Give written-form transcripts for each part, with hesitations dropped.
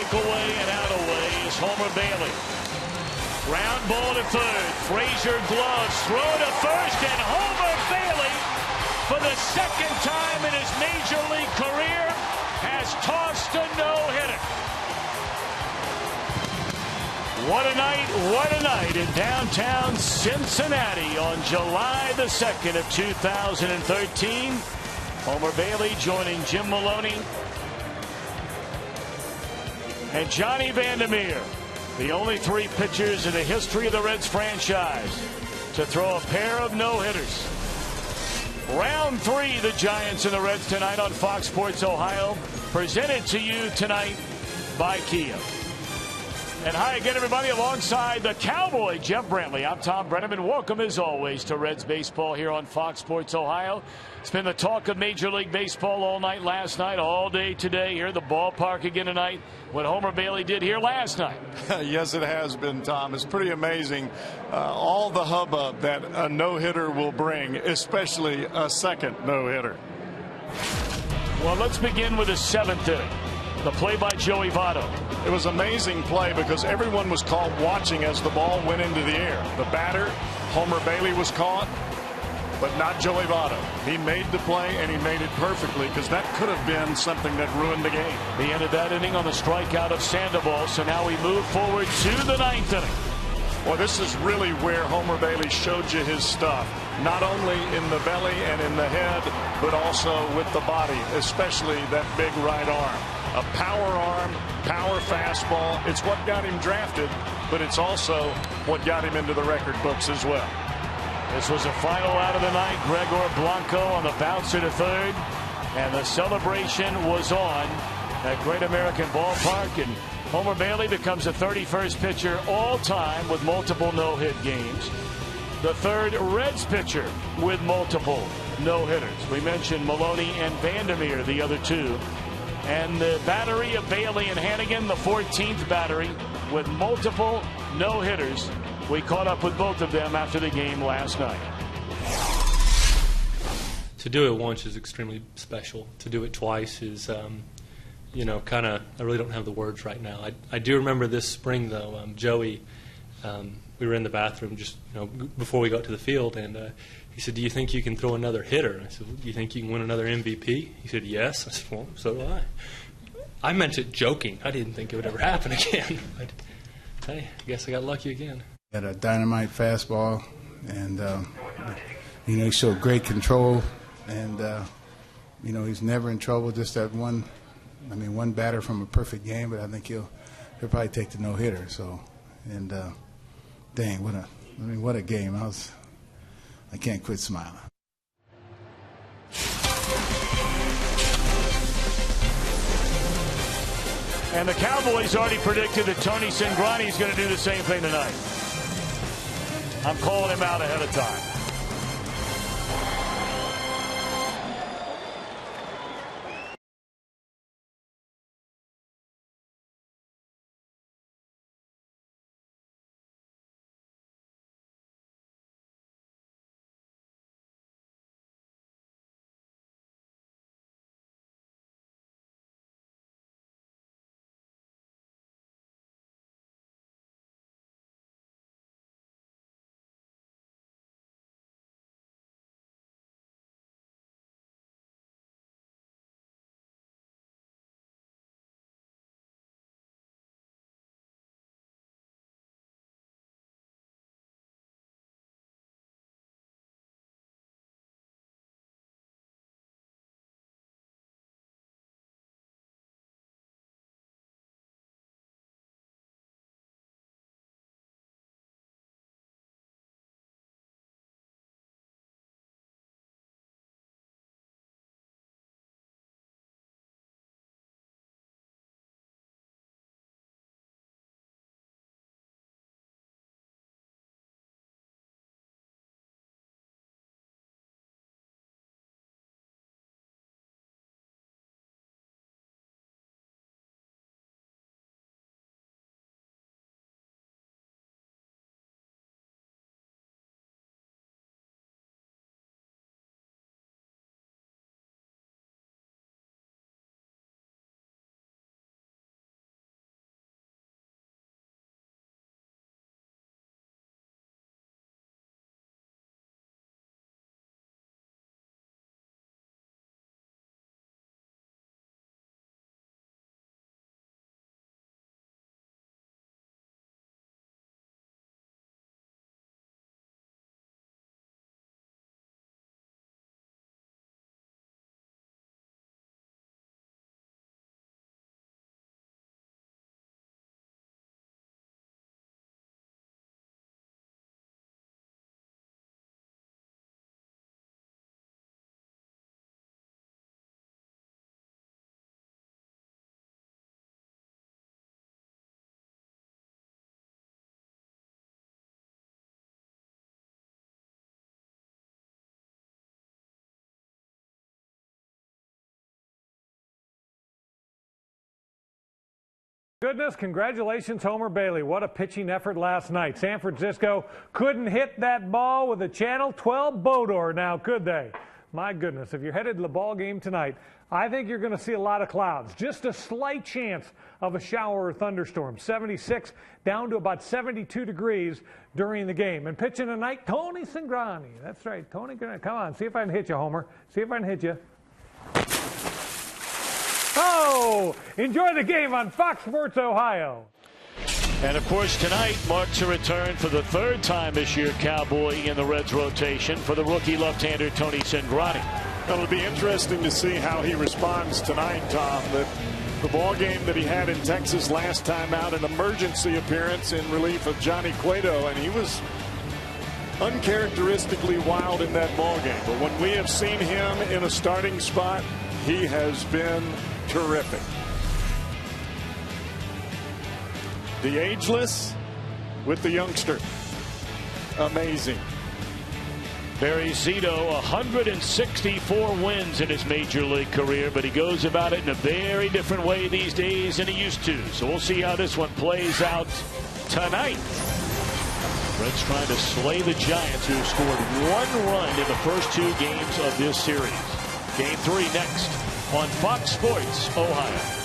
Breakaway and out away is Homer Bailey. Ground ball to third. Frazier gloves. Throw to first. And Homer Bailey, for the second time in his major league career, has tossed a no-hitter. What a night in downtown Cincinnati on July the 2nd of 2013. Homer Bailey joining Jim Maloney and Johnny Vandermeer, the only three pitchers in the history of the Reds franchise to throw a pair of no-hitters. Round three, the Giants and the Reds tonight on Fox Sports Ohio, presented to you tonight by Kia. And hi again, everybody, alongside the Cowboy, Jeff Brantley. I'm Tom Brenneman. Welcome, as always, to Reds baseball here on Fox Sports Ohio. It's been the talk of Major League Baseball all night last night, all day today, here at the ballpark again tonight, what Homer Bailey did here last night. Yes, it has been, Tom. It's pretty amazing, all the hubbub that a no-hitter will bring, especially a second no-hitter. Well, let's begin with the seventh inning. The play by Joey Votto. It was an amazing play because everyone was caught watching as the ball went into the air. The batter, Homer Bailey, was caught, but not Joey Votto. He made the play, and he made it perfectly, because that could have been something that ruined the game. He ended that inning on the strikeout of Sandoval, so now we move forward to the ninth inning. Well, this is really where Homer Bailey showed you his stuff, not only in the belly and in the head, but also with the body, especially that big right arm. A power arm, power fastball. It's what got him drafted, but it's also what got him into the record books as well. This was the final out of the night. Gregor Blanco on the bouncer to third, and the celebration was on at Great American Ballpark, and Homer Bailey becomes the 31st pitcher all time with multiple no-hit games. The third Reds pitcher with multiple no-hitters. We mentioned Maloney and Vandermeer, the other two. And the battery of Bailey and Hannigan, the 14th battery with multiple no-hitters. We caught up with both of them after the game last night. To do it once is extremely special. To do it twice is, you know, kind of, I really don't have the words right now. I do remember this spring, though, Joey, we were in the bathroom just, you know, before we got to the field, and he said, "Do you think you can throw another hitter?" I said, well, "Do you think you can win another MVP?" He said, "Yes." I said, "Well, so do I." I meant it joking. I didn't think it would ever happen again. But, hey, I guess I got lucky again. He had a dynamite fastball, and, you know, he showed great control, and, you know, he's never in trouble. Just that one batter from a perfect game, but I think he'll probably take the no-hitter. So, and, dang, what a game. I can't quit smiling. And the Cowboys already predicted that Tony Cingrani is going to do the same thing tonight. I'm calling him out ahead of time. Goodness, congratulations, Homer Bailey. What a pitching effort last night. San Francisco couldn't hit that ball with a Channel 12 Bodor now, could they? My goodness, if you're headed to the ball game tonight, I think you're going to see a lot of clouds. Just a slight chance of a shower or thunderstorm. 76 down to about 72 degrees during the game. And pitching tonight, Tony Cingrani. That's right, Tony. Come on, see if I can hit you, Homer. See if I can hit you. Oh, enjoy the game on Fox Sports Ohio. And, of course, tonight marks a return for the third time this year, Cowboy, in the Reds rotation for the rookie left-hander Tony Cingrani. Well, it'll be interesting to see how he responds tonight, Tom. The ball game that he had in Texas last time out, an emergency appearance in relief of Johnny Cueto, and he was uncharacteristically wild in that ball game. But when we have seen him in a starting spot, he has been terrific. The ageless with the youngster. Amazing. Barry Zito, 164 wins in his major league career, but he goes about it in a very different way these days than he used to. So we'll see how this one plays out tonight. Reds trying to slay the Giants, who scored 1 run in the first 2 games of this series. Game 3 next on Fox Sports Ohio.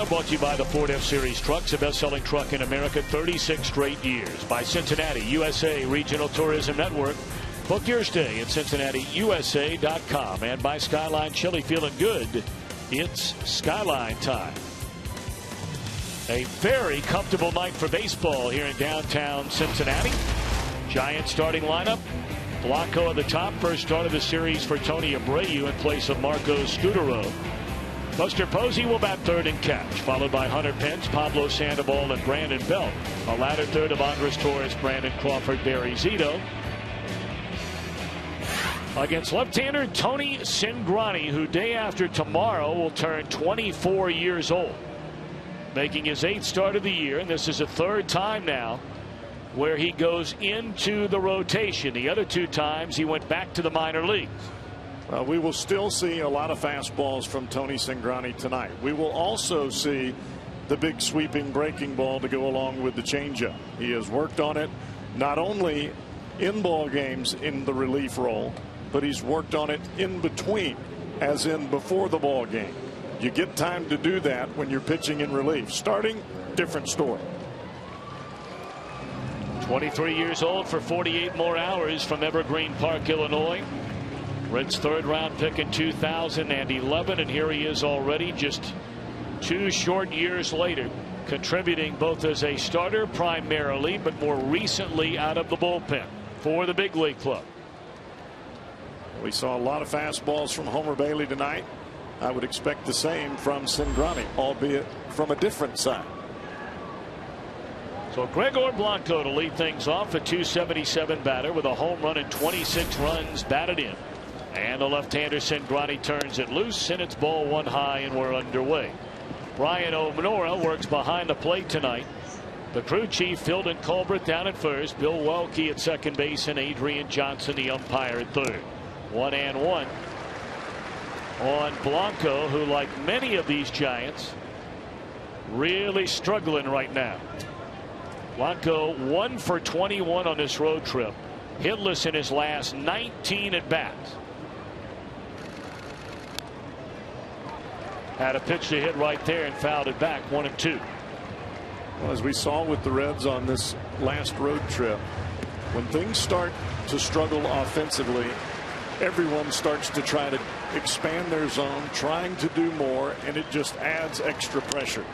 Brought to you by the Ford F-Series trucks, a best-selling truck in America 36 straight years. By Cincinnati USA Regional Tourism Network. Book your stay at CincinnatiUSA.com. And by Skyline Chili. Feeling good, it's Skyline time. A very comfortable night for baseball here in downtown Cincinnati. Giants starting lineup. Blanco at the top. First start of the series for Tony Abreu in place of Marco Scutaro. Buster Posey will bat third and catch, followed by Hunter Pence, Pablo Sandoval, and Brandon Belt. A latter third of Andres Torres, Brandon Crawford, Barry Zito. Against left-hander Tony Cingrani, who day after tomorrow will turn 24 years old. Making his 8th start of the year, and this is the 3rd time now where he goes into the rotation. The other 2 times he went back to the minor leagues. We will still see a lot of fastballs from Tony Cingrani tonight. We will also see the big sweeping breaking ball to go along with the changeup. He has worked on it not only in ball games in the relief role, but he's worked on it in between, as in before the ball game. You get time to do that when you're pitching in relief. Starting, different story. 23 years old for 48 more hours from Evergreen Park, Illinois. Reds' third-round pick in 2011, and here he is already just 2 short years later, contributing both as a starter primarily, but more recently out of the bullpen for the big league club. We saw a lot of fastballs from Homer Bailey tonight. I would expect the same from Cingrani, albeit from a different side. So Gregor Blanco to lead things off, a .277 batter with a home run and 26 runs batted in. And the left-hander Cingrani turns it loose, and it's ball 1 high, and we're underway. Brian O'Nora works behind the plate tonight. The crew chief, Phildon Colbert, down at first. Bill Welke at second base, and Adrian Johnson, the umpire, at third. 1-1 on Blanco, who, like many of these Giants, really struggling right now. Blanco 1 for 21 on this road trip, hitless in his last 19 at bats. Had a pitch to hit right there and fouled it back. 1-2. Well, as we saw with the Reds on this last road trip, when things start to struggle offensively, everyone starts to try to expand their zone, trying to do more, and it just adds extra pressure.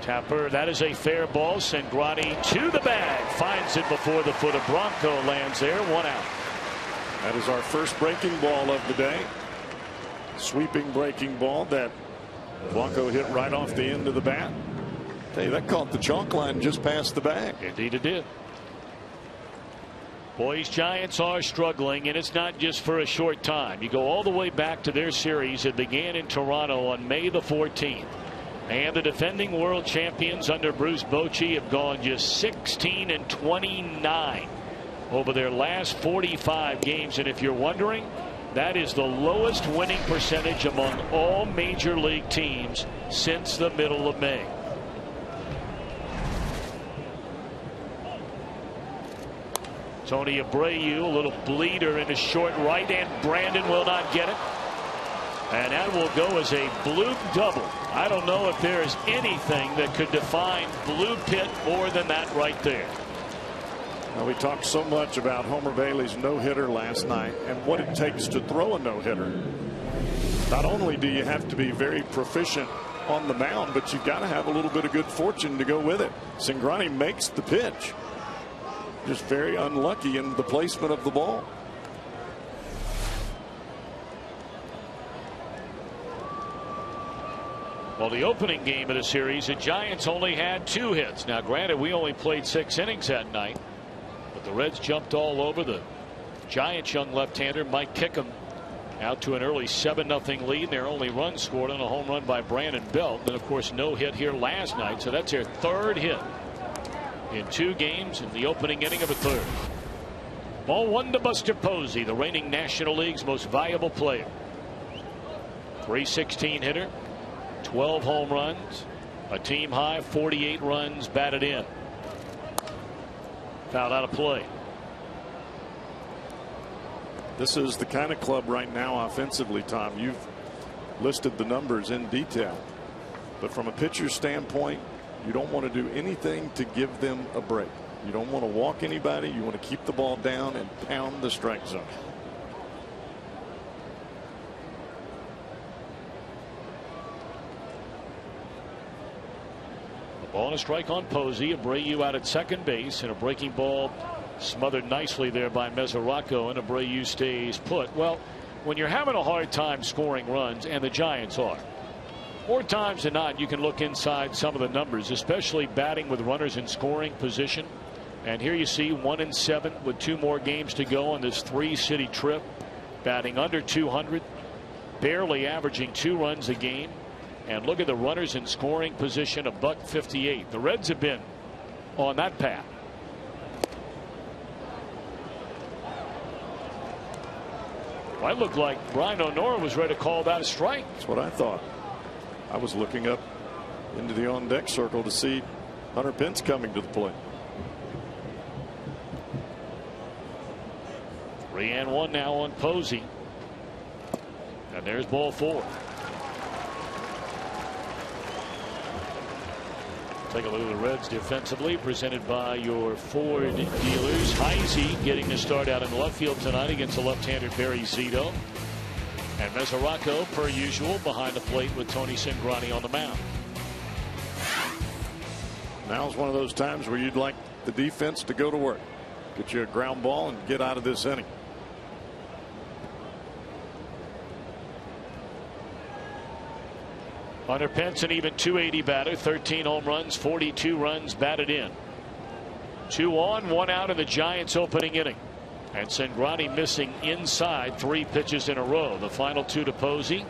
Tapper, that is a fair ball. Cingrani to the bag, finds it before the foot of Blanco lands there. 1 out. That is our first breaking ball of the day. Sweeping breaking ball that Blanco hit right off the end of the bat. Hey, that caught the chalk line just past the bag. Indeed it did. Boys, Giants are struggling, and it's not just for a short time. You go all the way back to their series. It began in Toronto on May the 14th. And the defending world champions under Bruce Bochy have gone just 16-29 over their last 45 games. And if you're wondering, that is the lowest winning percentage among all major league teams since the middle of May. Tony Abreu, a little bleeder in his short right, and Brandon will not get it. And that will go as a Bloop double. I don't know if there is anything that could define Blue Pit more than that right there. Now, we talked so much about Homer Bailey's no-hitter last night and what it takes to throw a no-hitter. Not only do you have to be very proficient on the mound, but you've got to have a little bit of good fortune to go with it. Cingrani makes the pitch. Just very unlucky in the placement of the ball. Well, the opening game of the series, the Giants only had 2 hits. Now, granted, we only played 6 innings that night, but the Reds jumped all over the Giants' young left-hander Mike Kickham out to an early 7-0 lead. Their only run scored on a home run by Brandon Belt. Then, of course, no hit here last night, so that's their 3rd hit in 2 games in the opening inning of a 3rd. Ball 1 to Buster Posey, the reigning National League's most valuable player. .316 hitter, 12 home runs, a team high 48 runs batted in. Fouled out of play. This is the kind of club right now offensively, Tom. You've listed the numbers in detail, but from a pitcher's standpoint, you don't want to do anything to give them a break. You don't want to walk anybody. You want to keep the ball down and pound the strike zone. Ball and a strike on Posey. Abreu out at second base, and a breaking ball smothered nicely there by Mesoraco, and Abreu stays put. Well, when you're having a hard time scoring runs, and the Giants are, more times than not, you can look inside some of the numbers, especially batting with runners in scoring position. And here you see 1-7 with 2 more games to go on this 3-city trip, batting under 200, barely averaging 2 runs a game. And look at the runners in scoring position, $158. The Reds have been on that path. Might look like Brian O'Nora was ready to call that a strike. That's what I thought. I was looking up into the on-deck circle to see Hunter Pence coming to the plate. 3-1 now on Posey. And there's ball 4. Take a look at the Reds defensively, presented by your Ford dealers. Heisey getting the start out in left field tonight against the left-handed Barry Zito. And Mesoraco, per usual, behind the plate with Tony Cingrani on the mound. Now's one of those times where you'd like the defense to go to work. Get you a ground ball and get out of this inning. Hunter Pence, an even .280 batter, 13 home runs, 42 runs batted in. 2 on, 1 out in the Giants' opening inning. And Cingrani missing inside 3 pitches in a row. The final 2 to Posey,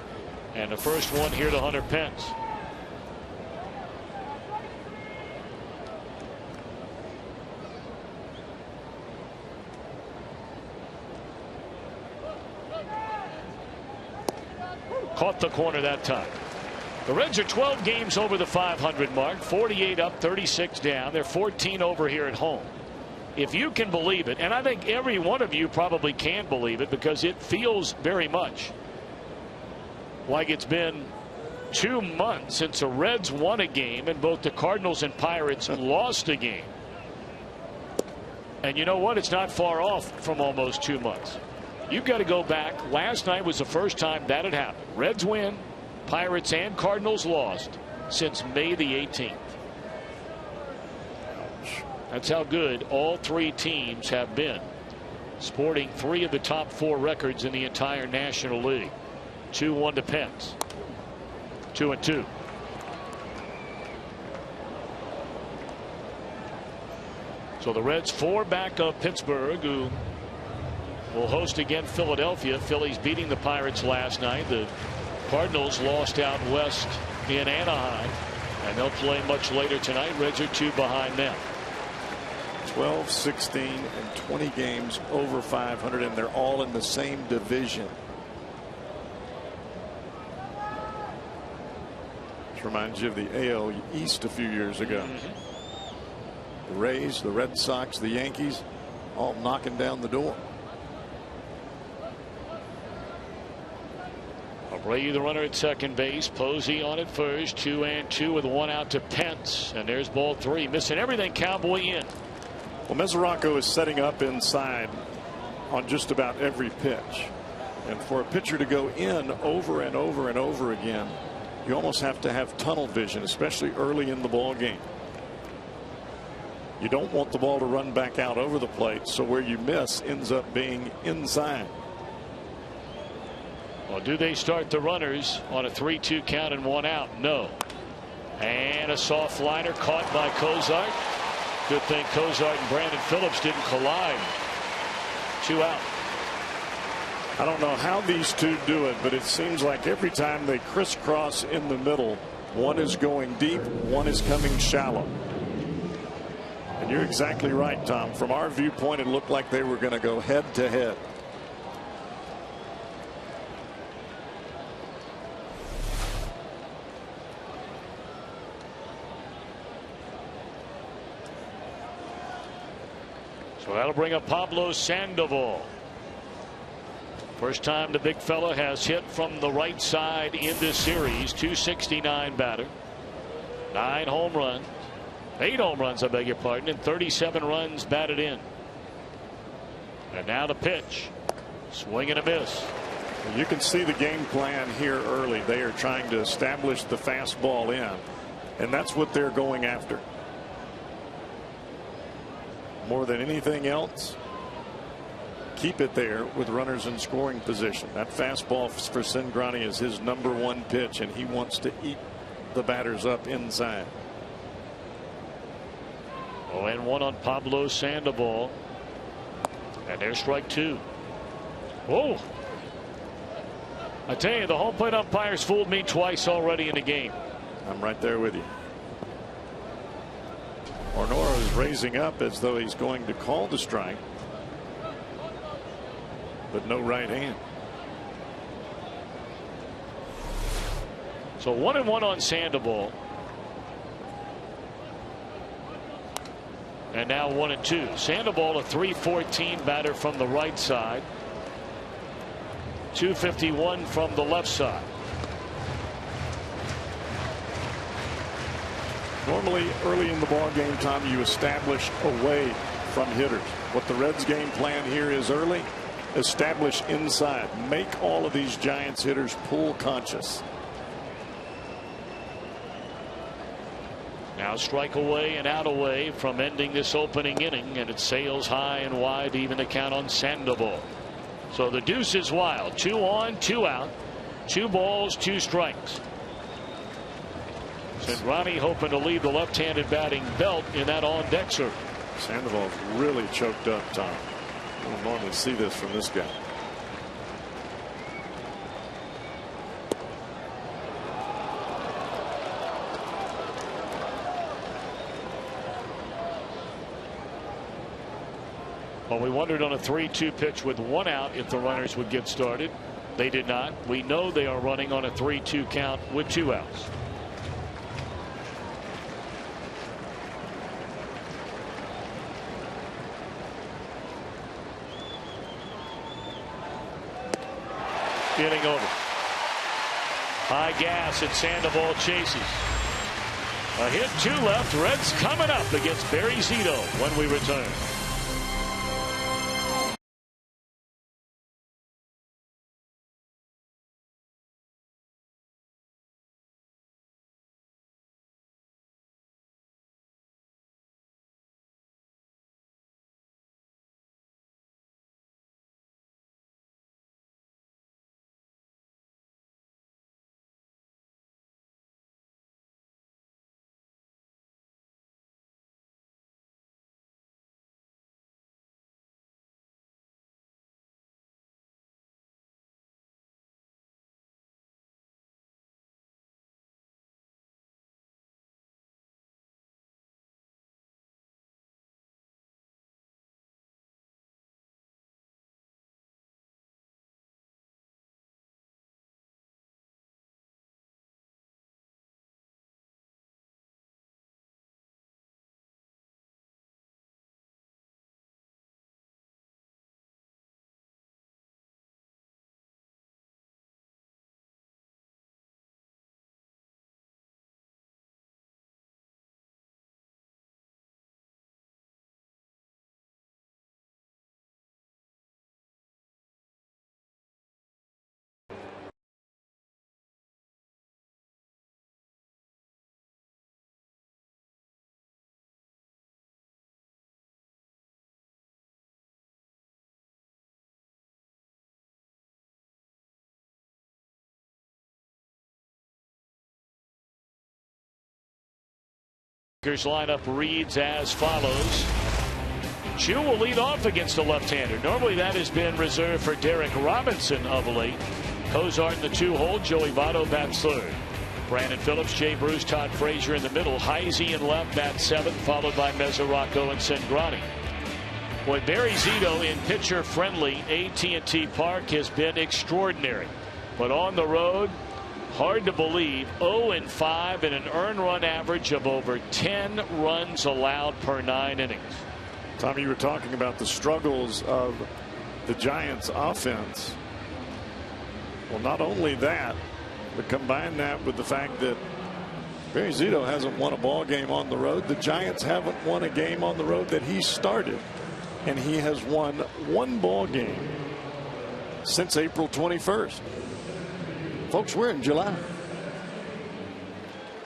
and the first one here to Hunter Pence. Caught the corner that time. The Reds are 12 games over the 500 mark, 48 up, 36 down. They're 14 over here at home. If you can believe it, and I think every one of you probably can believe it, because it feels very much like it's been 2 months since the Reds won a game and both the Cardinals and Pirates lost a game. And you know what? It's not far off from almost 2 months. You've got to go back. Last night was the first time that had happened. Reds win, Pirates and Cardinals lost since May the 18th. That's how good all 3 teams have been, sporting 3 of the top 4 records in the entire National League. 2-1 to Pence. 2-2. So the Reds 4 back of Pittsburgh, who will host again Philadelphia. Phillies beating the Pirates last night. The Cardinals lost out west in Anaheim, and they'll play much later tonight. Reds are 2 behind them. 12, 16, and 20 games over 500, and they're all in the same division. This reminds you of the AL East a few years ago. The Rays, the Red Sox, the Yankees, all knocking down the door. Abreu, the runner at second base. Posey on at first. 2-2 with 1 out to Pence. And there's ball 3. Missing everything. Cowboy in. Well, Mesoraco is setting up inside on just about every pitch. And for a pitcher to go in over and over and over again, you almost have to have tunnel vision, especially early in the ball game. You don't want the ball to run back out over the plate, so where you miss ends up being inside. Well, do they start the runners on a 3-2 count and 1 out? No. And a soft liner caught by Cozart. Good thing Cozart and Brandon Phillips didn't collide. 2 out. I don't know how these two do it, but it seems like every time they crisscross in the middle, one is going deep, one is coming shallow. And you're exactly right, Tom. From our viewpoint, it looked like they were going to go head to head. So that'll bring up Pablo Sandoval. First time the big fella has hit from the right side in this series. .269 batter. 9 home runs. 8 home runs, I beg your pardon, and 37 runs batted in. And now the pitch. Swing and a miss. You can see the game plan here early. They are trying to establish the fastball in, and that's what they're going after. More than anything else, keep it there with runners in scoring position. That fastball for Cingrani is his #1 pitch, and he wants to eat the batters up inside. 0-1 on Pablo Sandoval. And there's strike 2. Whoa. I tell you, the home plate umpires fooled me twice already in the game. I'm right there with you. Ornora is raising up as though he's going to call the strike, but no right hand. So 1-1 on Sandoval. And now 1-2. Sandoval, a .314 batter from the right side. .251 from the left side. Normally, early in the ball game, Tom, you establish away from hitters. What the Reds' game plan here is early, establish inside. Make all of these Giants hitters pull conscious. Now strike away and out away from ending this opening inning, and it sails high and wide to even the count on Sandoval. So the deuce is wild. 2 on, 2 out, 2 balls, 2 strikes. Sangrani hoping to leave the left-handed batting belt in that on-deck circle. Sandoval's really choked up, Tom. You don't normally see this from this guy. Well, we wondered on a 3-2 pitch with 1 out if the runners would get started. They did not. We know they are running on a 3-2 count with 2 outs. Inning over. High gas and Sandoval chases. A hit, 2 left. Reds coming up against Barry Zito when we return. Lineup reads as follows. Chu will lead off against the left-hander. Normally that has been reserved for Derek Robinson of late. Cozart in the 2-hole. Joey Votto bats 3rd. Brandon Phillips, Jay Bruce, Todd Frazier in the middle. Heisey in left bats 7th, followed by Mesoraco and Sangrani. Boy, Barry Zito in pitcher-friendly AT&T Park has been extraordinary. But on the road, hard to believe, 0-5 and an earned run average of over 10 runs allowed per 9 innings. Tommy, you were talking about the struggles of the Giants offense. Well, not only that, but combine that with the fact that Barry Zito hasn't won a ball game on the road. The Giants haven't won a game on the road that he started, and he has won 1 ball game since April 21st. Folks, we're in July.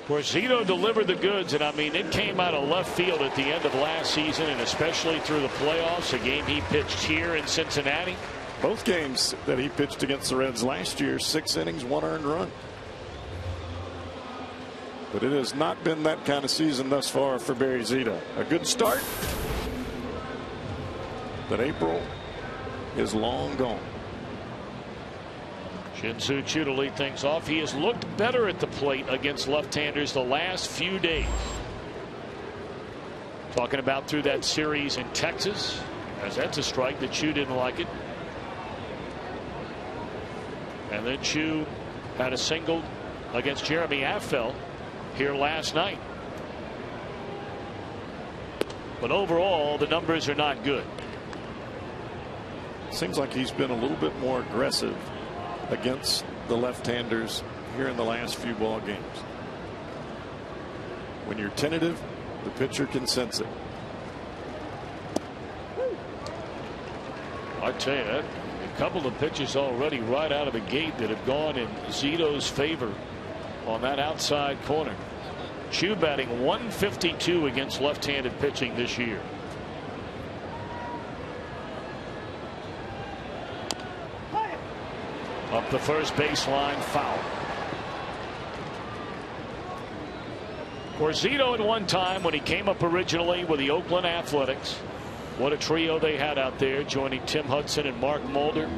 Where Zito delivered the goods, and I mean it came out of left field at the end of last season, and especially through the playoffs, a game he pitched here in Cincinnati. Both games that he pitched against the Reds last year, 6 innings, 1 earned run. But it has not been that kind of season thus far for Barry Zito. A good start, but April is long gone. Shin-Soo Choo to lead things off. He has looked better at the plate against left-handers the last few days. Talking about through that series in Texas, as that's a strike that Choo didn't like it. And then Choo had a single against Jeremy Affeldt here last night. But overall, the numbers are not good. Seems like he's been a little bit more aggressive against the left-handers here in the last few ball games. When you're tentative, the pitcher can sense it. I tell you, that a couple of pitches already right out of the gate that have gone in Zito's favor on that outside corner. Chu batting 152 against left-handed pitching this year. Up the first baseline, foul. For Zito at one time when he came up originally with the Oakland Athletics, what a trio they had out there, joining Tim Hudson and Mark Mulder.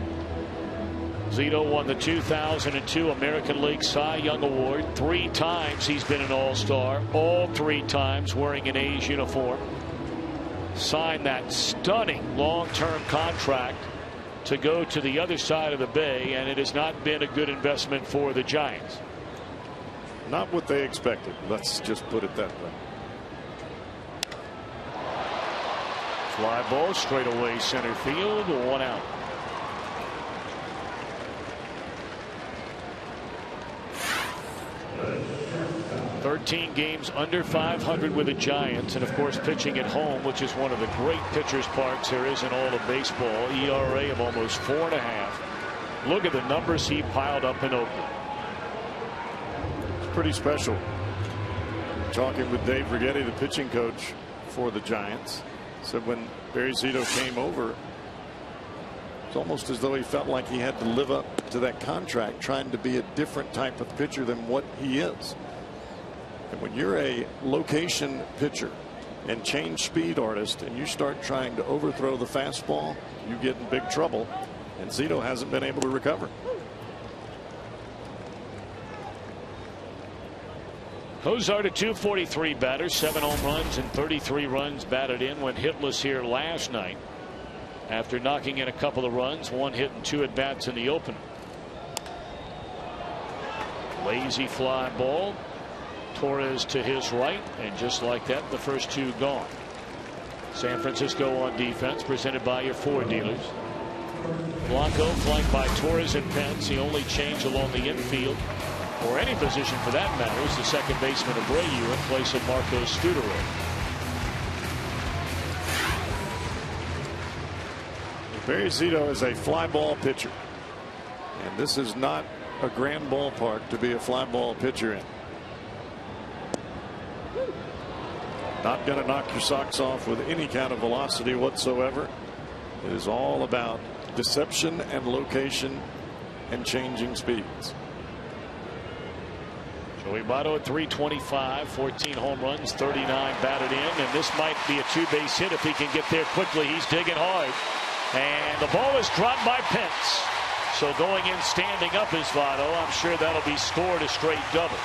Zito won the 2002 American League Cy Young Award. 3 times he's been an All-Star, all 3 times wearing an A's uniform. Signed that stunning long-term contract to go to the other side of the bay, and it has not been a good investment for the Giants. Not what they expected. Let's just put it that way. Fly ball straight away center field, 1 out. "13 games under 500 with the Giants, and of course pitching at home, which is one of the great pitchers' parks there is in all of baseball. ERA of almost 4.5. Look at the numbers he piled up in Oakland. It's pretty special. Talking with Dave Righetti, the pitching coach for the Giants, said when Barry Zito came over, it's almost as though he felt like he had to live up to that contract, trying to be a different type of pitcher than what he is. And when you're a location pitcher and change speed artist and you start trying to overthrow the fastball, you get in big trouble, and Zito hasn't been able to recover. Cozart, a .243 batter, 7 home runs and 33 runs batted in, went hitless here last night after knocking in a couple of runs, 1 hit and 2 at bats in the opener. Lazy fly ball. Torres to his right, and just like that, the first 2 gone. San Francisco on defense, presented by your Ford dealers. Blanco flanked by Torres and Pence. The only change along the infield, or any position for that matter, is the second baseman Abreu in place of Marcos Scudero. Barry Zito is a fly ball pitcher, and this is not a grand ballpark to be a fly ball pitcher in. Not going to knock your socks off with any kind of velocity whatsoever. It is all about deception and location and changing speeds. Joey Votto at .325, 14 home runs, 39 batted in, and this might be a 2-base hit if he can get there quickly. He's digging hard, and the ball is dropped by Pence. So going in standing up is Votto. I'm sure that'll be scored a straight double.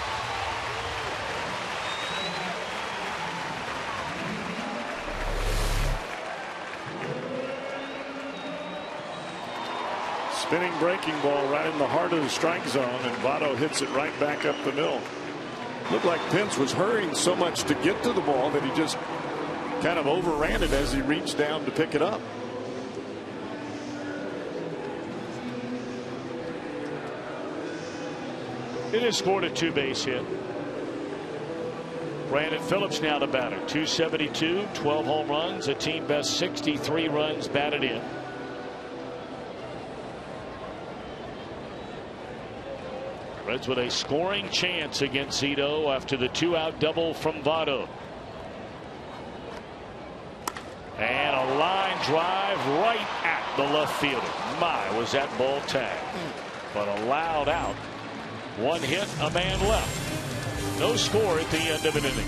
Spinning breaking ball right in the heart of the strike zone, and Votto hits it right back up the middle. Looked like Pence was hurrying so much to get to the ball that he just kind of overran it as he reached down to pick it up. It has scored a 2-base hit. Brandon Phillips now the batter. .272, 12 home runs, a team best 63 runs batted in. Reds with a scoring chance against Zito after the 2-out double from Votto. And a line drive right at the left fielder. My, was that ball tagged. But allowed out. 1 hit, a man left. No score at the end of an inning.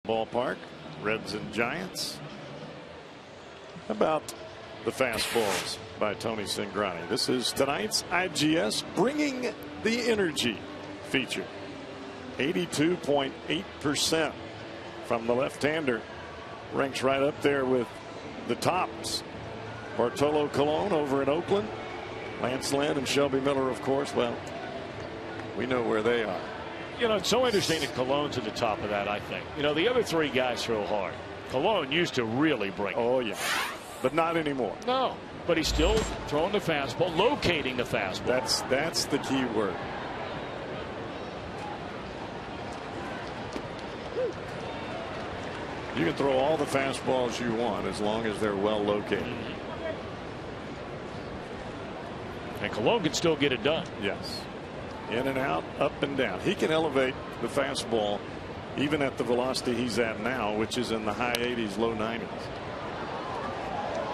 ballpark. Reds and Giants. How about the fastballs by Tony Cingrani? This is tonight's IGS Bringing the Energy feature. 82.8% from the left-hander. Ranks right up there with the tops. Bartolo Colon over in Oakland. Lance Lynn and Shelby Miller, of course. Well, we know where they are. You know, it's so interesting that Colon's at the top of that, I think. You know, the other three guys throw hard. Colon used to really bring it. Oh, yeah. But not anymore. No, but he's still throwing the fastball, locating the fastball. That's the key word. You can throw all the fastballs you want as long as they're well located. And Colon can still get it done. Yes. In and out, up and down. He can elevate the fastball even at the velocity he's at now, which is in the high 80s, low 90s.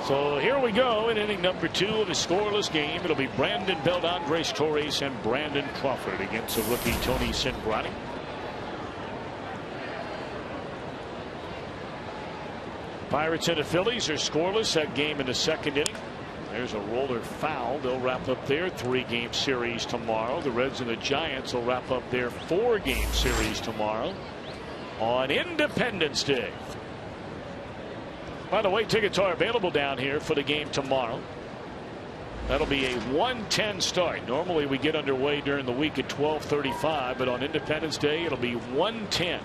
So here we go in inning number 2 of a scoreless game. It'll be Brandon Belt, Andres Torres, and Brandon Crawford against the rookie Tony Cingrani. Pirates and the Phillies are scoreless. That game in the second inning. There's a roller foul. They'll wrap up their 3-game series tomorrow. The Reds and the Giants will wrap up their 4-game series tomorrow on Independence Day. By the way, tickets are available down here for the game tomorrow. That'll be a 1:10 start. Normally we get underway during the week at 12:35, but on Independence Day it'll be 1:10.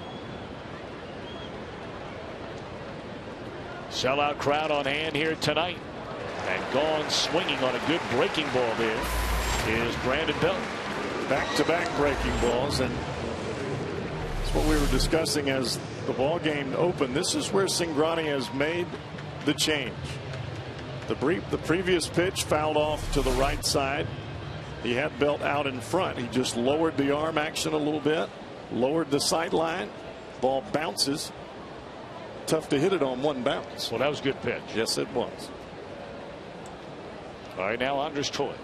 Sellout crowd on hand here tonight. And gone swinging on a good breaking ball there is Brandon Belt. Back-to-back breaking balls, and that's what we were discussing as the ball game opened. This is where Cingrani has made the change. The previous pitch fouled off to the right side. He had Belt out in front. He just lowered the arm action a little bit, lowered the sight line. Ball bounces. Tough to hit it on one bounce. Well, that was a good pitch. Yes, it was. All right, now Andres Torres.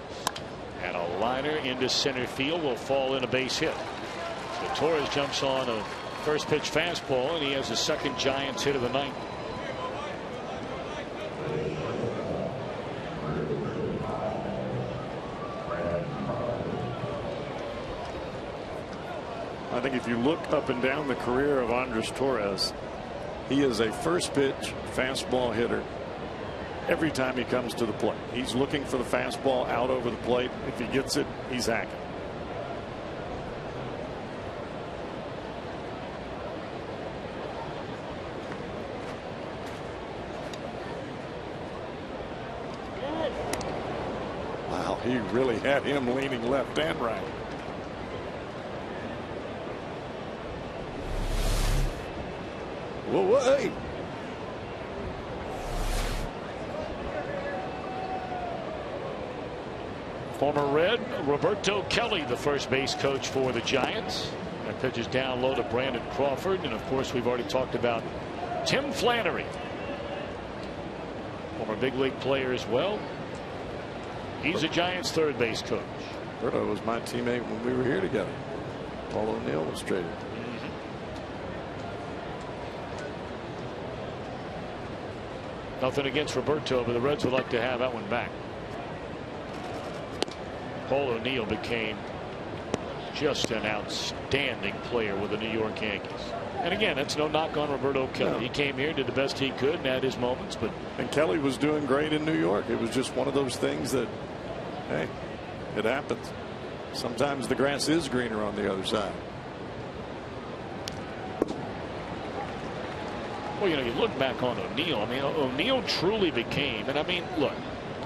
And a liner into center field will fall in a base hit. So Torres jumps on a first pitch fastball, and he has the second Giants hit of the night. I think if you look up and down the career of Andres Torres, he is a first pitch fastball hitter every time he comes to the plate. He's looking for the fastball out over the plate. If he gets it, he's hacking. Wow, he really had him leaning left and right. Whoa, hey. Former Red Roberto Kelly, the first base coach for the Giants. That pitch is down low to Brandon Crawford, and of course we've already talked about Tim Flannery, former big league player as well. He's a Giants third base coach. Roberto was my teammate when we were here together. Paul O'Neill was traded. Nothing against Roberto, but the Reds would like to have that one back. Paul O'Neill became just an outstanding player with the New York Yankees. And again, that's no knock on Roberto Kelly. No. He came here, did the best he could, and had his moments. And Kelly was doing great in New York. It was just one of those things that, hey, it happens. Sometimes the grass is greener on the other side. Well, you know, you look back on O'Neill. I mean, O'Neill truly became, and I mean, look,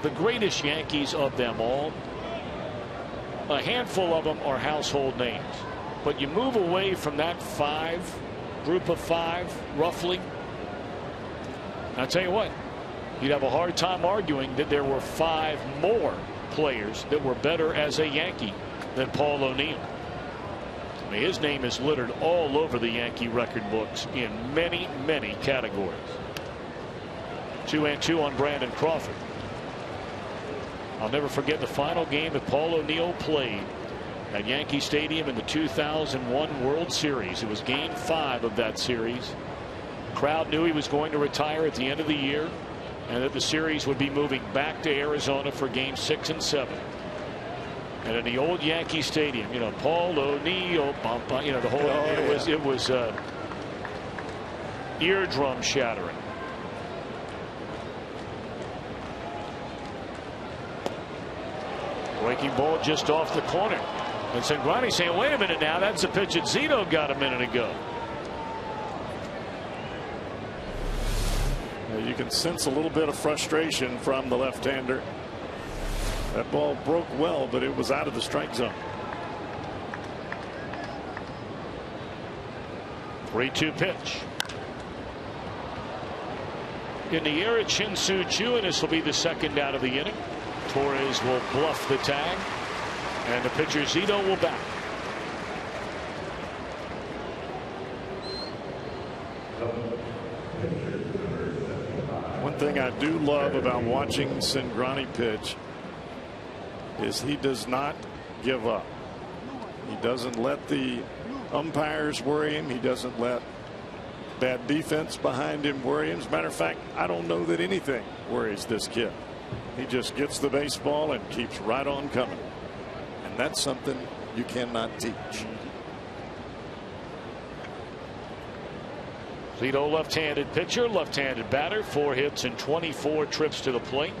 the greatest Yankees of them all. A handful of them are household names, but you move away from that group of five, roughly. I'll tell you what, you'd have a hard time arguing that there were 5 more players that were better as a Yankee than Paul O'Neill. I mean, his name is littered all over the Yankee record books in many, many categories. 2-2 on Brandon Crawford. I'll never forget the final game that Paul O'Neill played at Yankee Stadium in the 2001 World Series. It was game 5 of that series. Crowd knew he was going to retire at the end of the year, and that the series would be moving back to Arizona for Game 6 and 7. And in the old Yankee Stadium, you know, Paul O'Neill, you know, the whole it was eardrum shattering. Breaking ball just off the corner. And Cingrani saying, wait a minute now, that's a pitch that Zito got a minute ago. You can sense a little bit of frustration from the left-hander. That ball broke well, but it was out of the strike zone. 3-2 pitch. In the air at Shin-Soo Choo, and this will be the second out of the inning. Torres will bluff the tag, and the pitcher Zito will bat. One thing I do love about watching Cingrani pitch is he does not give up. He doesn't let the umpires worry him. He doesn't let bad defense behind him worry him. As a matter of fact, I don't know that anything worries this kid. He just gets the baseball and keeps right on coming. And that's something you cannot teach. Zito, left-handed pitcher, left-handed batter, 4 hits and 24 trips to the plate.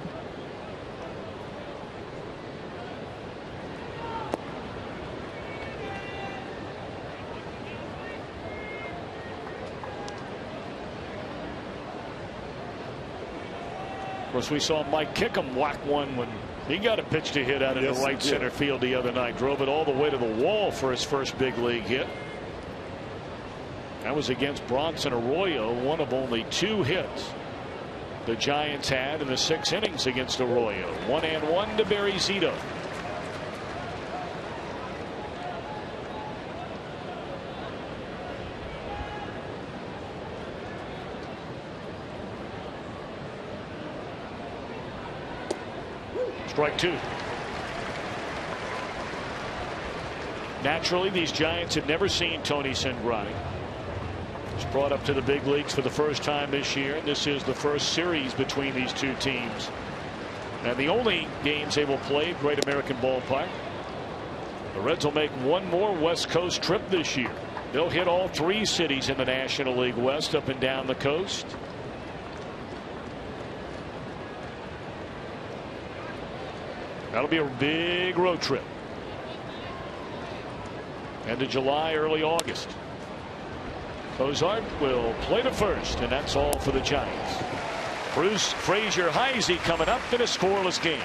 Of course, we saw Mike Kickham whack one when he got a pitch to hit out in the right center field the other night. Drove it all the way to the wall for his first big league hit. That was against Bronson Arroyo, one of only 2 hits the Giants had in the 6 innings against Arroyo. 1-1 to Barry Zito. Strike 2. Naturally, these Giants have never seen Tony Cingrani. He's brought up to the big leagues for the first time this year. And this is the first series between these two teams, and the only games they will play at Great American Ballpark. The Reds will make one more West Coast trip this year. They'll hit all 3 cities in the National League West up and down the coast. That'll be a big road trip. End of July, early August. Cozart will play to first, and that's all for the Giants. Bruce Frazier-Heisey coming up in a scoreless game.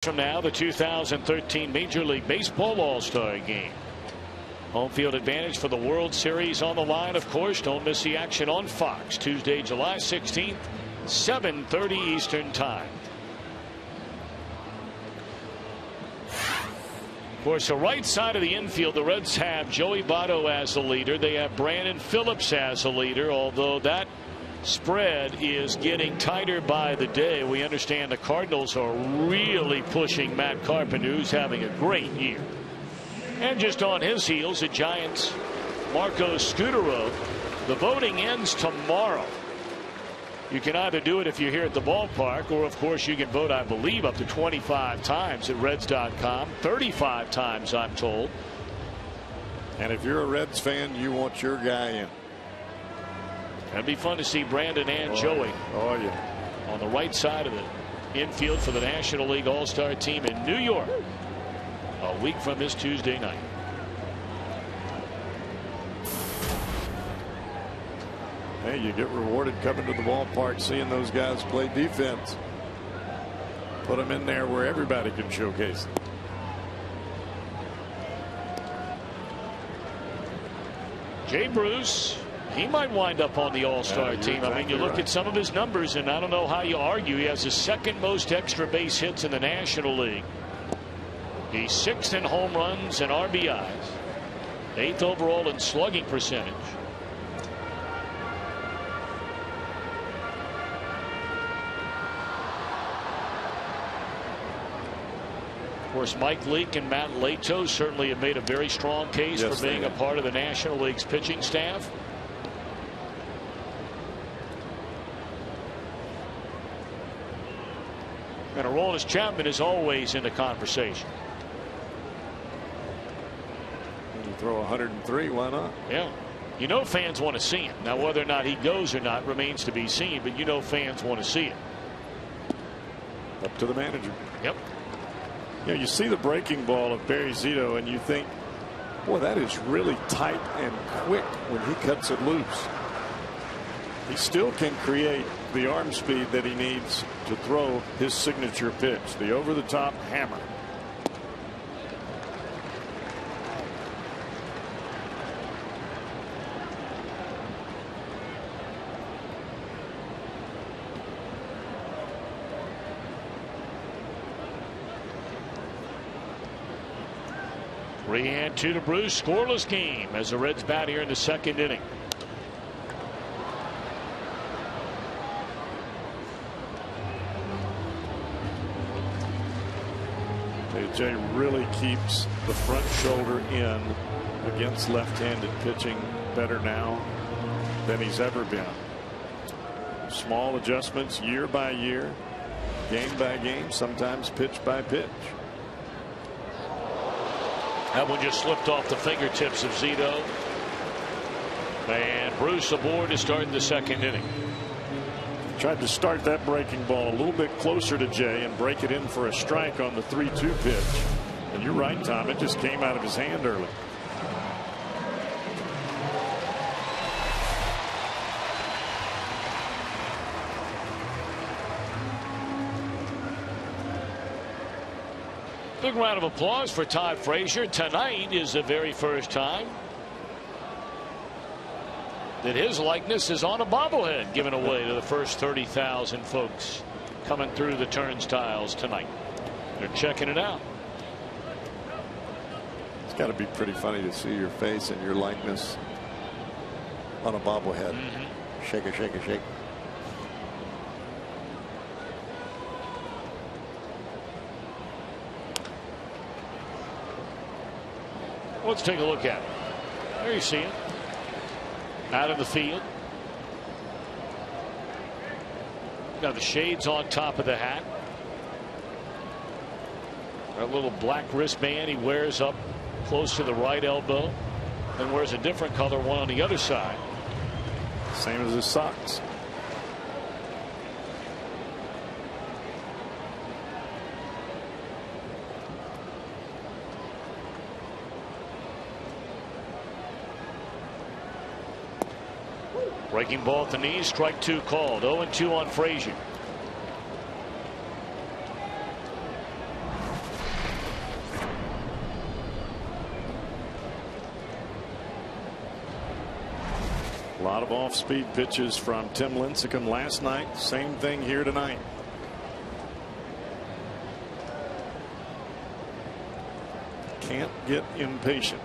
From now, the 2013 Major League Baseball All-Star Game. Home field advantage for the World Series on the line, of course. Don't miss the action on Fox Tuesday, July 16th, 7:30 Eastern Time. Of course, the right side of the infield, the Reds have Joey Votto as the leader. They have Brandon Phillips as the leader, although that spread is getting tighter by the day. We understand the Cardinals are really pushing Matt Carpenter, who's having a great year. And just on his heels, the Giants' Marco Scutaro. The voting ends tomorrow. You can either do it if you're here at the ballpark, or of course you can vote, I believe, up to 25 times at Reds.com. 35 times, I'm told. And if you're a Reds fan, you want your guy in. It'd be fun to see Brandon and Joey on the right side of the infield for the National League All-Star team in New York a week from this Tuesday night. Hey, you get rewarded coming to the ballpark, seeing those guys play defense. Put them in there where everybody can showcase them. Jay Bruce, he might wind up on the All-Star team. I mean, you look at some of his numbers, and I don't know how you argue. He has the second most extra base hits in the National League. He's 6th in home runs and RBIs, 8th overall in slugging percentage. Of course, Mike Leake and Matt Lato certainly have made a very strong case for being a part of the National League's pitching staff. And Aroldis Chapman is always in the conversation. When you throw 103, why not? Yeah. You know fans want to see him. Now, whether or not he goes or not remains to be seen, but you know fans want to see it. Up to the manager. Yep. You know, you see the breaking ball of Barry Zito and you think, boy, that is really tight and quick when he cuts it loose. He still can create the arm speed that he needs to throw his signature pitch, the over-the-top hammer. Three and two to Bruce. Scoreless game as the Reds bat here in the second inning. Jay really keeps the front shoulder in against left-handed pitching better now than he's ever been. Small adjustments year by year, game by game, sometimes pitch by pitch. That one just slipped off the fingertips of Zito. And Bruce aboard to start the second inning. Tried to start that breaking ball a little bit closer to Jay and break it in for a strike on the 3-2 pitch. And you're right, Tom, it just came out of his hand early. Big round of applause for Todd Frazier. Tonight is the very first time that his likeness is on a bobblehead given away to the first 30,000 folks coming through the turnstiles tonight. They're checking it out. It's got to be pretty funny to see your face and your likeness on a bobblehead. Shake it, shake it, shake. Let's take a look at it. There you see it. Out of the field. Got the shades on top of the hat. A little black wristband he wears up close to the right elbow. And wears a different color one on the other side. Same as his socks. Breaking ball at the knees, strike two called. 0-2 on Frazier. A lot of off-speed pitches from Tim Lincecum last night. Same thing here tonight. Can't get impatient.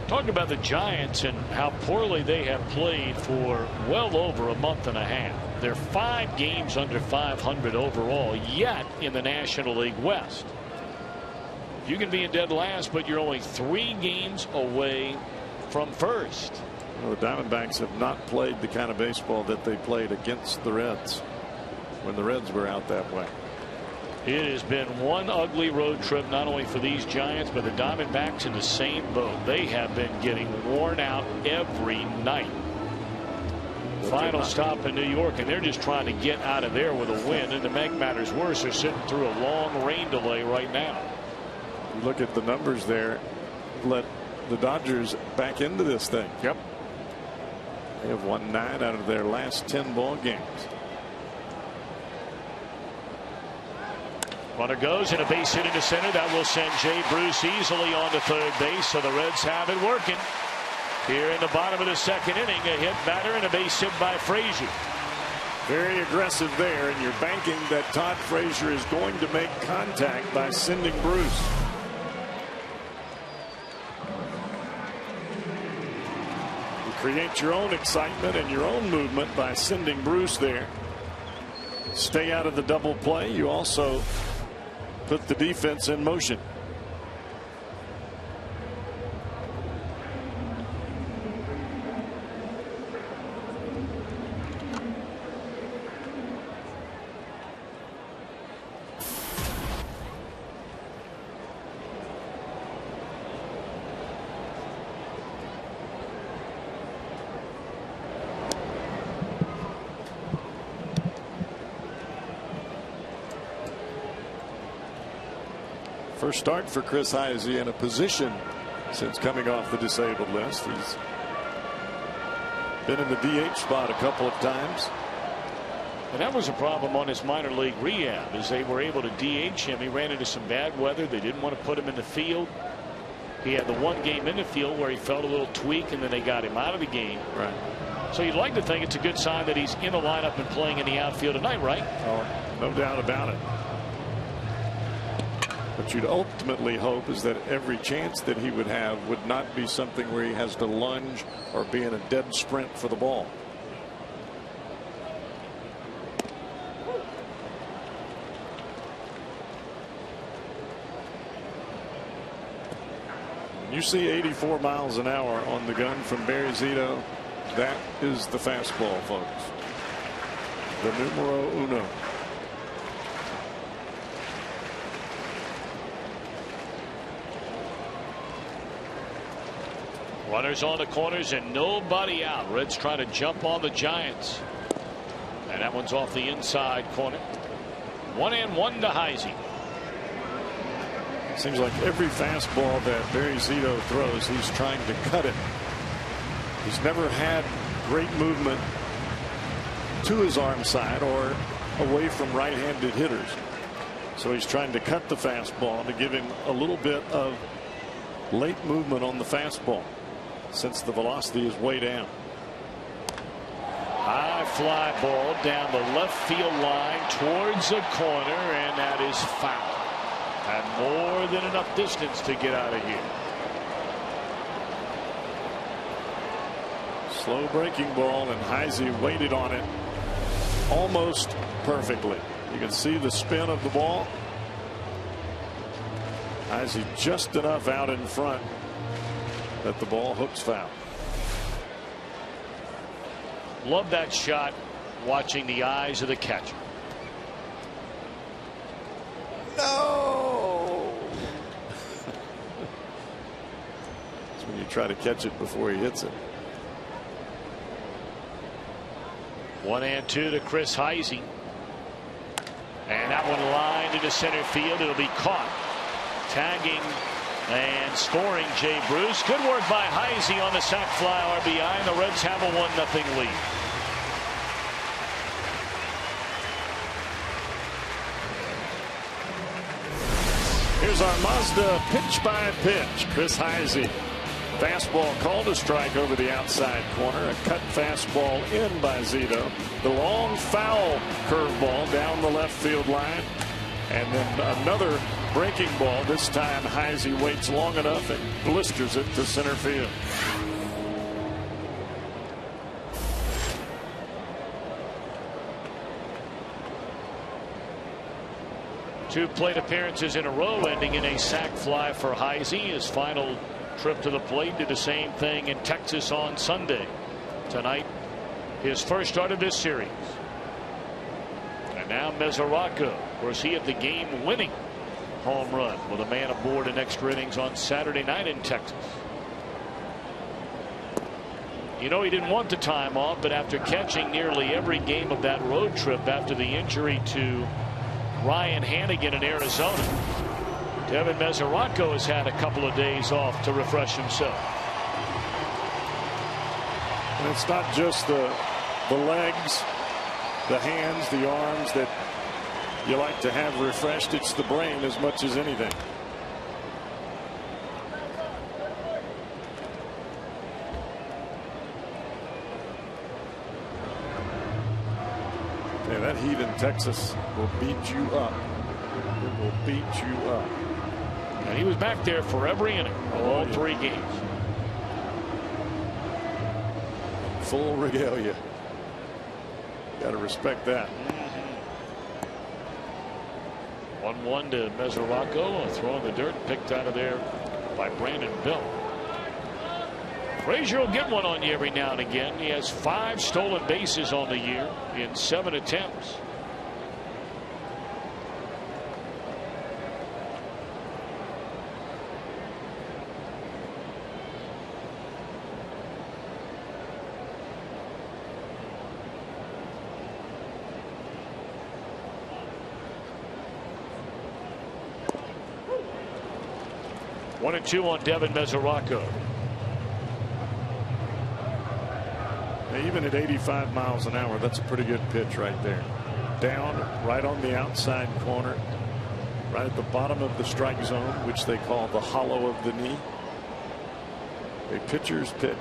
Talking about the Giants and how poorly they have played for well over a month and a half. They're 5 games under 500 overall, yet in the National League West. You can be in dead last, but you're only 3 games away from first. Well, the Diamondbacks have not played the kind of baseball that they played against the Reds when the Reds were out that way. It has been one ugly road trip, not only for these Giants, but the Diamondbacks in the same boat. They have been getting worn out every night. Final stop in New York, and they're just trying to get out of there with a win. And to make matters worse, they're sitting through a long rain delay right now. You look at the numbers there. Let the Dodgers back into this thing. Yep. They have won 9 out of their last 10 ball games. Runner goes and a base hit into center. That will send Jay Bruce easily on to third base. So the Reds have it working. Here in the bottom of the second inning, a hit batter and a base hit by Frazier. Very aggressive there, and you're banking that Todd Frazier is going to make contact by sending Bruce. You create your own excitement and your own movement by sending Bruce there. Stay out of the double play. You also put the defense in motion. First start for Chris Heisey in a position since coming off the disabled list. He's been in the DH spot a couple of times. And that was a problem on his minor league rehab, as they were able to DH him. He ran into some bad weather. They didn't want to put him in the field. He had the one game in the field where he felt a little tweak, and then they got him out of the game. Right. So you'd like to think it's a good sign that he's in the lineup and playing in the outfield tonight, right? Oh, no doubt about it. What you'd ultimately hope is that every chance that he would have would not be something where he has to lunge or be in a dead sprint for the ball. You see 84 miles an hour on the gun from Barry Zito. That is the fastball, folks. The numero uno. Runners on the corners and nobody out. Reds trying to jump on the Giants. And that one's off the inside corner. 1-1 to Heisey. Seems like every fastball that Barry Zito throws, he's trying to cut it. He's never had great movement to his arm side or away from right-handed hitters. So he's trying to cut the fastball to give him a little bit of late movement on the fastball, since the velocity is way down. High fly ball down the left field line towards the corner, and that is foul. Had more than enough distance to get out of here. Slow breaking ball, and Heisey waited on it almost perfectly. You can see the spin of the ball. Heisey just enough out in front that the ball hooks foul. Love that shot, watching the eyes of the catcher. No. That's when you try to catch it before he hits it. 1-2 to Chris Heisey. And that one lined into center field. It'll be caught. Tagging and scoring Jay Bruce. Good work by Heisey on the sac fly RBI, and the Reds have a 1-0 lead. Here's our Mazda pitch by pitch. Chris Heisey. Fastball called a strike over the outside corner. A cut fastball in by Zito. The long foul curveball down the left field line. And then another breaking ball. This time Heisey waits long enough and blisters it to center field. Two plate appearances in a row, ending in a sac fly for Heisey. His final trip to the plate, did the same thing in Texas on Sunday. Tonight, his first start of this series. And now Mesoraco. Of course, he hit the game-winning home run with a man aboard in extra innings on Saturday night in Texas. You know, he didn't want the time off, but after catching nearly every game of that road trip after the injury to Ryan Hannigan in Arizona, Devin Mesoraco has had a couple of days off to refresh himself. And it's not just the legs, the hands, the arms that you like to have refreshed. It's the brain as much as anything. Yeah, that heat in Texas will beat you up. It will beat you up. And he was back there for every inning of all three games. Full regalia. Got to respect that. 1-1 to Mesoraco. A throw in the dirt picked out of there by Brandon Belt. Frazier will get one on you every now and again. He has 5 stolen bases on the year in 7 attempts. One and two on Devin Mesoraco. Even at 85 miles an hour, that's a pretty good pitch right there. Down, right on the outside corner, right at the bottom of the strike zone, which they call the hollow of the knee. A pitcher's pitch.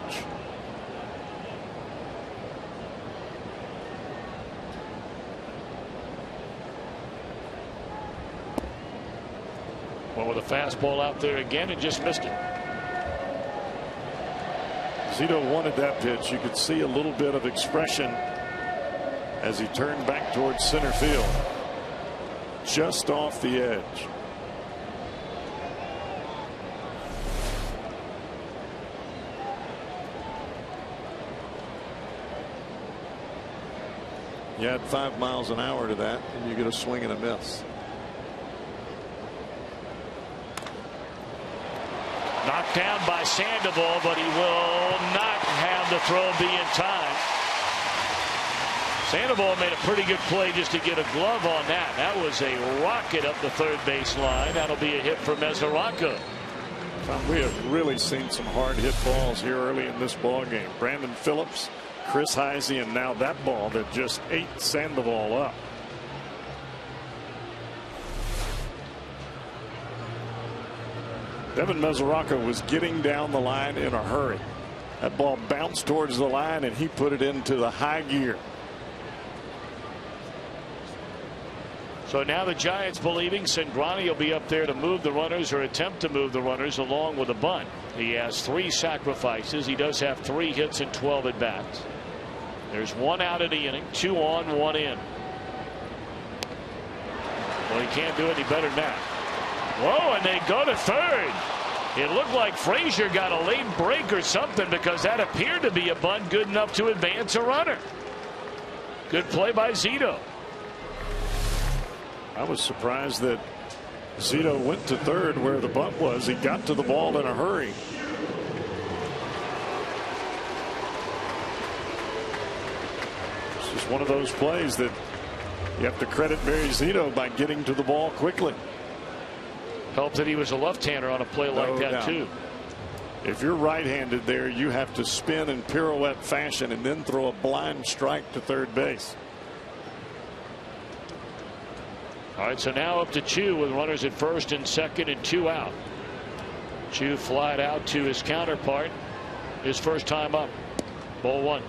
Well, with a fastball out there again and just missed it. Zito wanted that pitch. You could see a little bit of expression as he turned back towards center field. Just off the edge. You add 5 miles an hour to that and you get a swing and a miss. Knocked down by Sandoval, but he will not have the throw be in time. Sandoval made a pretty good play just to get a glove on that. That was a rocket up the third base line. That'll be a hit for Mesoraco. We have really seen some hard hit balls here early in this ball game. Brandon Phillips, Chris Heisey, and now that ball that just ate Sandoval up. Devin Mesoraco was getting down the line in a hurry. That ball bounced towards the line and he put it into the high gear. So now the Giants believing Cingrani will be up there to move the runners or attempt to move the runners along with a bunt. He has 3 sacrifices. He does have 3 hits and 12 at bats. There's 1 out of the inning, 2 on, 1 in. Well, he can't do any better than that. Whoa, and they go to third. It looked like Frazier got a late break or something because that appeared to be a bunt good enough to advance a runner. Good play by Zito. I was surprised that Zito went to third where the bunt was. He got to the ball in a hurry. It's just one of those plays that you have to credit Barry Zito by getting to the ball quickly. Helped that he was a left-hander on a play like that too. If you're right-handed there, you have to spin in pirouette fashion and then throw a blind strike to third base. All right, so now up to Chu with runners at first and second and 2 out. Chu flied out to his counterpart. His first time up. Ball 1.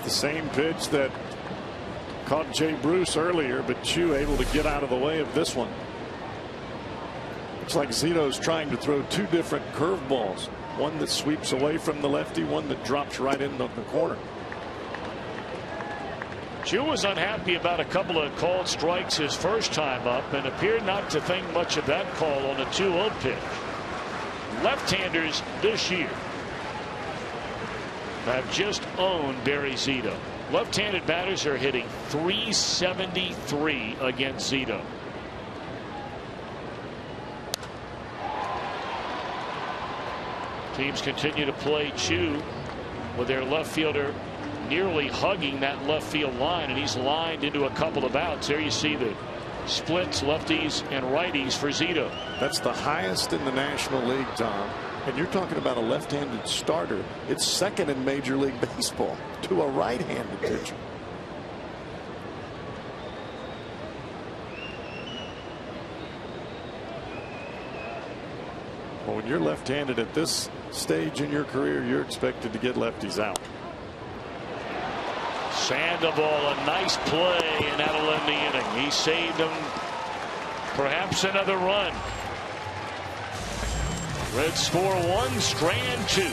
The same pitch that caught Jay Bruce earlier, but Chu able to get out of the way of this one. Looks like Zito's trying to throw 2 different curveballs, one that sweeps away from the lefty, one that drops right in the corner. Chu was unhappy about a couple of called strikes his first time up and appeared not to think much of that call on a 2-0 pitch. Left-handers this year have just owned Barry Zito. Left-handed batters are hitting .373 against Zito. Teams continue to play Chu with their left fielder nearly hugging that left field line, and he's lined into a couple of outs. There you see the splits, lefties and righties for Zito. That's the highest in the National League, Tom. And you're talking about a left-handed starter. It's second in Major League Baseball to a right-handed pitcher. Well, when you're left-handed at this stage in your career, you're expected to get lefties out. Sandoval, a nice play, and that'll end the inning. He saved them perhaps another run. Reds score 1, Strand 2.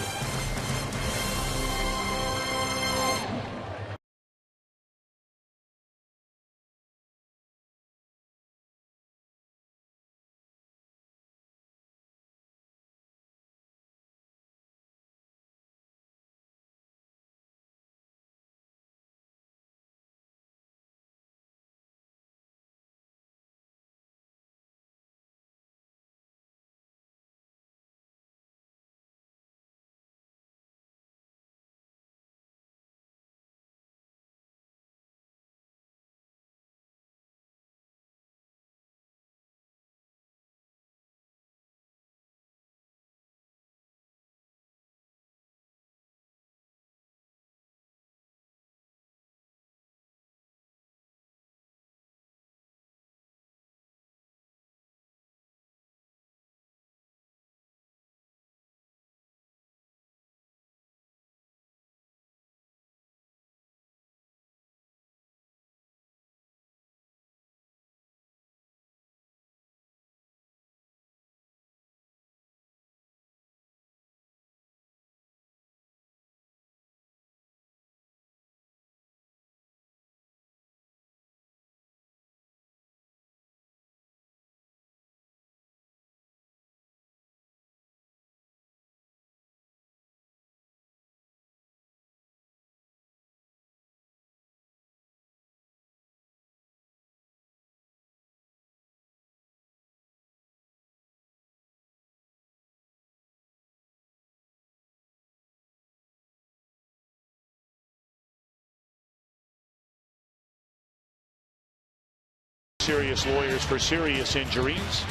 Serious lawyers for serious injuries.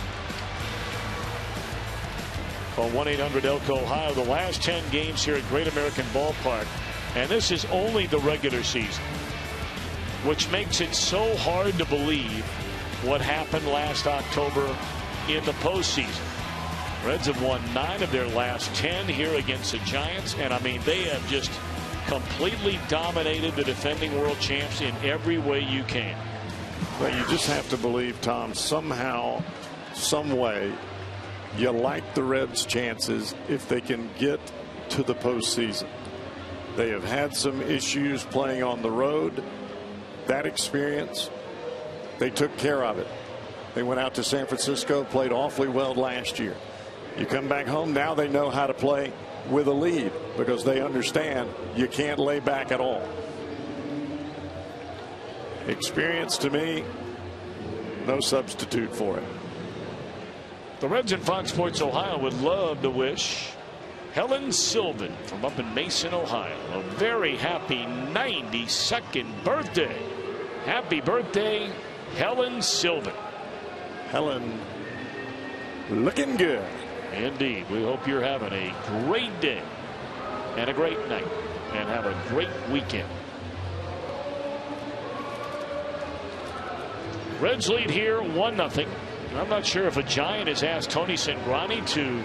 Call 1-800-ELK-OHIO. The last 10 games here at Great American Ballpark, and this is only the regular season, which makes it so hard to believe what happened last October in the postseason. Reds have won 9 of their last 10 here against the Giants, and I mean, they have just completely dominated the defending world champs in every way you can. Well, you just have to believe, Tom, somehow, some way, you like the Reds' chances if they can get to the postseason. They have had some issues playing on the road. That experience, they took care of it. They went out to San Francisco, played awfully well last year. You come back home, now they know how to play with a lead because they understand you can't lay back at all. Experience, to me, no substitute for it. The Reds and Fox Sports Ohio would love to wish Helen Sylvan from up in Mason, Ohio, a very happy 92nd birthday. Happy birthday, Helen Sylvan. Helen looking good. Indeed. We hope you're having a great day and a great night and have a great weekend. Reds lead here 1-0. I'm not sure if a Giant has asked Tony Cingrani to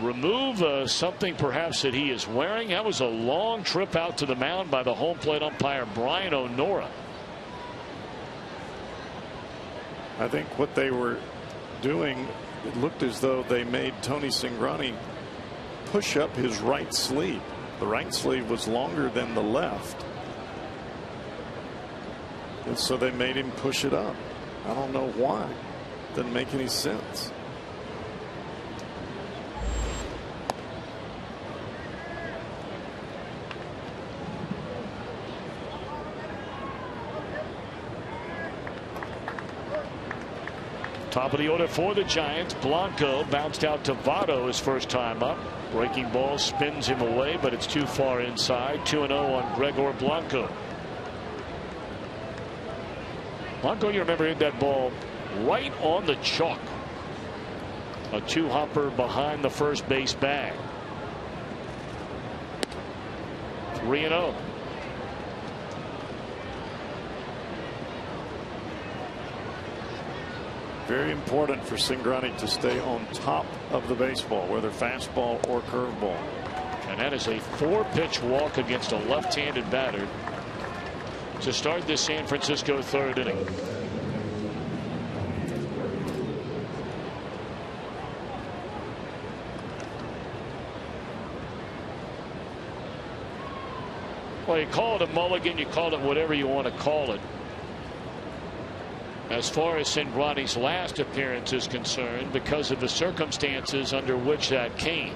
remove something perhaps that he is wearing. That was a long trip out to the mound by the home plate umpire Brian O'Nora. I think what they were doing, it looked as though they made Tony Cingrani push up his right sleeve. The right sleeve was longer than the left, and so they made him push it up. I don't know why. Doesn't make any sense. Top of the order for the Giants. Blanco bounced out to Votto his first time up. Breaking ball spins him away, but it's too far inside. 2-0 on Gregor Blanco. Blanco, you remember, hit that ball right on the chalk. A two-hopper behind the first base bag. 3-0. Very important for Cingrani to stay on top of the baseball, whether fastball or curveball. And that is a 4-pitch walk against a left-handed batter to start this San Francisco third inning. Well, you call it a mulligan, you call it whatever you want to call it. As far as Cingrani's last appearance is concerned, because of the circumstances under which that came.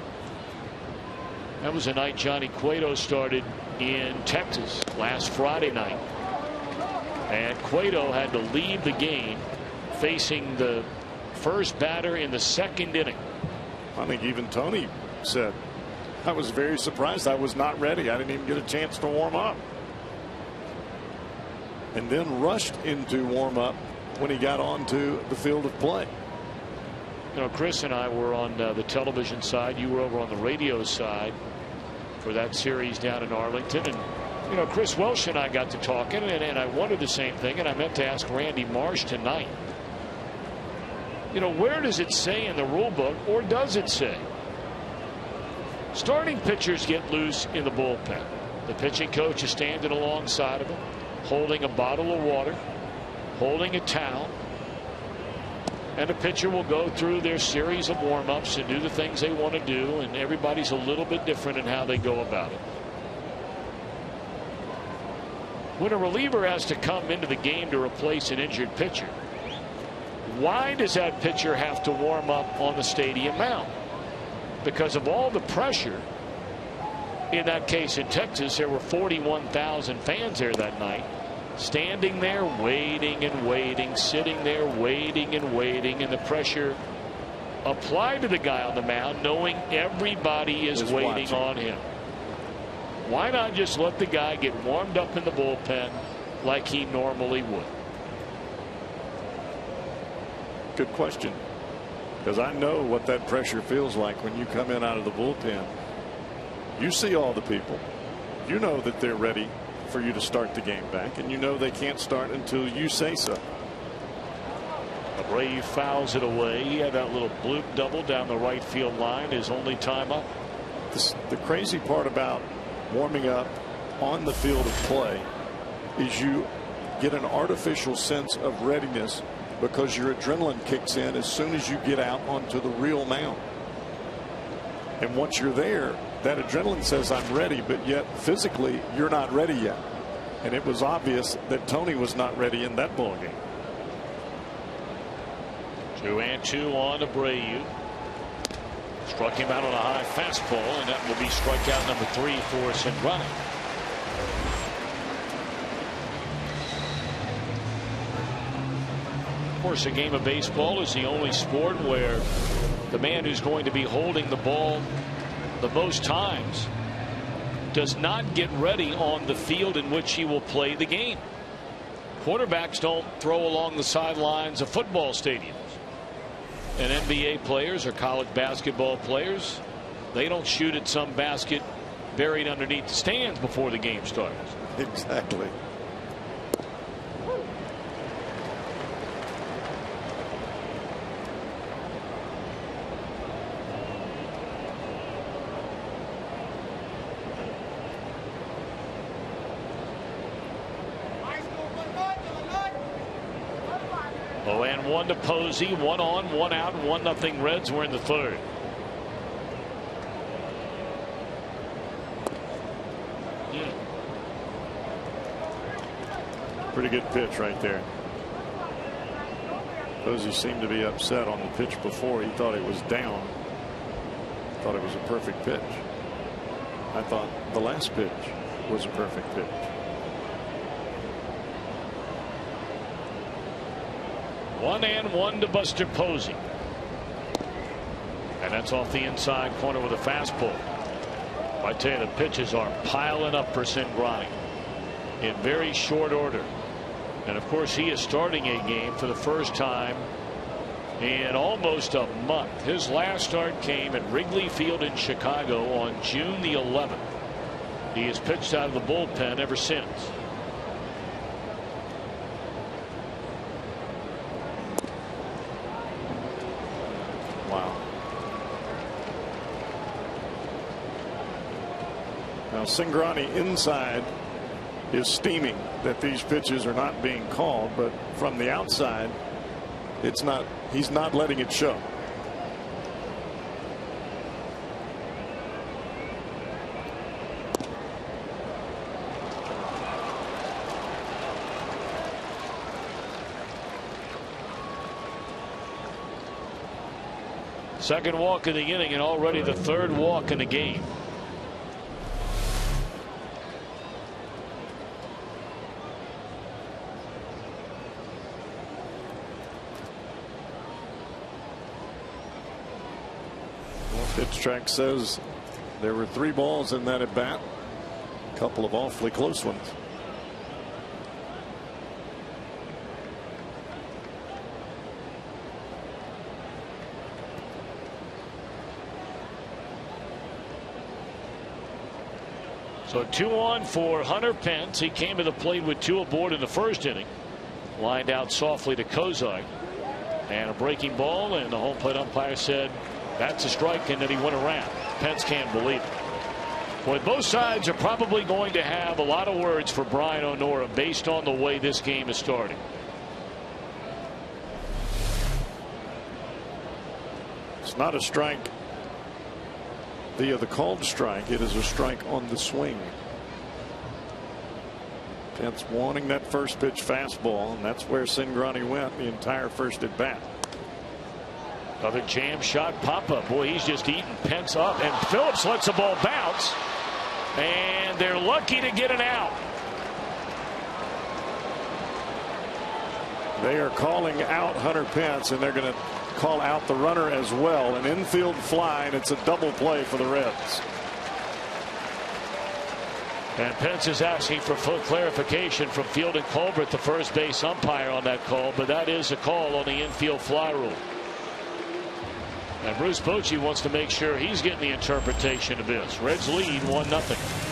That was the night Johnny Cueto started in Texas last Friday night. And Cueto had to leave the game facing the first batter in the second inning. I think even Tony said, I was very surprised. I was not ready. I didn't even get a chance to warm up. And then rushed into warm up when he got onto the field of play. You know, Chris and I were on the television side. You were over on the radio side for that series down in Arlington. And, you know, Chris Welsh and I got to talking, and I wondered the same thing, and I meant to ask Randy Marsh tonight. You know, where does it say in the rule book, or does it say starting pitchers get loose in the bullpen? The pitching coach is standing alongside of him, holding a bottle of water, holding a towel, and the pitcher will go through their series of warm-ups and do the things they want to do, and everybody's a little bit different in how they go about it. When a reliever has to come into the game to replace an injured pitcher, why does that pitcher have to warm up on the stadium mound? Because of all the pressure. In that case in Texas, there were 41,000 fans there that night, standing there waiting and waiting, sitting there waiting and waiting, and the pressure applied to the guy on the mound, knowing everybody is waiting watching on him. Why not just let the guy get warmed up in the bullpen like he normally would? Good question, because I know what that pressure feels like when you come in out of the bullpen. You see all the people. You know that they're ready for you to start the game back, and you know they can't start until you say so. Brave fouls it away. He had that little bloop double down the right field line, his only time up. The crazy part about warming up on the field of play is you get an artificial sense of readiness because your adrenaline kicks in as soon as you get out onto the real mound. And once you're there, that adrenaline says I'm ready, but yet physically you're not ready yet. And it was obvious that Tony was not ready in that ball game. 2-2 on Abreu. Struck him out on a high fastball, and that will be strikeout number 3 for Cingrani. Of course, a game of baseball is the only sport where the man who's going to be holding the ball the most times does not get ready on the field in which he will play the game. Quarterbacks don't throw along the sidelines of football stadiums. And NBA players or college basketball players, they don't shoot at some basket buried underneath the stands before the game starts. Exactly. Oh, and one to Posey, 1 on, 1 out, 1-0 Reds. We're in the third. Pretty good pitch right there. Posey seemed to be upset on the pitch before. He thought it was down. Thought it was a perfect pitch. I thought the last pitch was a perfect pitch. One and one to Buster Posey. And that's off the inside corner with a fastball. I tell you, the pitches are piling up for Cingrani in very short order. And of course, he is starting a game for the first time in almost a month. His last start came at Wrigley Field in Chicago on June the 11th. He has pitched out of the bullpen ever since. Wow. Now Cingrani inside is steaming that these pitches are not being called, but from the outside it's not. He's not letting it show. Second walk in the inning and already the third walk in the game. Pitch track says there were 3 balls in that at bat. A couple of awfully close ones. So 2 on for Hunter Pence. He came to the plate with 2 aboard in the first inning. Lined out softly to Kozar. And a breaking ball, and the home plate umpire said that's a strike, and then he went around. Pence can't believe it. Boy, both sides are probably going to have a lot of words for Brian O'Nora based on the way this game is starting. It's not a strike via the called strike. It is a strike on the swing. Pence wanting that first pitch fastball, and that's where Cingrani went the entire first at bat. Another jam shot pop up. Boy, he's just eating Pence up, and Phillips lets the ball bounce, and they're lucky to get an out. They are calling out Hunter Pence, and they're going to call out the runner as well. An infield fly, and it's a double play for the Reds. And Pence is asking for full clarification from Field and Colbert, the first base umpire, on that call, but that is a call on the infield fly rule. And Bruce Bochy wants to make sure he's getting the interpretation of this. Reds lead 1-0.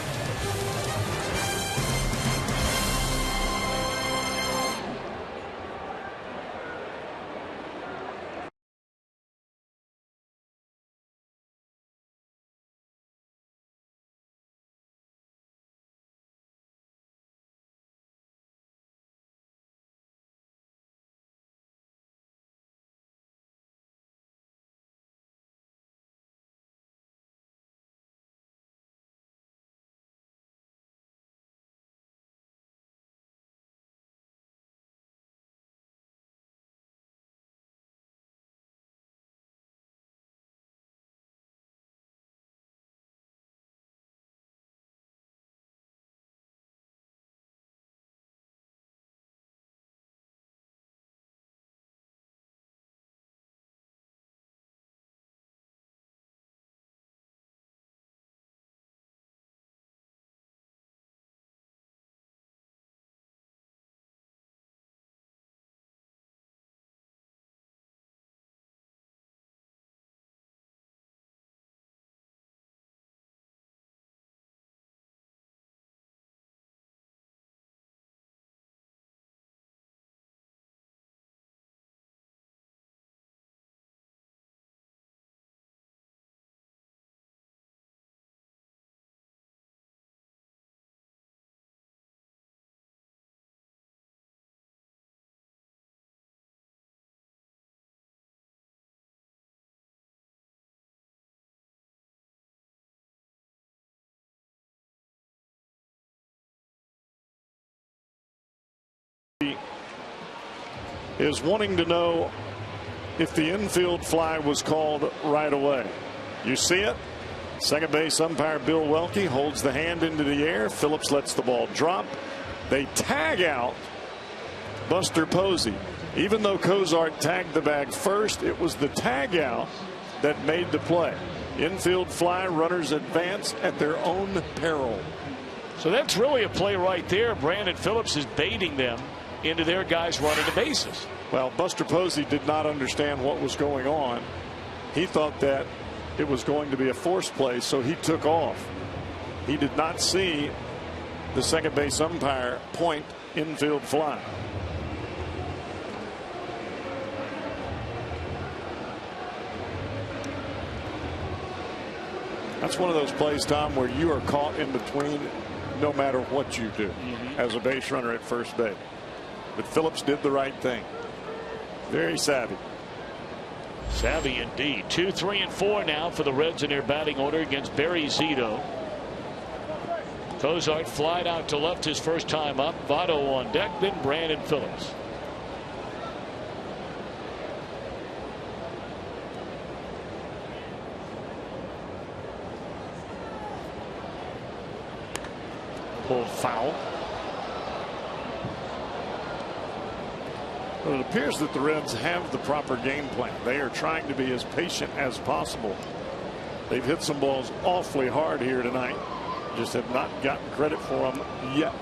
is wanting to know if the infield fly was called right away. You see it. Second base umpire Bill Welke holds the hand into the air. Phillips lets the ball drop. They tag out Buster Posey. Even though Cozart tagged the bag first, it was the tag out that made the play. Infield fly, runners advance at their own peril. So that's really a play right there. Brandon Phillips is baiting them into their guys running the bases. Well, Buster Posey did not understand what was going on. He thought that it was going to be a force play, so he took off. He did not see the second base umpire point infield fly. That's one of those plays, Tom, where you are caught in between no matter what you do as a base runner at first base. But Phillips did the right thing. Very savvy. Savvy indeed. 2, 3, and 4 now for the Reds in their batting order against Barry Zito. Cozart flied out to left his first time up. Votto on deck, then Brandon Phillips. Pulled foul. Well, it appears that the Reds have the proper game plan. They are trying to be as patient as possible. They've hit some balls awfully hard here tonight. Just have not gotten credit for them yet.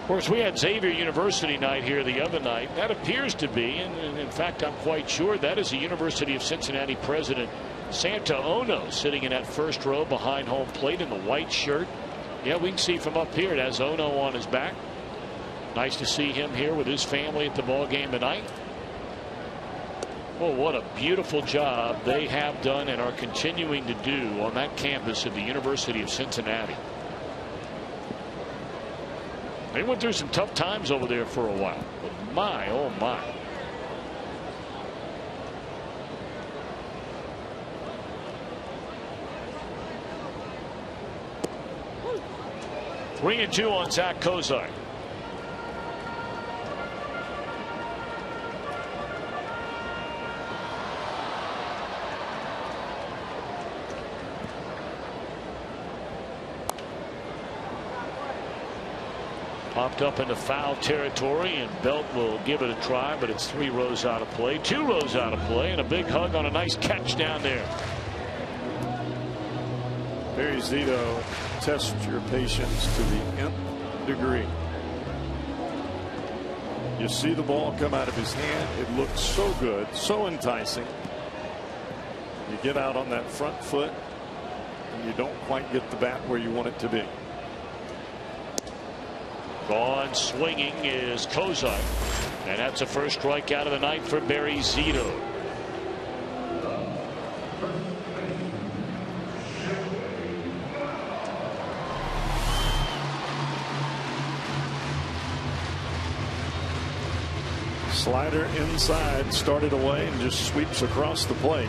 Of course, we had Xavier University night here the other night. That appears to be, and in fact, I'm quite sure that is the University of Cincinnati president, Santa Ono, sitting in that first row behind home plate in the white shirt. Yeah, we can see from up here it has Ono on his back. Nice to see him here with his family at the ball game tonight. Oh, what a beautiful job they have done and are continuing to do on that campus of the University of Cincinnati. They went through some tough times over there for a while. But my, oh my. Three and 2 on Zach Cozart. Popped up into foul territory, and Belt will give it a try, but it's 3 rows out of play, 2 rows out of play, and a big hug on a nice catch down there. Barry Zito tests your patience to the nth degree. You see the ball come out of his hand. It looks so good, so enticing. You get out on that front foot, and you don't quite get the bat where you want it to be. Gone swinging is Cozart, and that's a first strikeout of the night for Barry Zito. Slider inside, started away and just sweeps across the plate.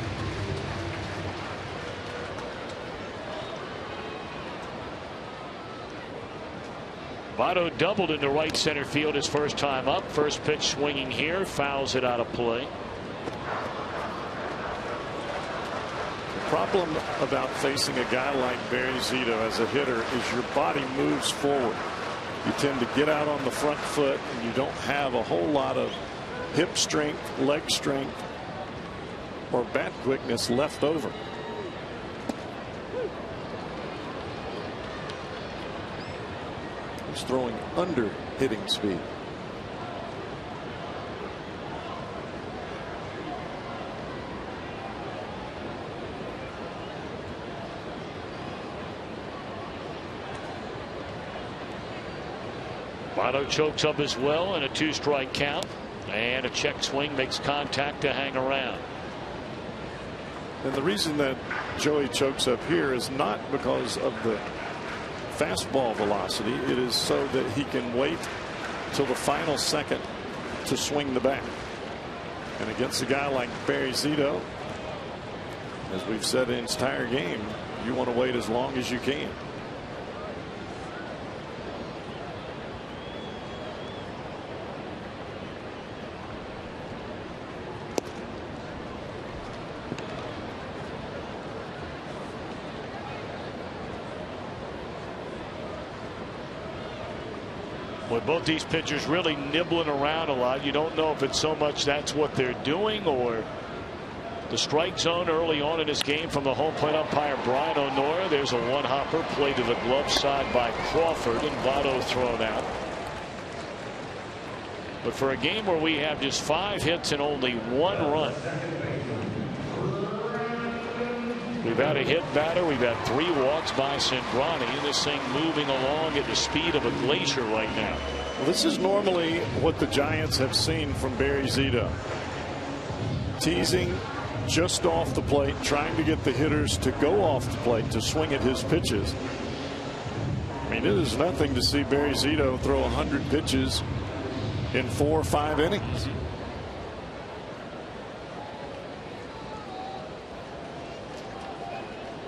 Votto doubled into right center field his first time up. First pitch swinging here, fouls it out of play. The problem about facing a guy like Barry Zito as a hitter is your body moves forward. You tend to get out on the front foot, and you don't have a whole lot of hip strength, leg strength, or bat quickness left over. He's throwing under hitting speed. Votto chokes up as well, and a 2-strike count, and a check swing makes contact to hang around. And the reason that Joey chokes up here is not because of the fastball velocity. It is so that he can wait till the final second to swing the bat. And against a guy like Barry Zito, as we've said the entire game, you want to wait as long as you can. With both these pitchers really nibbling around a lot, you don't know if it's so much that's what they're doing or the strike zone early on in this game from the home plate umpire Brian O'Nora. There's a one-hopper played to the glove side by Crawford, and Votto thrown out. But for a game where we have just 5 hits and only 1 run, we've had a hit batter, we've had 3 walks by Cindrani, and this thing moving along at the speed of a glacier right now. Well, this is normally what the Giants have seen from Barry Zito. Teasing just off the plate, trying to get the hitters to go off the plate to swing at his pitches. I mean, it is nothing to see Barry Zito throw 100 pitches in 4 or 5 innings.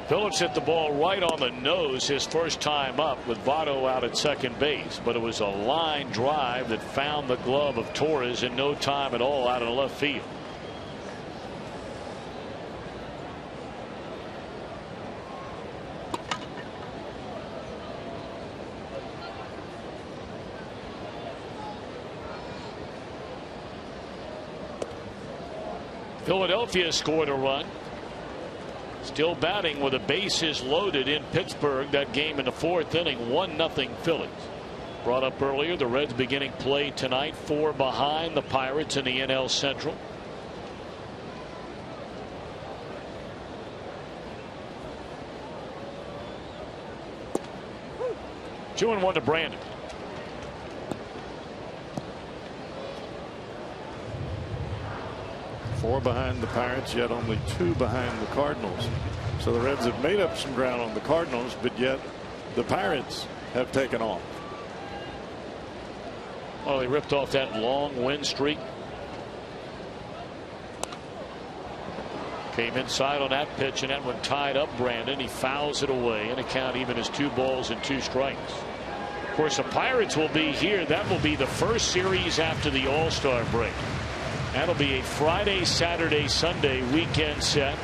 Phillips hit the ball right on the nose his first time up with Votto out at second base, but it was a line drive that found the glove of Torres in no time at all out of the left field. Philadelphia scored a run. Still batting with the bases loaded in Pittsburgh. That game in the 4th inning, 1-0 Phillies. Brought up earlier, the Reds beginning play tonight, 4 behind the Pirates in the NL Central. Two and 1 to Brandon. Four behind the Pirates, yet only 2 behind the Cardinals. So the Reds have made up some ground on the Cardinals, but yet the Pirates have taken off. Oh, he ripped off that long win streak. Came inside on that pitch, and that one tied up Brandon. He fouls it away, and the count even is 2 balls and 2 strikes. Of course, the Pirates will be here. That will be the first series after the All-Star break. That'll be a Friday, Saturday, Sunday weekend set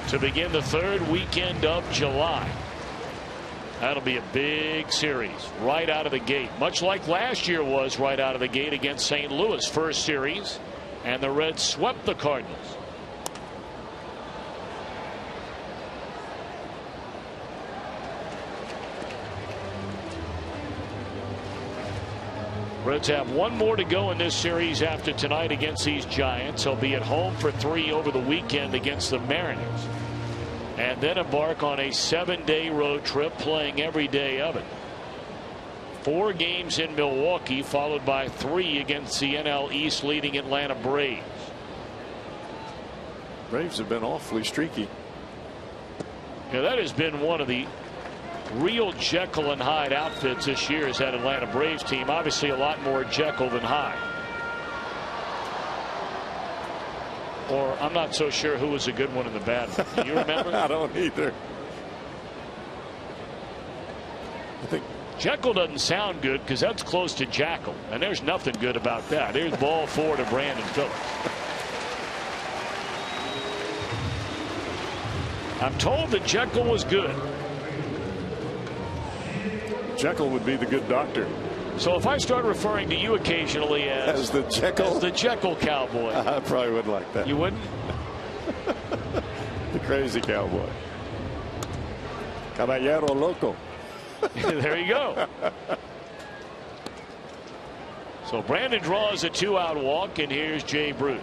to begin the 3rd weekend of July. That'll be a big series right out of the gate, much like last year was right out of the gate against St. Louis. First series, and the Reds swept the Cardinals. Reds have 1 more to go in this series after tonight against these Giants. They'll be at home for 3 over the weekend against the Mariners, and then embark on a 7-day road trip, playing every day of it. 4 games in Milwaukee, followed by 3 against the NL East leading Atlanta Braves. Braves have been awfully streaky. Yeah, that has been one of the real Jekyll and Hyde outfits this year, is that Atlanta Braves team. Obviously a lot more Jekyll than Hyde. Or I'm not so sure who was a good one and the bad one. Do you remember? I don't either. I think Jekyll doesn't sound good because that's close to Jackal, and there's nothing good about that. There's ball 4 to Brandon Phillips. I'm told that Jekyll was good. Jekyll would be the good doctor. So if I start referring to you occasionally as the Jekyll, cowboy, I probably wouldn't like that. You wouldn't? The crazy cowboy. Caballero loco. There you go. So Brandon draws a 2-out walk, and here's Jay Bruce.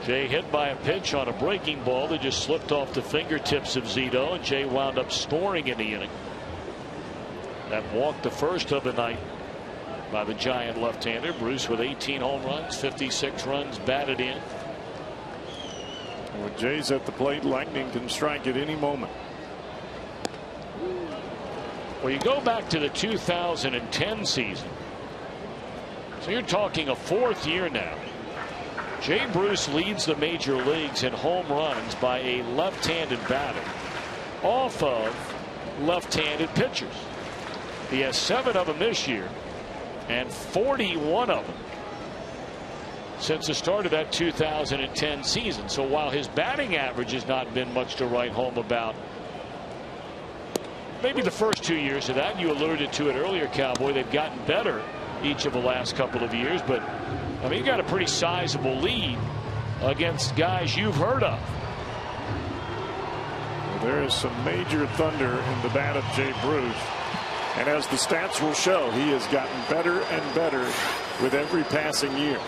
Jay hit by a pitch on a breaking ball that just slipped off the fingertips of Zito, and Jay wound up scoring in the inning. That walk, the first of the night by the Giant left-hander. Bruce with 18 home runs, 56 runs batted in. When Jay's at the plate, lightning can strike at any moment. Well, you go back to the 2010 season, so you're talking a 4th year now. Jay Bruce leads the major leagues in home runs by a left-handed batter off of left-handed pitchers. He has 7 of them this year, and 41 of them since the start of that 2010 season. So while his batting average has not been much to write home about, maybe the first 2 years of that, you alluded to it earlier, Cowboy, they've gotten better each of the last couple of years. But I mean, you got a pretty sizable lead against guys you've heard of. There is some major thunder in the bat of Jay Bruce. And as the stats will show, he has gotten better and better with every passing year.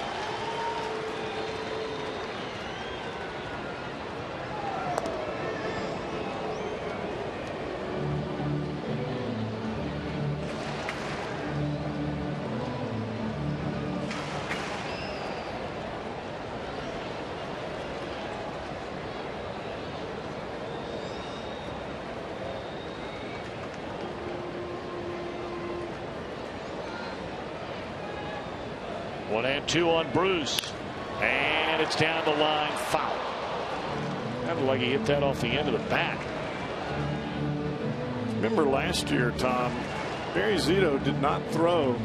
One and two on Bruce, and it's down the line, foul. Sounded like he hit that off the end of the bat. Remember last year, Tom, Barry Zito did not throw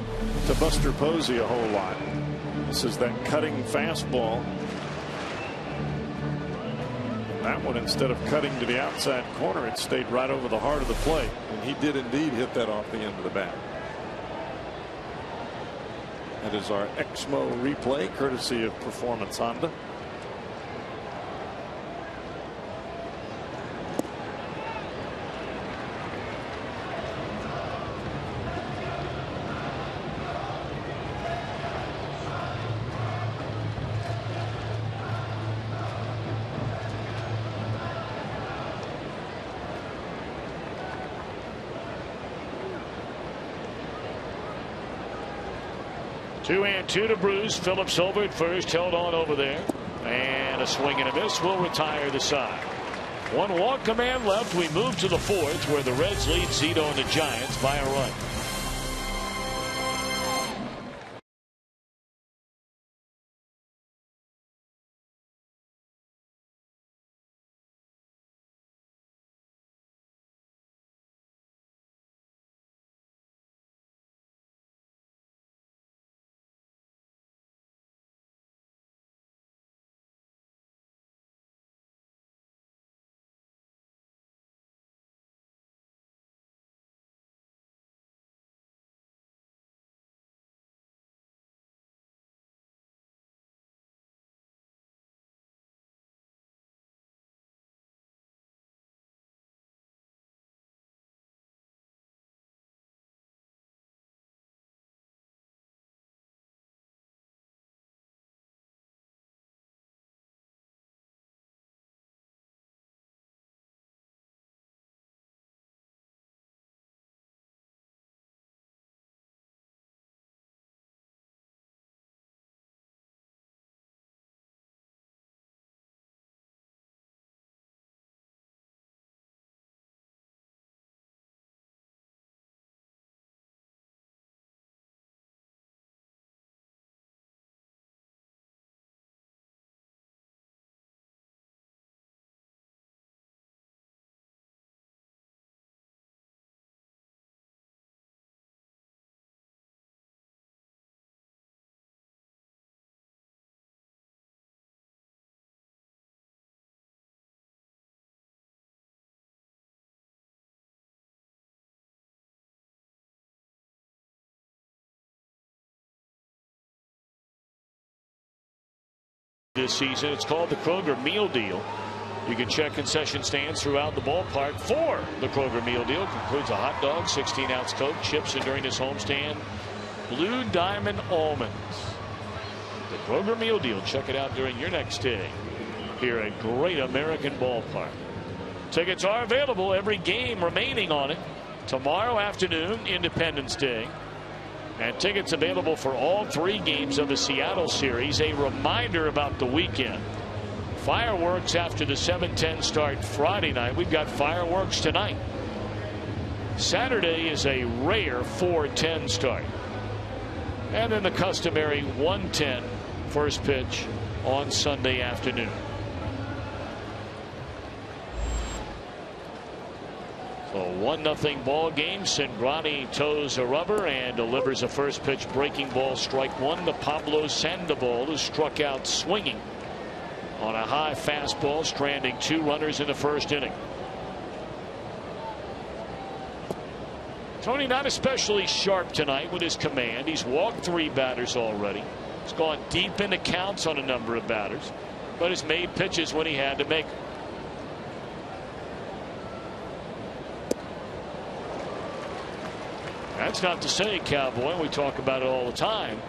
to Buster Posey a whole lot. This is that cutting fastball. That one, instead of cutting to the outside corner, it stayed right over the heart of the plate, and he did indeed hit that off the end of the bat. That is our Exmo replay, courtesy of Performance Honda. Two and two to Bruce. Phillips over at first, held on over there, and a swing and a miss will retire the side. One walk, command left. We move to the fourth, where the Reds lead Zito and the Giants by a run. This season, it's called the Kroger Meal Deal. You can check concession stands throughout the ballpark for the Kroger Meal Deal. Includes a hot dog, 16-ounce Coke, chips, and during this homestand, Blue Diamond almonds. The Kroger Meal Deal. Check it out during your next stay here at Great American Ballpark. Tickets are available, every game remaining on it. Tomorrow afternoon, Independence Day. And tickets available for all three games of the Seattle series. A reminder about the weekend. Fireworks after the 7:10 start Friday night. We've got fireworks tonight. Saturday is a rare 4:10 start. And then the customary 1:10 first pitch on Sunday afternoon. A 1-0 ball game. Cingrani toes a rubber and delivers a first pitch breaking ball, strike one to Pablo Sandoval, who struck out swinging on a high fastball, stranding 2 runners in the first inning. Tony not especially sharp tonight with his command. He's walked 3 batters already. He's gone deep into counts on a number of batters, but has made pitches when he had to make them. That's not to say, Cowboy, and we talk about it all the time,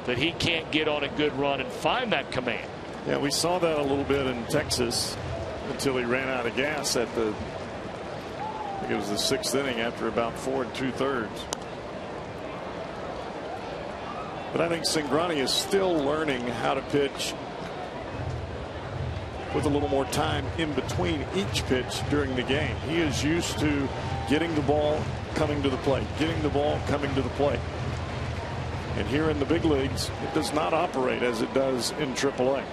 that he can't get on a good run and find that command. Yeah, we saw that a little bit in Texas until he ran out of gas at the, I think it was the 6th inning after about 4 2/3. But I think Cingrani is still learning how to pitch with a little more time in between each pitch during the game. He is used to getting the ball, coming to the plate, getting the ball, coming to the plate. And here in the big leagues, it does not operate as it does in AAA.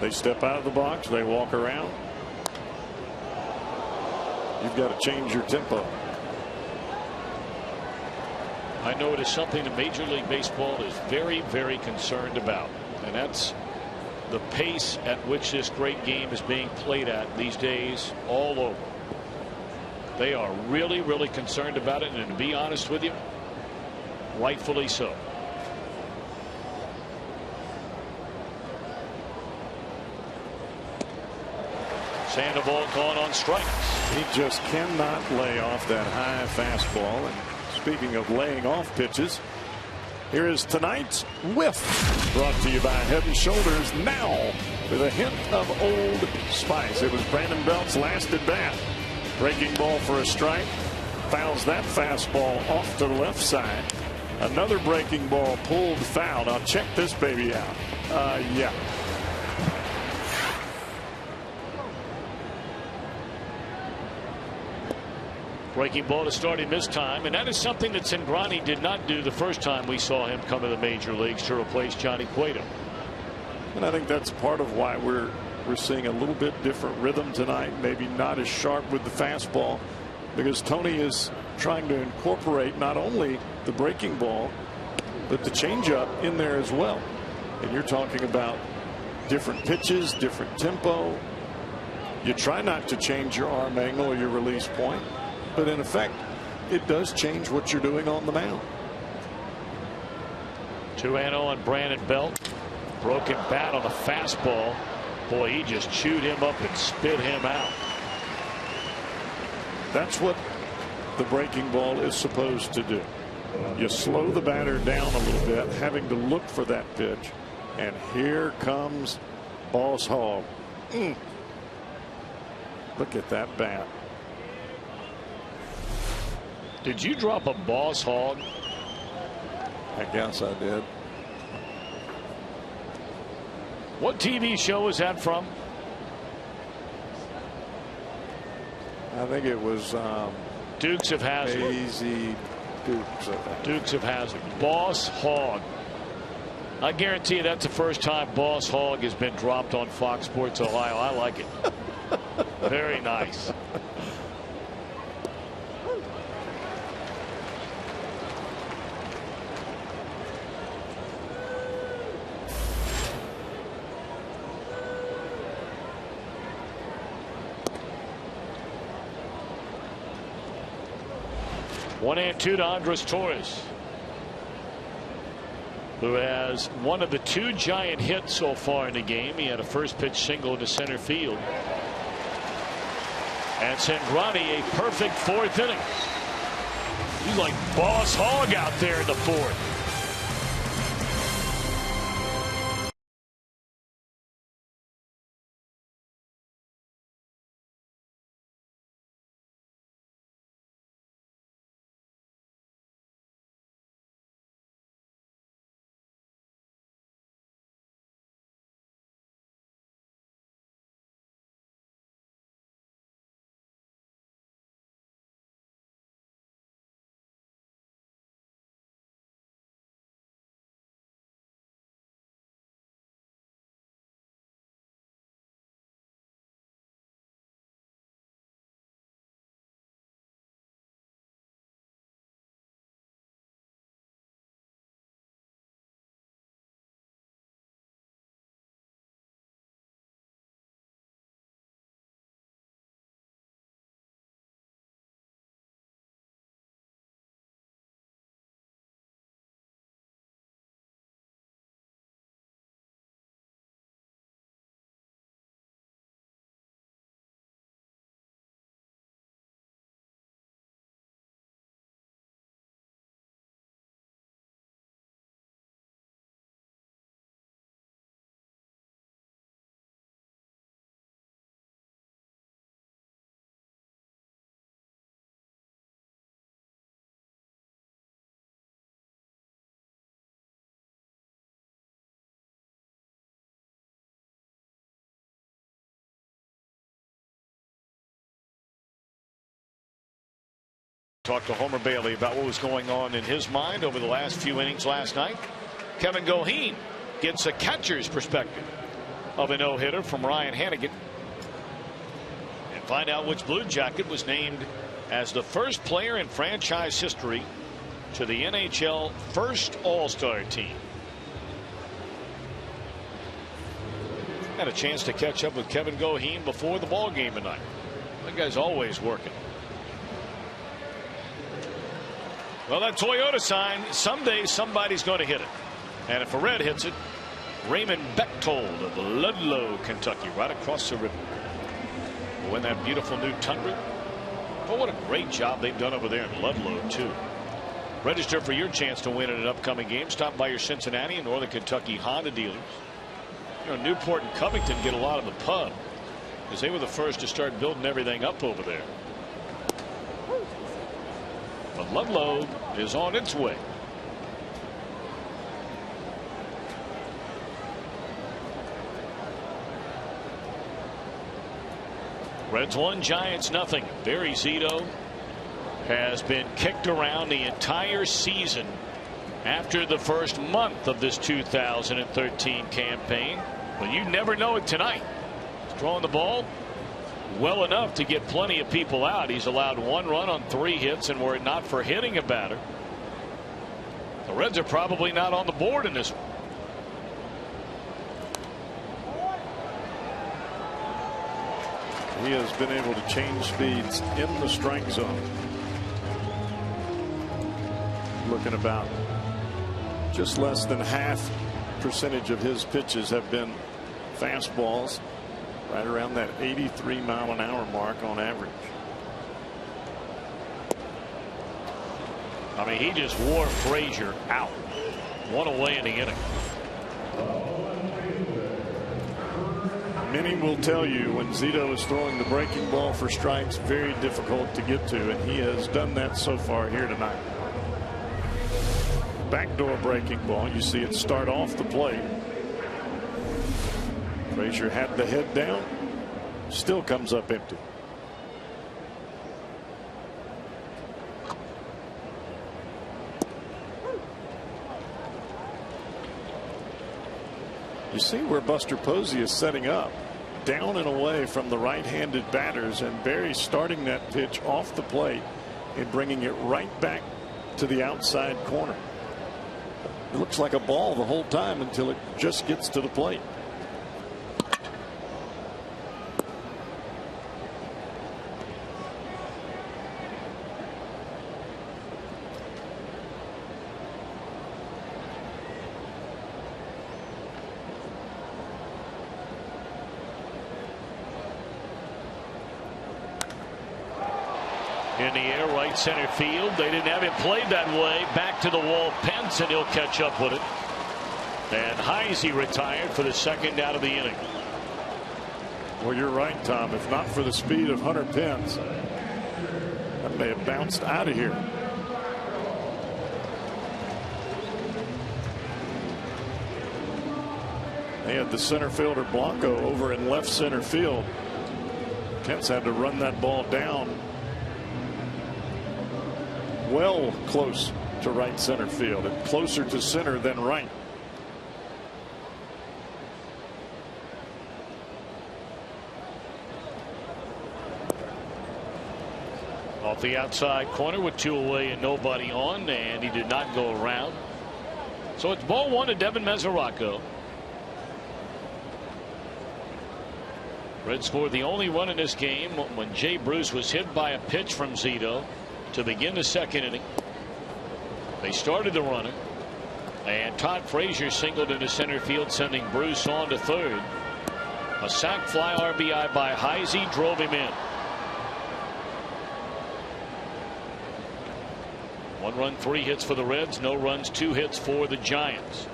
They step out of the box, they walk around. You've got to change your tempo. I know it is something that Major League Baseball is very, very concerned about, and that's the pace at which this great game is being played at these days all over. They are really, really concerned about it, and to be honest with you, rightfully so. Sandoval gone on strikes. He just cannot lay off that high fastball. And speaking of laying off pitches, here is tonight's whiff, brought to you by Head and Shoulders Now with a hint of Old Spice. It was Brandon Belt's last at bat. Breaking ball for a strike. Fouls that fastball off to the left side. Another breaking ball pulled foul. Now check this baby out. Yeah. Breaking ball to start him this time, and that is something that Cingrani did not do the first time we saw him come to the major leagues to replace Johnny Cueto. And I think that's part of why we're seeing a little bit different rhythm tonight. Maybe not as sharp with the fastball, because Tony is trying to incorporate not only the breaking ball but the changeup in there as well. And you're talking about different pitches, different tempo. You try not to change your arm angle or your release point, but in effect it does change what you're doing on the mound. 2-0 on Brandon Belt. Broken bat on the fastball. Boy, he just chewed him up and spit him out. That's what the breaking ball is supposed to do. You slow the batter down a little bit, having to look for that pitch. And here comes Boss Hogg. Look at that bat. Did you drop a Boss Hogg? I guess I did. What TV show is that from? I think it was Dukes of Hazzard. Daisy Dukes. Dukes of Hazzard. Boss Hogg. I guarantee you that's the first time Boss Hogg has been dropped on Fox Sports Ohio. I like it. Very nice. One and two to Andres Torres, who has one of the 2 giant hits so far in the game. He had a first pitch single to center field. And Cingrani a perfect 4th inning. He's like Boss Hogg out there in the 4th. talked to Homer Bailey about what was going on in his mind over the last few innings last night. Kevin Goheen gets a catcher's perspective of a no-hitter from Ryan Hannigan. And find out which Blue Jacket was named as the first player in franchise history to the NHL first All-Star team. Had a chance to catch up with Kevin Goheen before the ball game tonight. That guy's always working. Well, that Toyota sign, someday somebody's going to hit it. And if a Red hits it, Raymond Bechtold of Ludlow, Kentucky, right across the river. Will win that beautiful new Tundra. Oh, what a great job they've done over there in Ludlow, too. Register for your chance to win in an upcoming game. Stop by your Cincinnati and Northern Kentucky Honda dealers. You know, Newport and Covington get a lot of the pub because they were the first to start building everything up over there. But Ludlow is on its way. Reds 1, Giants nothing. Barry Zito has been kicked around the entire season after the first month of this 2013 campaign. But you never know it tonight. He's throwing the ball well enough to get plenty of people out. He's allowed 1 run on 3 hits, and were it not for hitting a batter, the Reds are probably not on the board in this one. He has been able to change speeds in the strike zone. Looking about just less than half percentage of his pitches have been fastballs, right around that 83-mile-an-hour mark on average. I mean, he just wore Frazier out. 1 away in the inning. Many will tell you when Zito is throwing the breaking ball for strikes, very difficult to get to, and he has done that so far here tonight. Backdoor breaking ball. You see it start off the plate. Frazier had the head down, still comes up empty. You see where Buster Posey is setting up, down and away from the right-handed batters, and Barry starting that pitch off the plate and bringing it right back to the outside corner. It looks like a ball the whole time until it just gets to the plate. In the air, right center field. They didn't have him played that way. Back to the wall, Pence, and he'll catch up with it. And Heisey retired for the second out of the inning. Well, you're right, Tom. If not for the speed of Hunter Pence, that may have bounced out of here. They had the center fielder Blanco over in left center field. Pence had to run that ball down well close to right center field, and closer to center than right. Off the outside corner with 2 away and nobody on, and he did not go around. So it's ball 1 to Devin Mesoraco. Reds scored the only run in this game when Jay Bruce was hit by a pitch from Zito to begin the second inning. They started the runner, and Todd Frazier singled into center field, sending Bruce on to third. A sac fly RBI by Heisey drove him in. 1 run, 3 hits for the Reds. No runs, 2 hits for the Giants.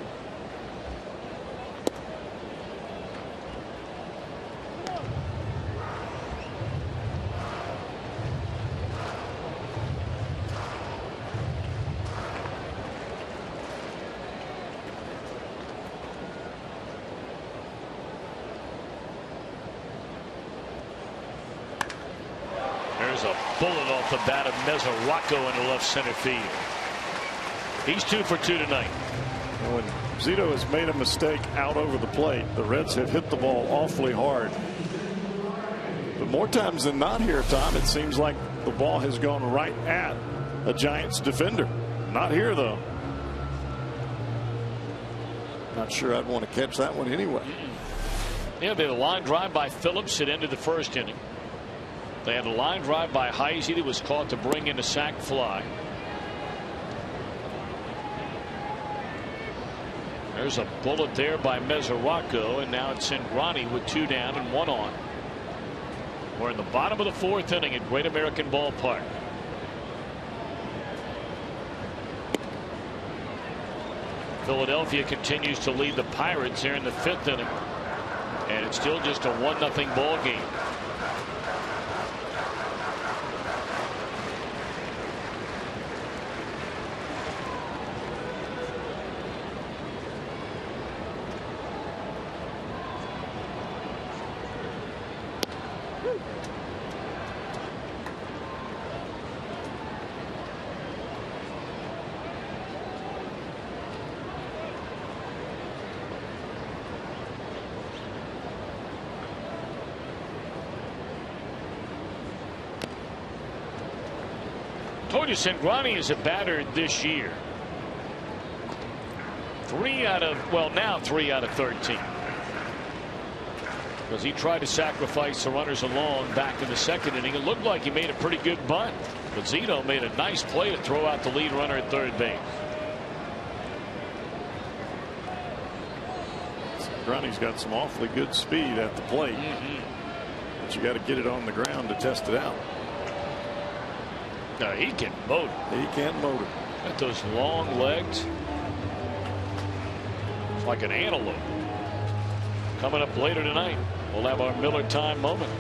a bullet off the bat of Mesoraco into left center field. He's 2 for 2 tonight. When Zito has made a mistake out over the plate, the Reds have hit the ball awfully hard. But more times than not here, Tom, it seems like the ball has gone right at a Giants defender. Not here, though. Not sure I'd want to catch that one anyway. Yeah, they had a line drive by Phillips at ended the first inning. They had a line drive by Heisey that was caught to bring in a sac fly. There's a bullet there by Mesoraco, and now it's Cingrani with 2 down and 1 on. We're in the bottom of the 4th inning at Great American Ballpark. Philadelphia continues to lead the Pirates here in the 5th inning. And it's still just a 1-0 ball game. Told you Cingrani is a batter this year. 3 out of, well, now 3 out of 13. Because he tried to sacrifice the runners along back in the 2nd inning. It looked like he made a pretty good bunt. But Zito made a nice play to throw out the lead runner at third base. Cingrani's got some awfully good speed at the plate. But you got to get it on the ground to test it out. No, he can motor. He can motor. Got those long legs. It's like an antelope. Coming up later tonight, we'll have our Miller time moment.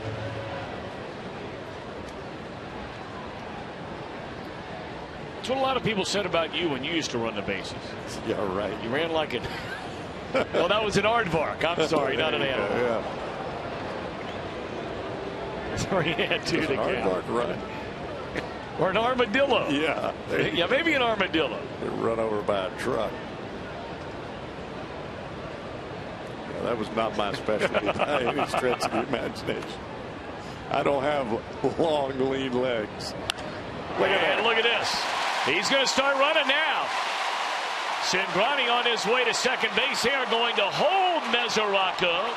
That's what a lot of people said about you when you used to run the bases. Yeah, right. You ran like it. Well, that was an aardvark. I'm sorry, not an animal. Yeah. Sorry, he had 2 to An aardvark run. Or an armadillo. Yeah. Yeah, maybe an armadillo. They run over by a truck. Yeah, that was not my specialty by any stretch of the imagination. I don't have long, lean legs. Look at that. Look at this. He's going to start running now. Cingrani on his way to second base. They are going to hold Mesoraco.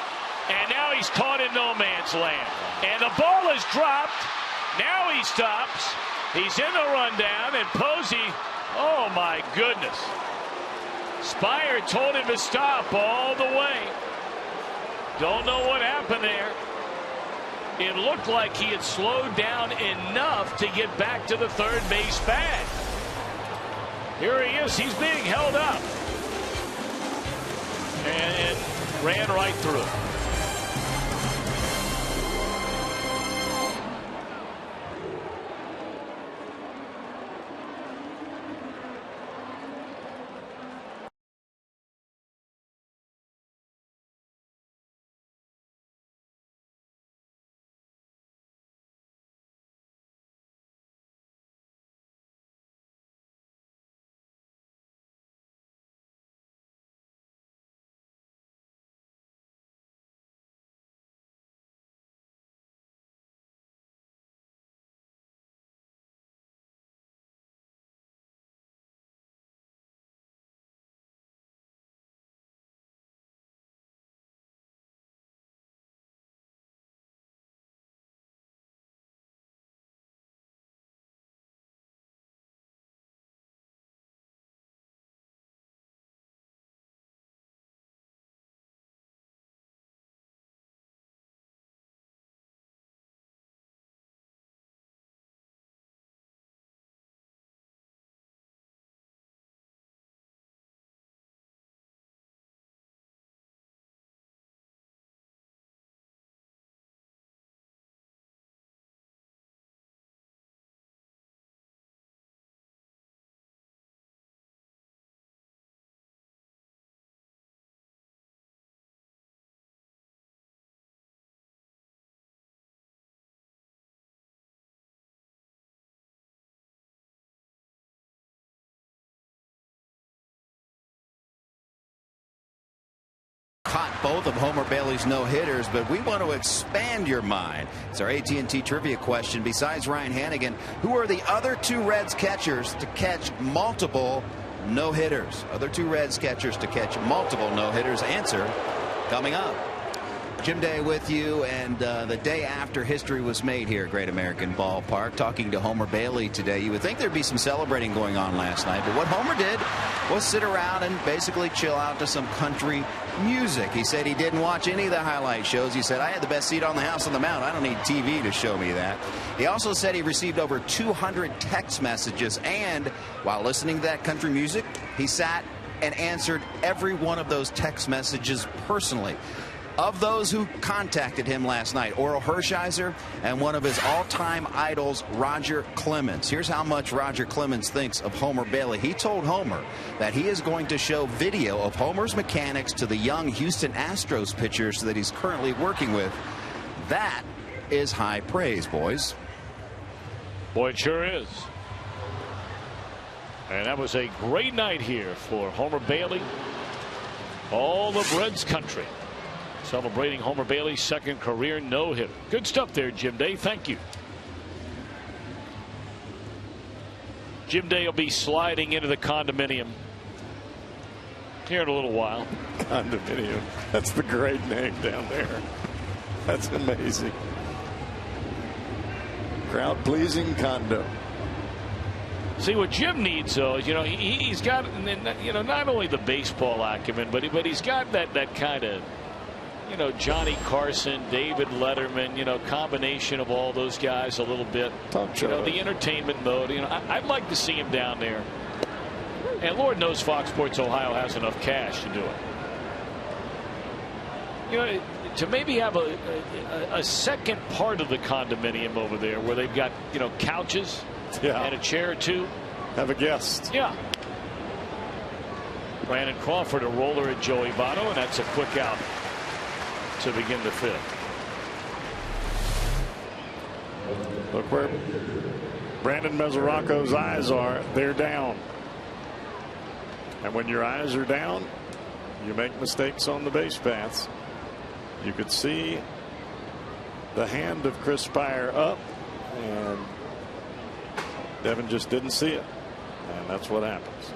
And now he's caught in no man's land. And the ball is dropped. Now he stops. He's in the rundown, and Posey, oh my goodness. Spire told him to stop all the way. Don't know what happened there. It looked like he had slowed down enough to get back to the third base bag. Here he is. He's being held up. And ran right through. caught both of Homer Bailey's no-hitters, but we want to expand your mind. It's our AT&T trivia question. Besides Ryan Hannigan, who are the other 2 Reds catchers to catch multiple no-hitters? Other 2 Reds catchers to catch multiple no-hitters. Answer coming up. Jim Day with you, and the day after history was made here at Great American Ballpark, talking to Homer Bailey today. You would think there'd be some celebrating going on last night, but what Homer did was sit around and basically chill out to some country music. He said he didn't watch any of the highlight shows. He said, I had the best seat on the house on the mound. I don't need TV to show me that. He also said he received over 200 text messages, and while listening to that country music, he sat and answered every one of those text messages personally. Of those who contacted him last night, Oral Hershiser and one of his all-time idols, Roger Clemens. Here's how much Roger Clemens thinks of Homer Bailey. He told Homer that he is going to show video of Homer's mechanics to the young Houston Astros pitchers that he's currently working with. That is high praise, boys. Boy, it sure is. And that was a great night here for Homer Bailey. All of Reds country celebrating Homer Bailey's second career no-hitter. Good stuff there, Jim Day. Thank you. Jim Day will be sliding into the condominium here in a little while. Condominium. That's the great name down there. That's amazing. Crowd-pleasing condo. See, what Jim needs, though, is, he's got, not only the baseball acumen, but he's got that kind of, Johnny Carson, David Letterman, combination of all those guys a little bit. The entertainment mode. I'd like to see him down there. And Lord knows Fox Sports Ohio has enough cash to do it. To maybe have a second part of the condominium over there where they've got, couches and a chair or two. Have a guest. Yeah. Brandon Crawford, a roller at Joey Votto, and that's a quick out to begin the 5th. Look where Brandon Mesoraco's eyes are. They're down. And when your eyes are down, you make mistakes on the base paths. You could see the hand of Chris Spire up, and Devin just didn't see it. And that's what happens.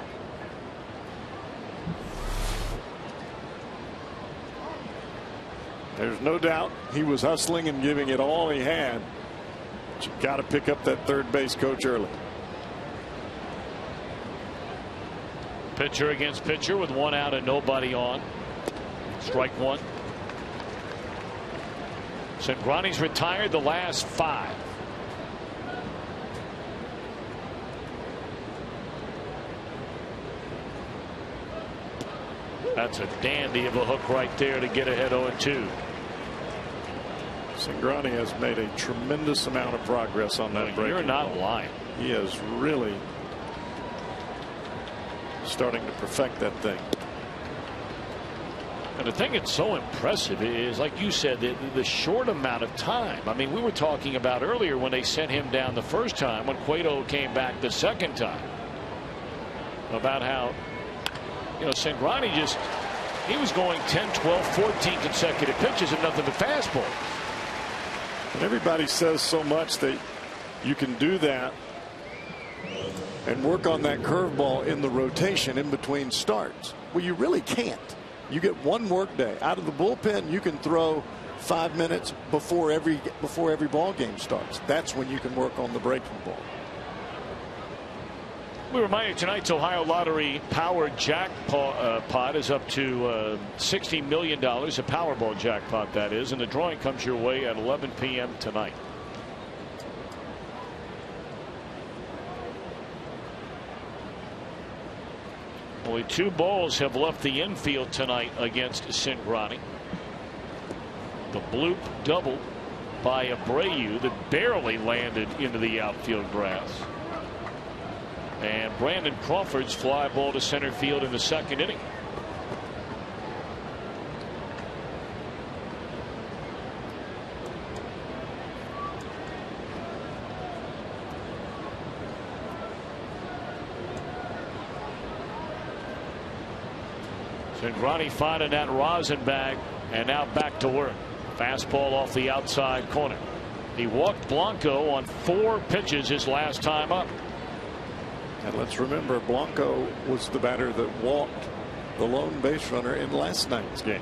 There's no doubt he was hustling and giving it all he had. But you've got to pick up that third base coach early. Pitcher against pitcher with 1 out and nobody on. Strike 1. Cingrani's retired the last 5. That's a dandy of a hook right there to get ahead 0-2. Cingrani has made a tremendous amount of progress on that breaking You're not ball. lying. He is really starting to perfect that thing. And the thing that's so impressive is, like you said, the short amount of time. I mean, we were talking about earlier when they sent him down the first time, when Cueto came back the second time, about how Cingrani he was going 10, 12, 14 consecutive pitches and nothing but fastball. And everybody says so much that you can do that and work on that curveball in the rotation in between starts. Well, you really can't. You get one work day out of the bullpen. You can throw 5 minutes before every ball game starts. That's when you can work on the breaking ball. We remind you, tonight's Ohio Lottery Power Jackpot is up to $60 million, a Powerball jackpot that is, and the drawing comes your way at 11 p.m. tonight. Only 2 balls have left the infield tonight against Cingrani. The bloop double by Abreu that barely landed into the outfield grass. And Brandon Crawford's fly ball to center field in the second inning. Cingrani finding that rosin bag, and now back to work. Fastball off the outside corner. He walked Blanco on 4 pitches his last time up. And let's remember, Blanco was the batter that walked the lone base runner in last night's game.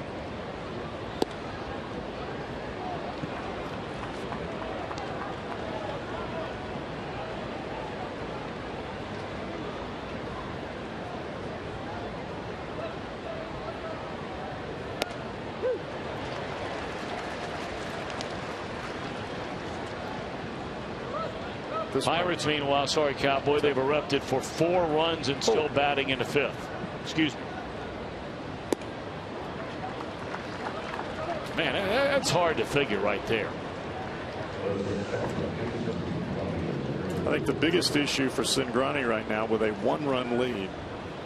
Pirates, meanwhile, sorry, Cowboy, they've erupted for 4 runs and still batting in the 5th. Excuse me. Man, that's hard to figure right there. I think the biggest issue for Cingrani right now, with a 1-run lead,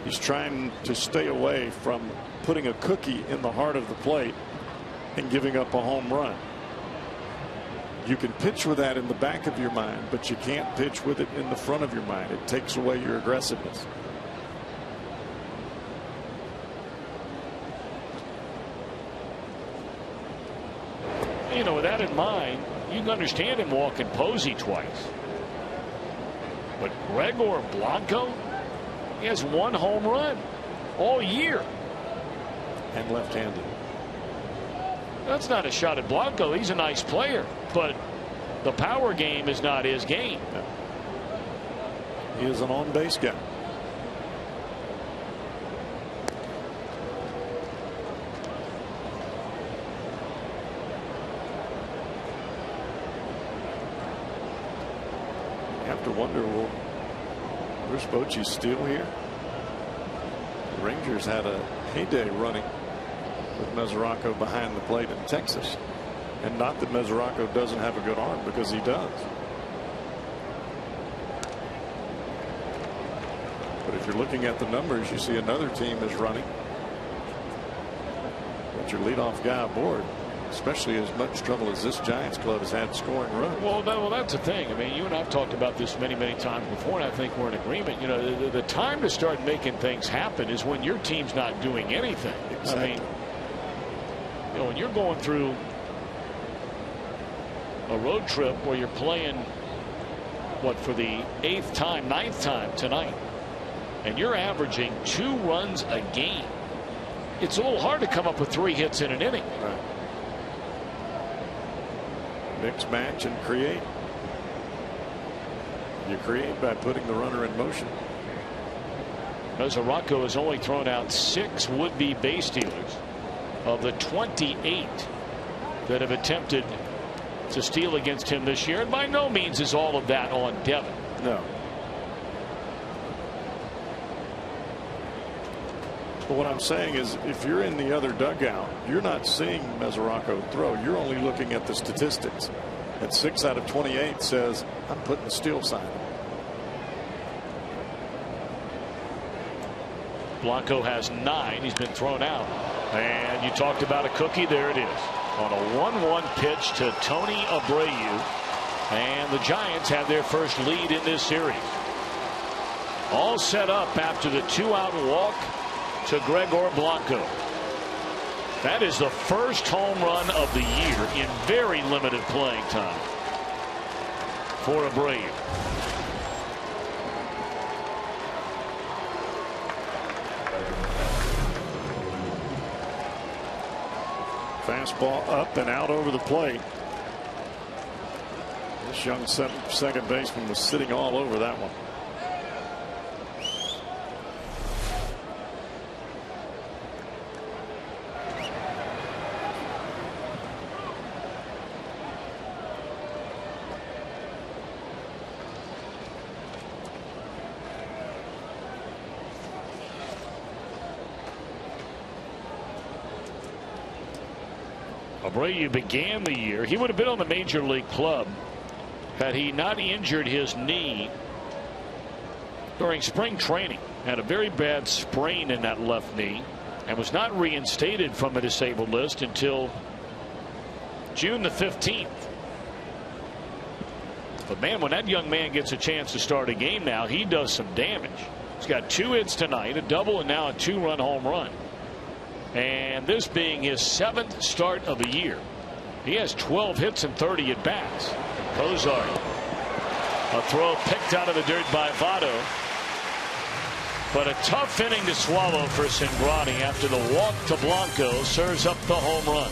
he's trying to stay away from putting a cookie in the heart of the plate and giving up a home run. You can pitch with that in the back of your mind, but you can't pitch with it in the front of your mind. It takes away your aggressiveness. You know, with that in mind, you can understand him walking Posey twice. But Gregor Blanco, he has 1 home run all year. And left-handed. That's not a shot at Blanco. He's a nice player, but the power game is not his game. No. He is an on-base guy. You have to wonder, will Bruce Bochy still here? The Rangers had a heyday running with Mesoraco behind the plate in Texas. And not that Mesoraco doesn't have a good arm, because he does. But if you're looking at the numbers, you see another team is running. But your leadoff guy aboard, especially as much trouble as this Giants club has had scoring runs. Well, that's the thing. I mean, you and I have talked about this many times before, and I think we're in agreement. You know, the time to start making things happen is when your team's not doing anything. Exactly. I mean, you know, when you're going through a road trip where you're playing, what, for the 8th time, 9th time tonight, and you're averaging 2 runs a game, it's a little hard to come up with 3 hits in an inning. Right. Mix, match, and create. You create by putting the runner in motion. Mesoraco has only thrown out 6 would-be base stealers of the 28 that have attempted to steal against him this year, and by no means is all of that on Devin. No. But what I'm saying is, if you're in the other dugout, you're not seeing Mesoraco throw. You're only looking at the statistics. And 6 out of 28 says, I'm putting the steal sign. Blanco has 9. He's been thrown out. And you talked about a cookie. There it is. On a 1-1 pitch to Tony Abreu. And the Giants have their first lead in this series. All set up after the 2-out walk to Gregor Blanco. That is the first home run of the year in very limited playing time for Abreu. Fastball up and out over the plate. This young second baseman was sitting all over that one. Abreu began the year. He would have been on the major league club had he not injured his knee during spring training. Had a very bad sprain in that left knee and was not reinstated from a disabled list until June the 15th. But man, when that young man gets a chance to start a game now, he does some damage. He's got 2 hits tonight, a double, and now a 2-run home run. And this being his 7th start of the year. He has 12 hits and 30 at bats. Cozart. A throw picked out of the dirt by Votto. But a tough inning to swallow for Cingrani after the walk to Blanco serves up the home run.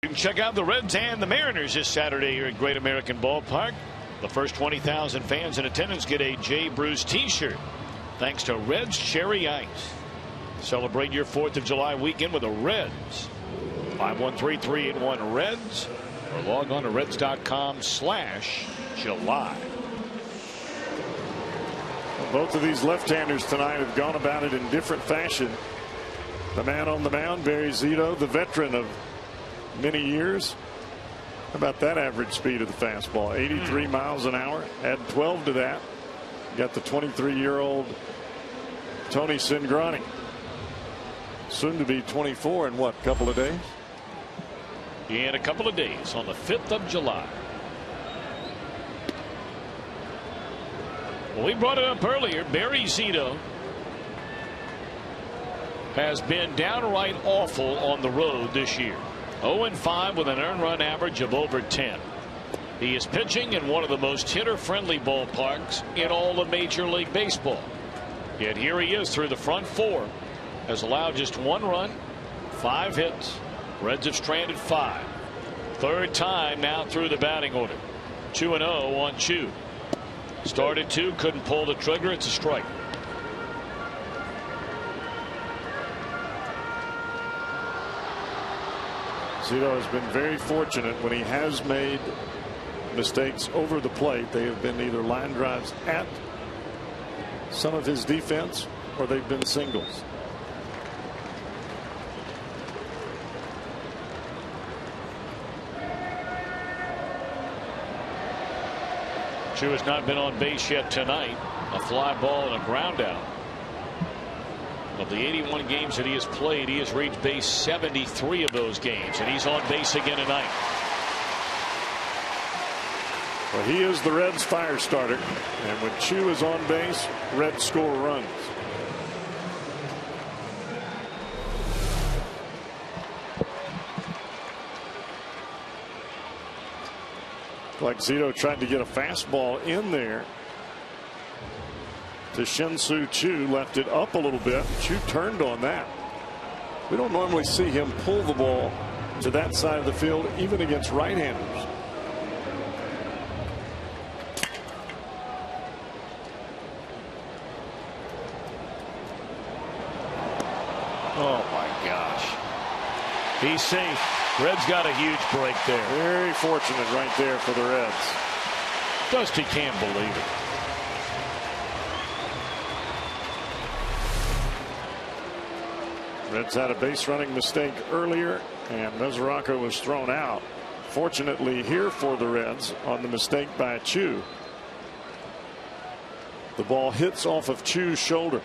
You can check out the Reds and the Mariners this Saturday here at Great American Ballpark. The first 20,000 fans in attendance get a Jay Bruce t-shirt thanks to Reds Cherry Ice. Celebrate your 4th of July weekend with the Reds. 513-381-REDS or log on to Reds.com/July. Both of these left-handers tonight have gone about it in different fashion. The man on the mound, Barry Zito, the veteran of many years. How about that average speed of the fastball? 83 miles an hour. Add 12 to that. You got the 23-year-old Tony Cingrani. Soon to be 24 in what, couple of days? In a couple of days on the 5th of July. Well, we brought it up earlier. Barry Zito has been downright awful on the road this year. 0-5 with an earned run average of over 10. He is pitching in one of the most hitter-friendly ballparks in all of Major League Baseball. Yet here he is through the front 4. Has allowed just 1 run, 5 hits. Reds have stranded 5. Third time now through the batting order. 2-0 on Chu. Started 2, couldn't pull the trigger. It's a strike. Zito has been very fortunate when he has made mistakes over the plate. They have been either line drives at some of his defense or they've been singles. Chu has not been on base yet tonight. A fly ball and a ground out. Of the 81 games that he has played, he has reached base 73 of those games, and he's on base again tonight. Well, he is the Reds' fire starter, and when Chu is on base, Reds score runs. Like Zito tried to get a fastball in there to Shin-Soo Choo, left it up a little bit. Chu turned on that. We don't normally see him pull the ball to that side of the field, even against right-handers. Oh my gosh. He's safe. Reds got a huge break there. Very fortunate right there for the Reds. Dusty can't believe it. Reds had a base running mistake earlier, and Mesoraco was thrown out. Fortunately here for the Reds on the mistake by Chu. The ball hits off of Chu's shoulder.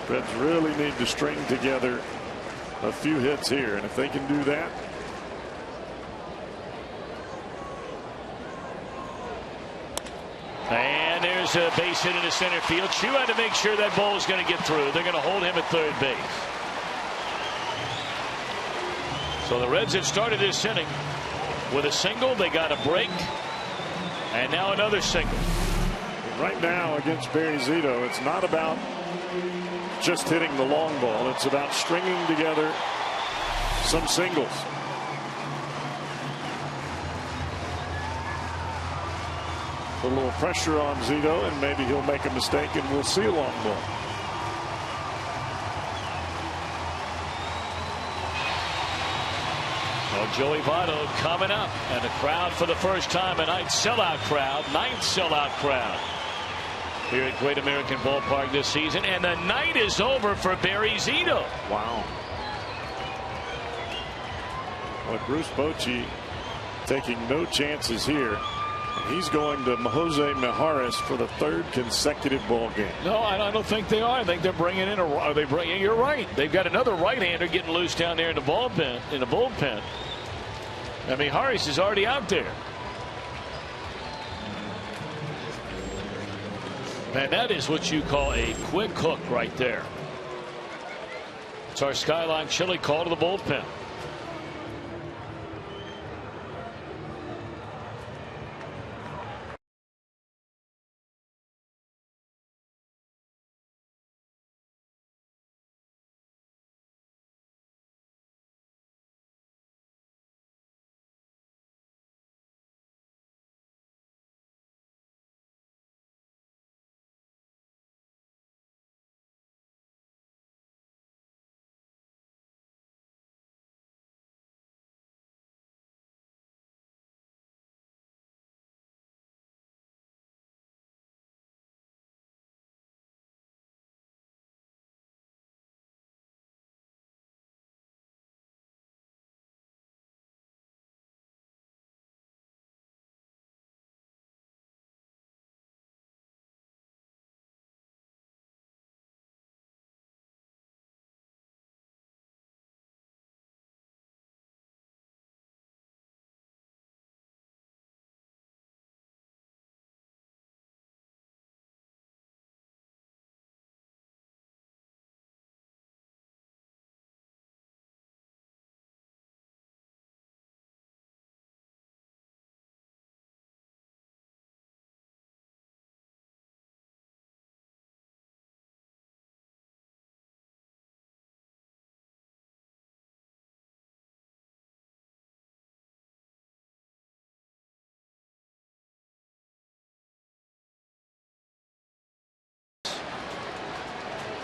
Reds really need to string together a few hits here, and if they can do that. And there's a base hit into center field. Chu had to make sure that ball was going to get through. They're going to hold him at third base. So the Reds have started this inning with a single. They got a break, and now another single. Right now against Barry Zito, it's not about just hitting the long ball. It's about stringing together some singles. A little pressure on Zito, and maybe he'll make a mistake, and we'll see a long ball. Well, Joey Votto coming up, and a crowd for the first time tonight. Sellout crowd, 9th sellout crowd here at Great American Ballpark this season, and the night is over for Barry Zito. Wow. Well, Bruce Bochy taking no chances here. He's going to Jose Mijares for the 3rd consecutive ball game. No, I don't think they are. I think they're bringing in you're right. They've got another right-hander getting loose down there in the bullpen. I mean, Mijares is already out there. Man, that is what you call a quick hook right there. It's our Skyline Chili call to the bullpen.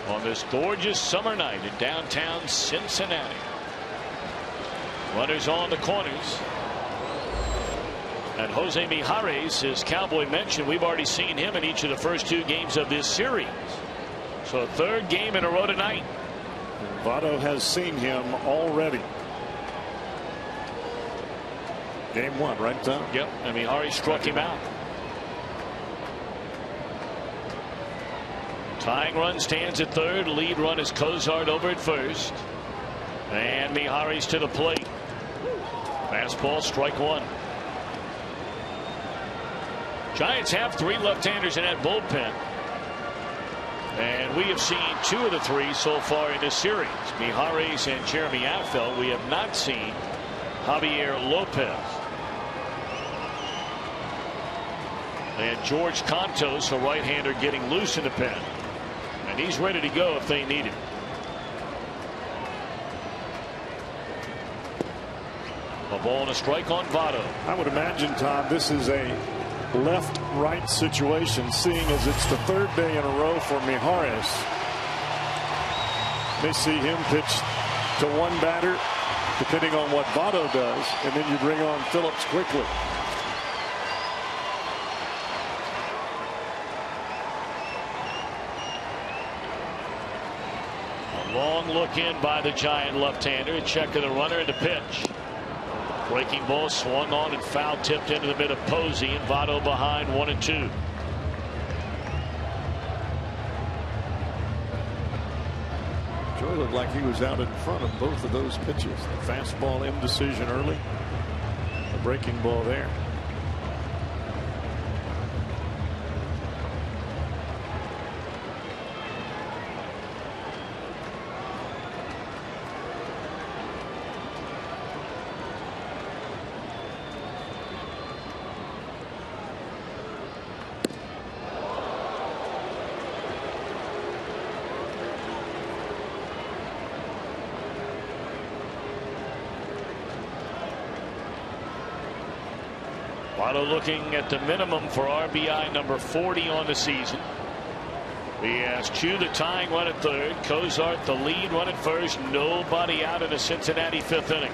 On this gorgeous summer night in downtown Cincinnati. Runners on the corners. And Jose Mijares, as Cowboy mentioned, we've already seen him in each of the first 2 games of this series. So 3rd game in a row tonight. And Votto has seen him already. Game 1, right, Tom? Yep, and Mijares struck him out. Tying run stands at 3rd. Lead run is Cozart over at 1st. And Mijares to the plate. Fastball, strike 1. Giants have 3 left-handers in that bullpen. And we have seen 2 of the 3 so far in this series. Mijares and Jeremy Affeldt. We have not seen Javier Lopez. And George Contos, a right-hander, getting loose in the pen. and he's ready to go if they need him. A ball and a strike on Votto. I would imagine, Tom, this is a left-right situation, seeing as it's the third day in a row for Mijares. They see him pitch to one batter, depending on what Votto does, and then you bring on Phillips quickly. A long look in by the Giant left-hander. Check of the runner and the pitch. Breaking ball swung on and foul tipped into the mid of Posey, and Votto behind 1-2. Joy looked like he was out in front of both of those pitches. The fastball indecision early, the breaking ball there. Votto looking at the minimum for RBI number 40 on the season. He has Chu, the tying run at third. Cozart, the lead run at first. Nobody out in the Cincinnati fifth inning.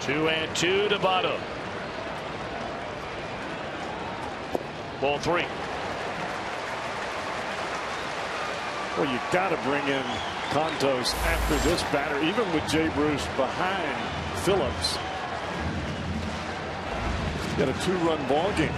2-2 to Votto. Ball 3. Well, you got to bring in Contos after this batter, even with Jay Bruce behind Phillips. Got a 2-run ball game.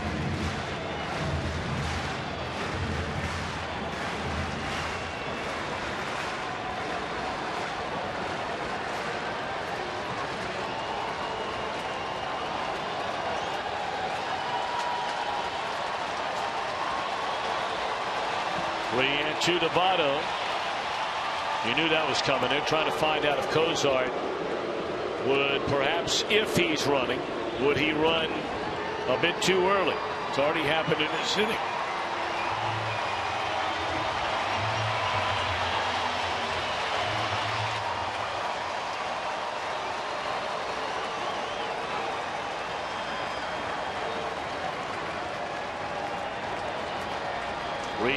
To Votto. You knew that was coming. They're trying to find out if Cozart would perhaps, if he's running, would he run a bit too early? It's already happened in this inning.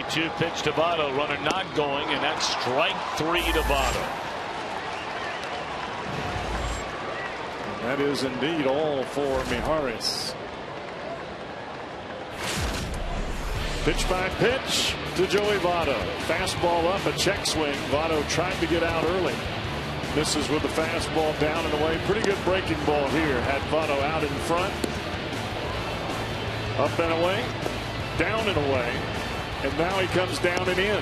Two pitch to Votto, runner not going, and that's strike 3 to Votto. That is indeed all for Mijares. Pitch by pitch to Joey Votto. Fastball up, a check swing. Votto tried to get out early. Misses with the fastball down and away. Pretty good breaking ball here. Had Votto out in front. Up and away. Down and away. And now he comes down and in.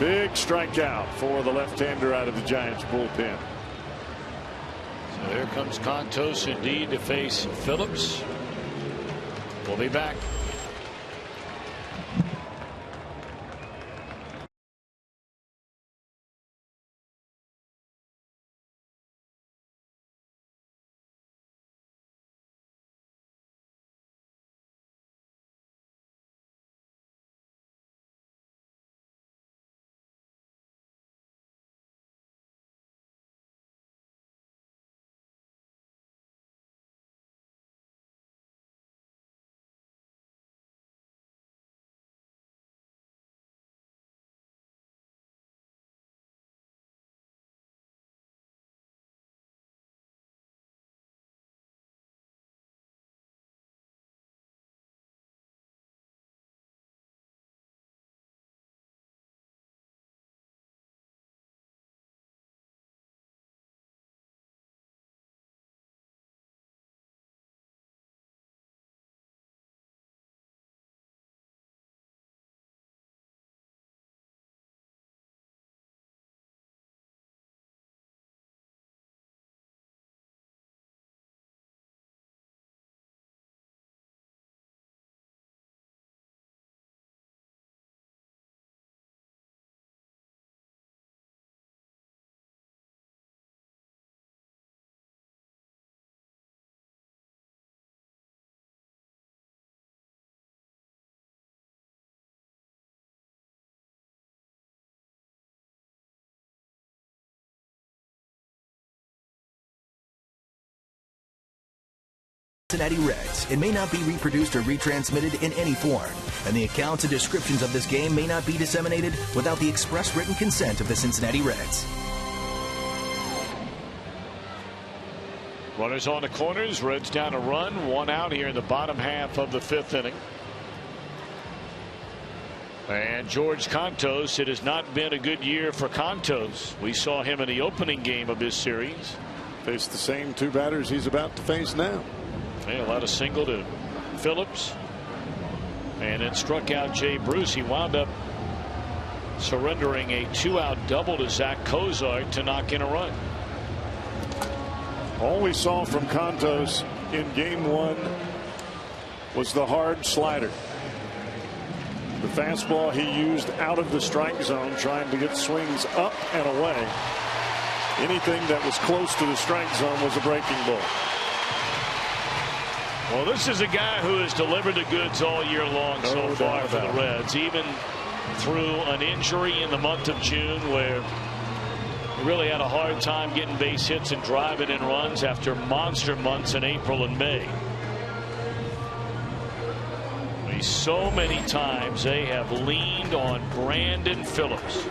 Big strikeout for the left-hander out of the Giants bullpen. So here comes Contos indeed to face Phillips. We'll be back. Cincinnati Reds. It may not be reproduced or retransmitted in any form, and the accounts and descriptions of this game may not be disseminated without the express written consent of the Cincinnati Reds. Runners on the corners. Reds down a run. One out here in the bottom half of the 5th inning. And George Contos, it has not been a good year for Contos. We saw him in the opening game of this series. Faced the same 2 batters he's about to face now. He allowed a single to Phillips and then struck out Jay Bruce. He wound up surrendering a 2-out double to Zach Cozart to knock in a run. All we saw from Contos in game 1 was the hard slider. The fastball he used out of the strike zone, trying to get swings up and away. Anything that was close to the strike zone was a breaking ball. Well, this is a guy who has delivered the goods all year long so far for the Reds, even through an injury in the month of June where he really had a hard time getting base hits and driving in runs after monster months in April and May. So many times they have leaned on Brandon Phillips.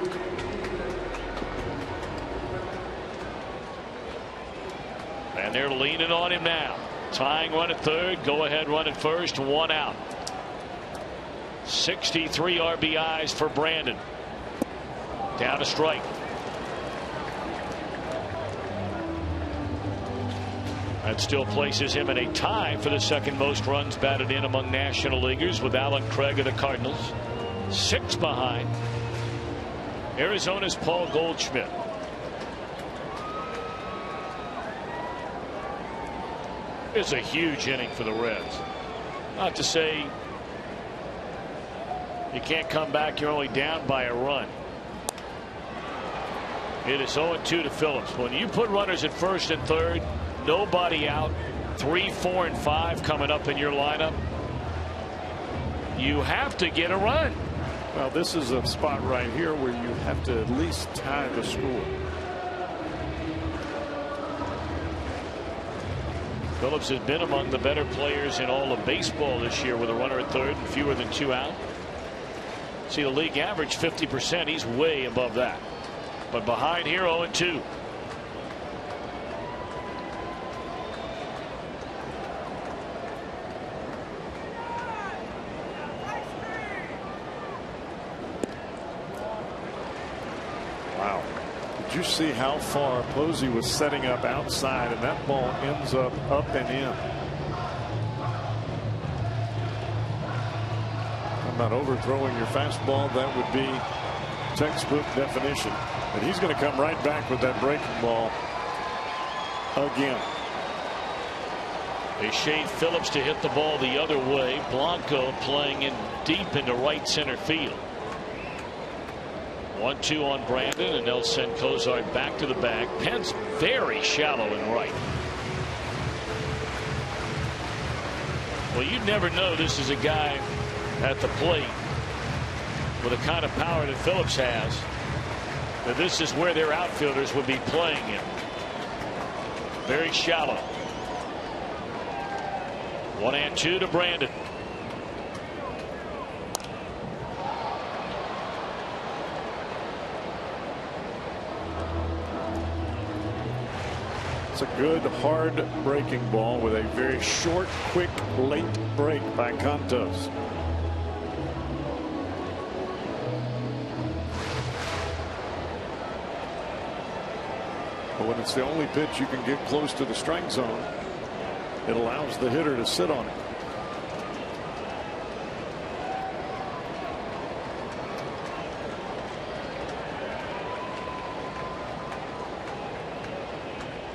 And they're leaning on him now. Tying run at third, go ahead run at first, 1 out. 63 RBIs for Brandon. Down to strike. That still places him in a tie for the second most runs batted in among National Leaguers with Alan Craig of the Cardinals. 6 behind Arizona's Paul Goldschmidt. It's a huge inning for the Reds. Not to say you can't come back, you're only down by a run. It is 0-2 to Phillips. When you put runners at first and third, nobody out, 3, 4, and 5 coming up in your lineup, you have to get a run. Well, this is a spot right here where you have to at least tie the score. Phillips has been among the better players in all of baseball this year with a runner at third and fewer than 2 out. See, the league average 50%. He's way above that. But behind here, 0-2. Wow. Did you see how far Posey was setting up outside, and that ball ends up and in? I'm not overthrowing your fastball. That would be textbook definition. But he's going to come right back with that breaking ball again. They shade Phillips to hit the ball the other way. Blanco playing in deep into right center field. 1-2 on Brandon, and they'll send Cozart back to the bag. Pence very shallow in right. Well, you'd never know this is a guy at the plate with the kind of power that Phillips has, that this is where their outfielders would be playing him. Very shallow. 1-2 to Brandon. It's a good hard breaking ball with a very short, quick, late break by Contos. But when it's the only pitch you can get close to the strike zone, it allows the hitter to sit on it.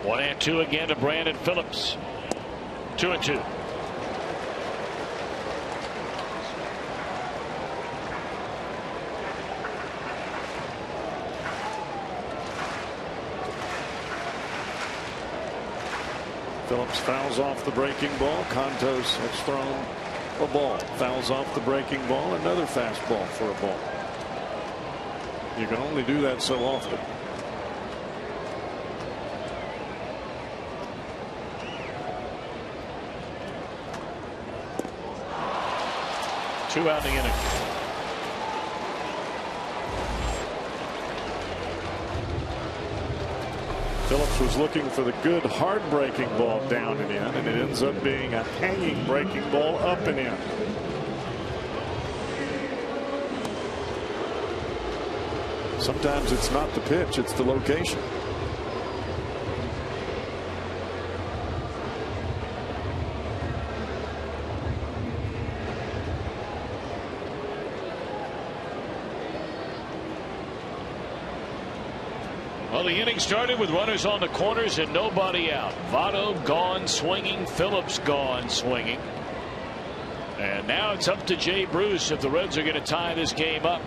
One and two again to Brandon Phillips. 2-2. Phillips fouls off the breaking ball. Contos has thrown a ball. Fouls off the breaking ball. Another fastball for a ball. You can only do that so often. 2 out in the inning. Phillips was looking for the good hard breaking ball down and in, and it ends up being a hanging breaking ball up and in. Sometimes it's not the pitch, it's the location. Well, the inning started with runners on the corners and nobody out. Votto gone swinging, Phillips gone swinging. And now it's up to Jay Bruce if the Reds are going to tie this game up.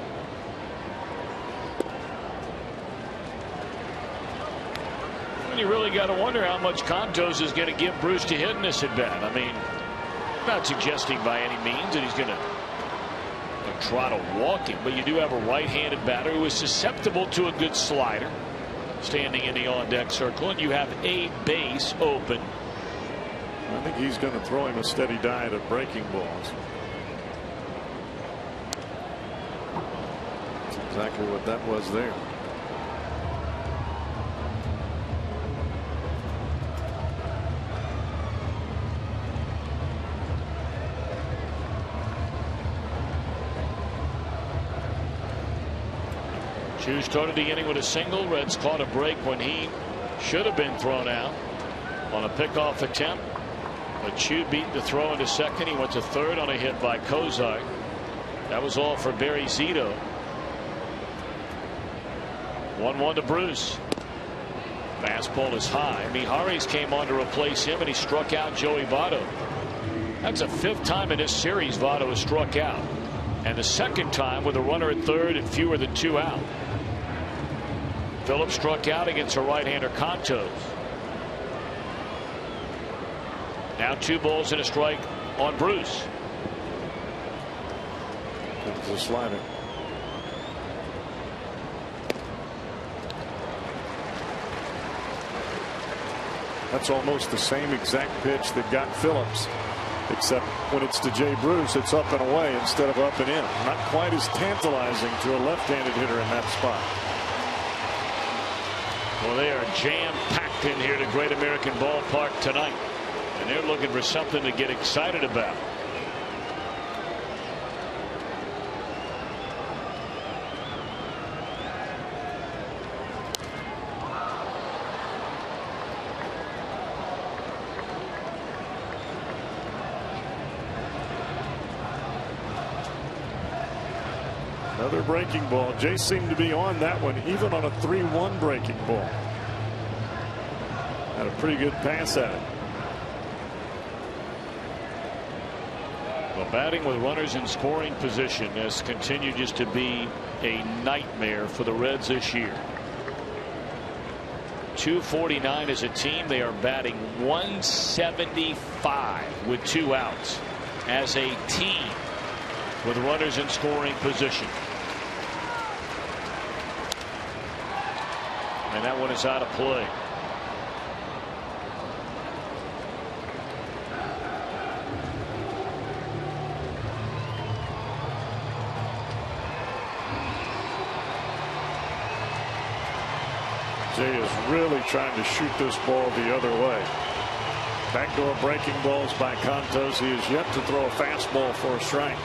And you really got to wonder how much Contos is going to give Bruce to hit in this at bat. I mean, not suggesting by any means that he's going to try to walk him, but you do have a right-handed batter who is susceptible to a good slider standing in the on-deck circle, and you have a base open. I think he's going to throw him a steady diet of breaking balls. That's exactly what that was there. Chu started the inning with a single. Reds caught a break when he should have been thrown out on a pickoff attempt. But Chu beat the throw into second. He went to third on a hit by Kozar. That was all for Barry Zito. 1-1 to Bruce. Fastball is high. Mijares came on to replace him, and he struck out Joey Votto. That's the 5th time in this series Votto has struck out, and the 2nd time with a runner at third and fewer than 2 out. Phillips struck out against a right-hander, Contos. Now 2 balls and a strike on Bruce. That was a slider. That's almost the same exact pitch that got Phillips, except when it's to Jay Bruce, it's up and away instead of up and in. Not quite as tantalizing to a left-handed hitter in that spot. Well, they are jam-packed in here to Great American Ballpark tonight, and they're looking for something to get excited about. Another breaking ball. Jay seemed to be on that one, even on a 3-1 breaking ball. Had a pretty good pass at it. Well, batting with runners in scoring position has continued just to be a nightmare for the Reds this year. .249 as a team. They are batting .175 with 2 outs as a team with runners in scoring position. And that one is out of play. Jay is really trying to shoot this ball the other way. Backdoor breaking balls by Contos. He has yet to throw a fastball for a strike.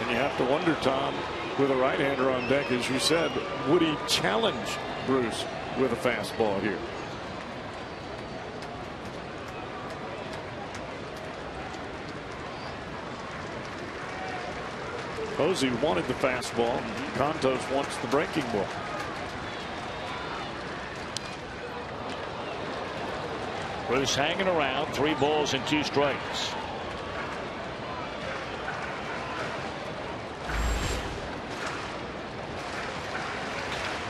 And you have to wonder, Tom, with a right-hander on deck, as you said, would he challenge Bruce with a fastball here? Posey wanted the fastball. Contos wants the breaking ball. Bruce hanging around. 3 balls and 2 strikes.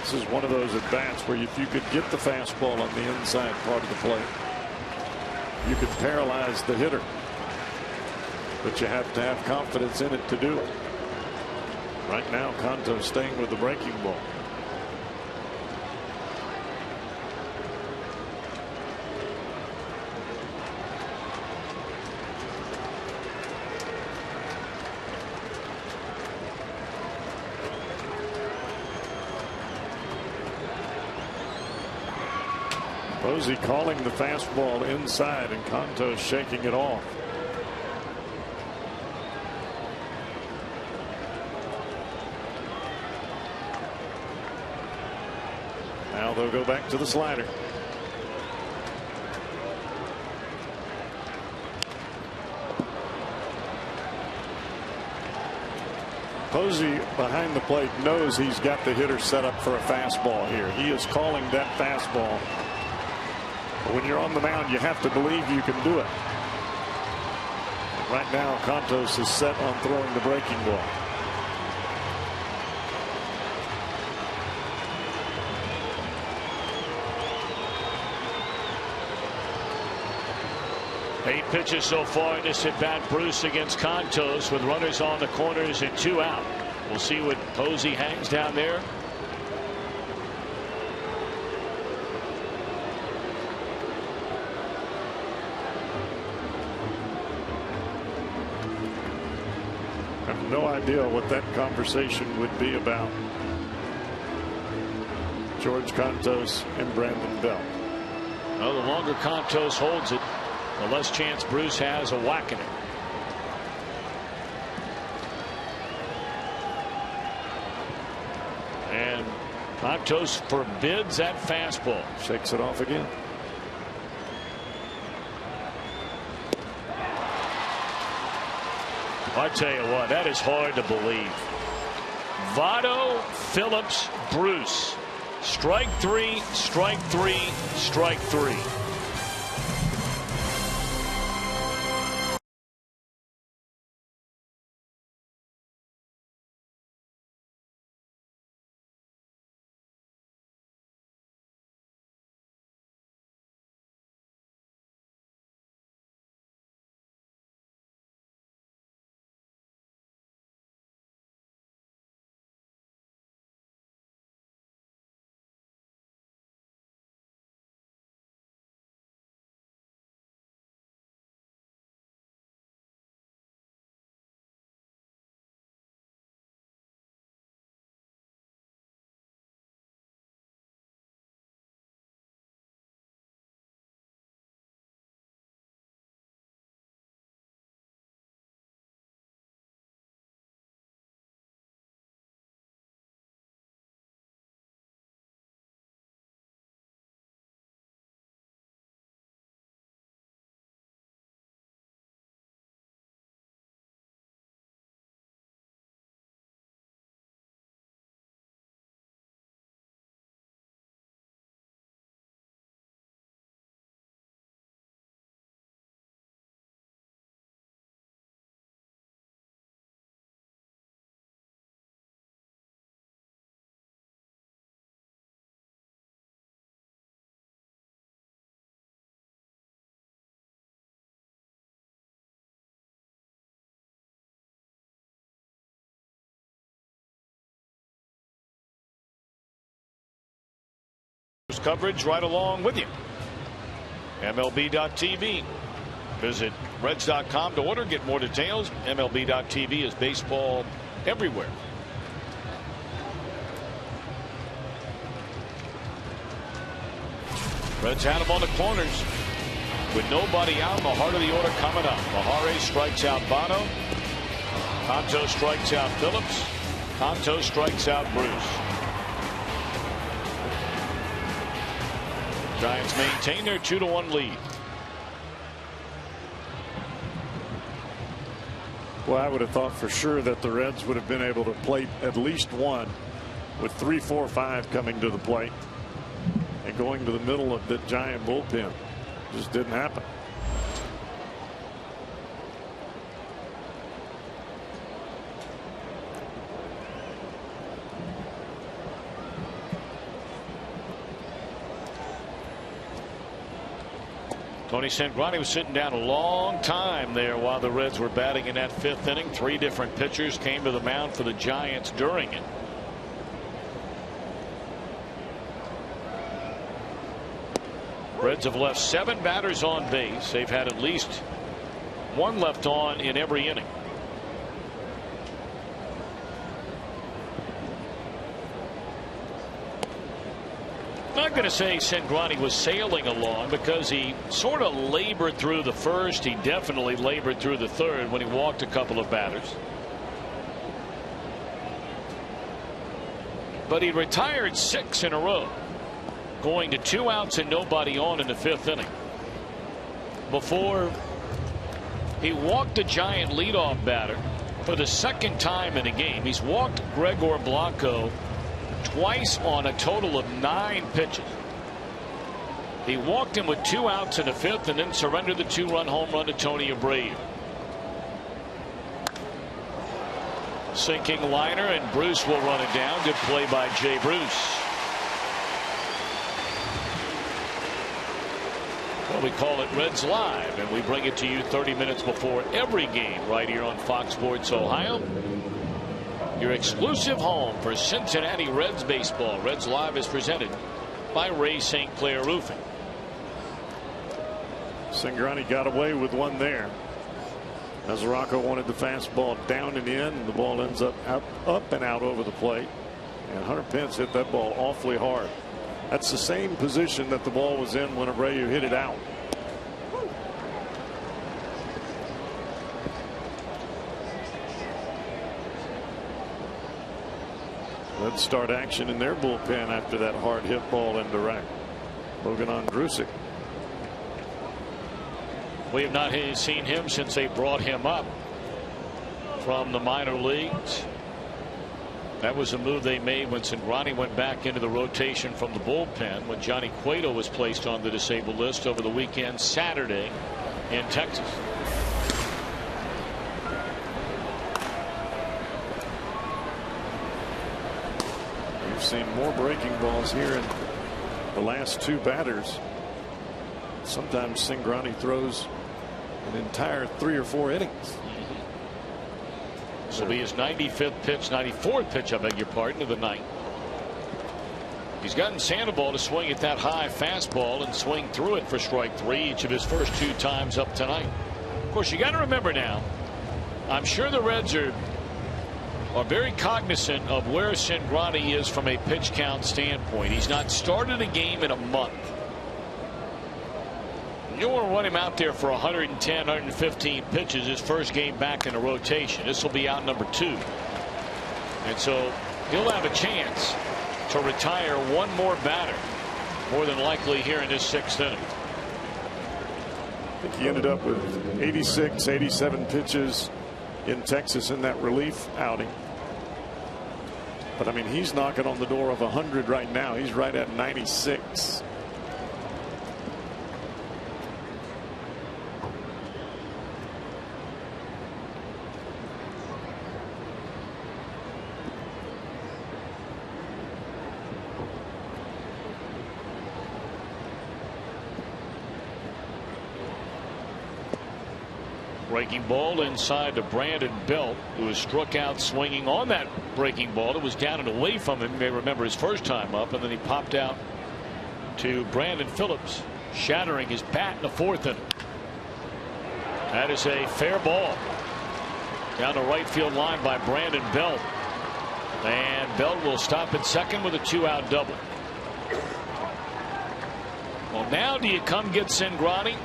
This is one of those at-bats where if you could get the fastball on the inside part of the plate, you could paralyze the hitter. But you have to have confidence in it to do it. Right now, Conto staying with the breaking ball. Posey calling the fastball inside and Contos shaking it off. Now they'll go back to the slider. Posey behind the plate knows he's got the hitter set up for a fastball here. He is calling that fastball. But when you're on the mound, you have to believe you can do it. And right now, Contos is set on throwing the breaking ball. Eight pitches so far in this at bat. Bruce against Contos with runners on the corners and 2 out. We'll see what Posey hangs down there. I have no idea what that conversation would be about. George Contos and Brandon Belt. Well, the longer Contos holds it, the less chance Bruce has of whacking it. And Contos forbids that fastball. Shakes it off again. I tell you what, that is hard to believe. Votto, Phillips, Bruce. Strike 3, strike 3, strike 3. Coverage right along with you. MLB.tv. Visit Reds.com to order. Get more details. MLB.tv is baseball everywhere. Reds had him on the corners with nobody out in the heart of the order coming up. Mahare strikes out Bono. Contos strikes out Phillips. Contos strikes out Bruce. Giants maintain their 2-1 lead. Well, I would have thought for sure that the Reds would have been able to plate at least one with 3, 4, 5 coming to the plate and going to the middle of the Giant bullpen. Just didn't happen. Tony Sangrani was sitting down a long time there while the Reds were batting in that 5th inning. 3 different pitchers came to the mound for the Giants during it. Reds have left 7 batters on base. They've had at least 1 left on in every inning. I'm not going to say Cingrani was sailing along because he sort of labored through the first. He definitely labored through the third when he walked a couple of batters. But he retired 6 in a row, going to 2 outs and nobody on in the 5th inning. Before he walked a Giant leadoff batter for the 2nd time in a game. He's walked Gregor Blanco twice on a total of 9 pitches. He walked him with 2 outs in the 5th and then surrendered the 2-run home run to Tony Abreu. Sinking liner, and Bruce will run it down. Good play by Jay Bruce. Well, we call it Reds Live, and we bring it to you 30 minutes before every game right here on Fox Sports Ohio. Your exclusive home for Cincinnati Reds baseball. Reds Live is presented by Ray St. Clair Roofing. Cingrani got away with one there. Mesoraco wanted the fastball down and in, and the ball ends up and out over the plate. And Hunter Pence hit that ball awfully hard. That's the same position that the ball was in when Abreu hit it out. Let's start action in their bullpen after that hard hit ball into right. Logan Ondrusek. We have not seen him since they brought him up from the minor leagues. That was a move they made when Cingrani went back into the rotation from the bullpen when Johnny Cueto was placed on the disabled list over the weekend Saturday in Texas. We've seen more breaking balls here in the last 2 batters. Sometimes Cingrani throws an entire 3 or 4 innings. This will be his 95th pitch, 94th pitch, I beg your pardon, of the night. He's gotten Sandoval to swing at that high fastball and swing through it for strike 3 each of his first 2 times up tonight. Of course, you got to remember now, I'm sure the Reds are very cognizant of where Cingrani is from a pitch count standpoint. He's not started a game in a month. You want to run him out there for 110, 115 pitches his first game back in the rotation. This will be out number 2. And so he'll have a chance to retire one more batter, more than likely here in this 6th inning. I think he ended up with 86, 87 pitches in Texas in that relief outing. But I mean, he's knocking on the door of 100 right now. He's right at 96. Breaking ball inside to Brandon Belt, who was struck out swinging on that breaking ball. It was down and away from him. You may remember his first time up, and then he popped out to Brandon Phillips, shattering his bat in the 4th inning. That is a fair ball down the right field line by Brandon Belt, and Belt will stop at second with a 2-out double. Well, now do you come get Cingrani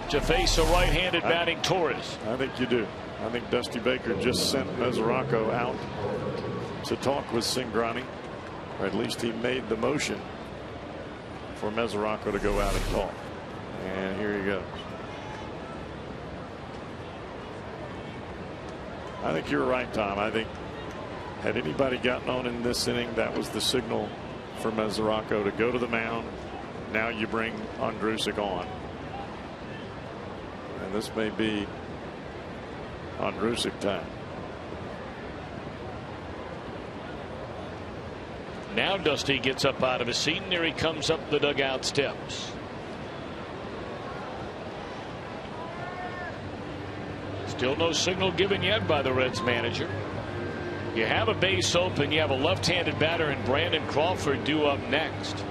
to face a right-handed batting Torres? I think you do. I think Dusty Baker just sent Mesoraco out to talk with Cingrani, or at least he made the motion for Mesoraco to go out and talk. And here he goes. I think you're right, Tom. I think had anybody gotten on in this inning, that was the signal for Mesoraco to go to the mound. Now you bring Ondrusek on. And this may be Ondrusek time. Now Dusty gets up out of his seat, and here he comes up the dugout steps. Still no signal given yet by the Reds manager. You have a base open. You have a left-handed batter in Brandon Crawford due up next.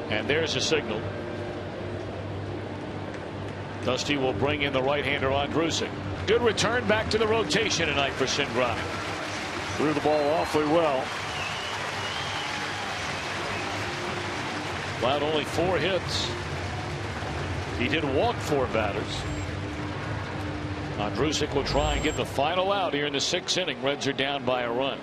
And there's a signal. Dusty will bring in the right-hander Ondrusek. Good return back to the rotation tonight for Cingrani. Threw the ball awfully well. allowed only 4 hits. He did walk 4 batters. Andrusik will try and get the final out here in the 6th inning. Reds are down by a run.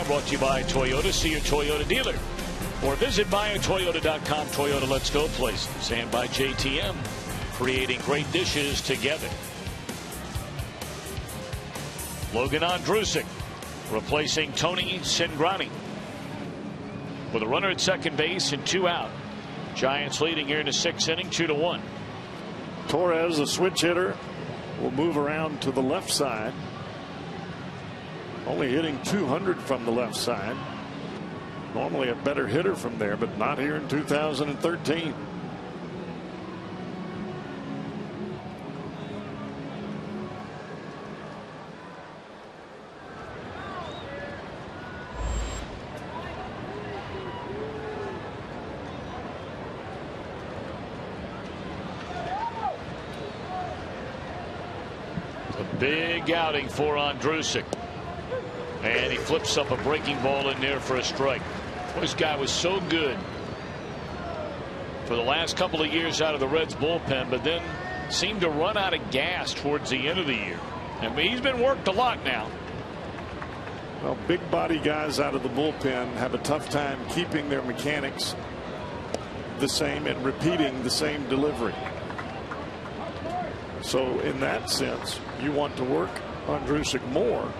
Brought to you by Toyota. See your Toyota dealer or visit buyatoyota.com. Toyota, let's go places. And by JTM, creating great dishes together. Logan Andrusik replacing Tony Cingrani with a runner at second base and 2 out. Giants leading here in the 6th inning, 2-1. Torres, a switch hitter, will move around to the left side. Only hitting 200 from the left side. Normally a better hitter from there, but not here in 2013. A big outing for Andrusik. And he flips up a breaking ball in there for a strike. This guy was so good for the last couple of years out of the Reds bullpen, but then seemed to run out of gas towards the end of the year. I mean, he's been worked a lot now. Well, big body guys out of the bullpen have a tough time keeping their mechanics the same and repeating the same delivery. So in that sense, you want to work Andrusik more,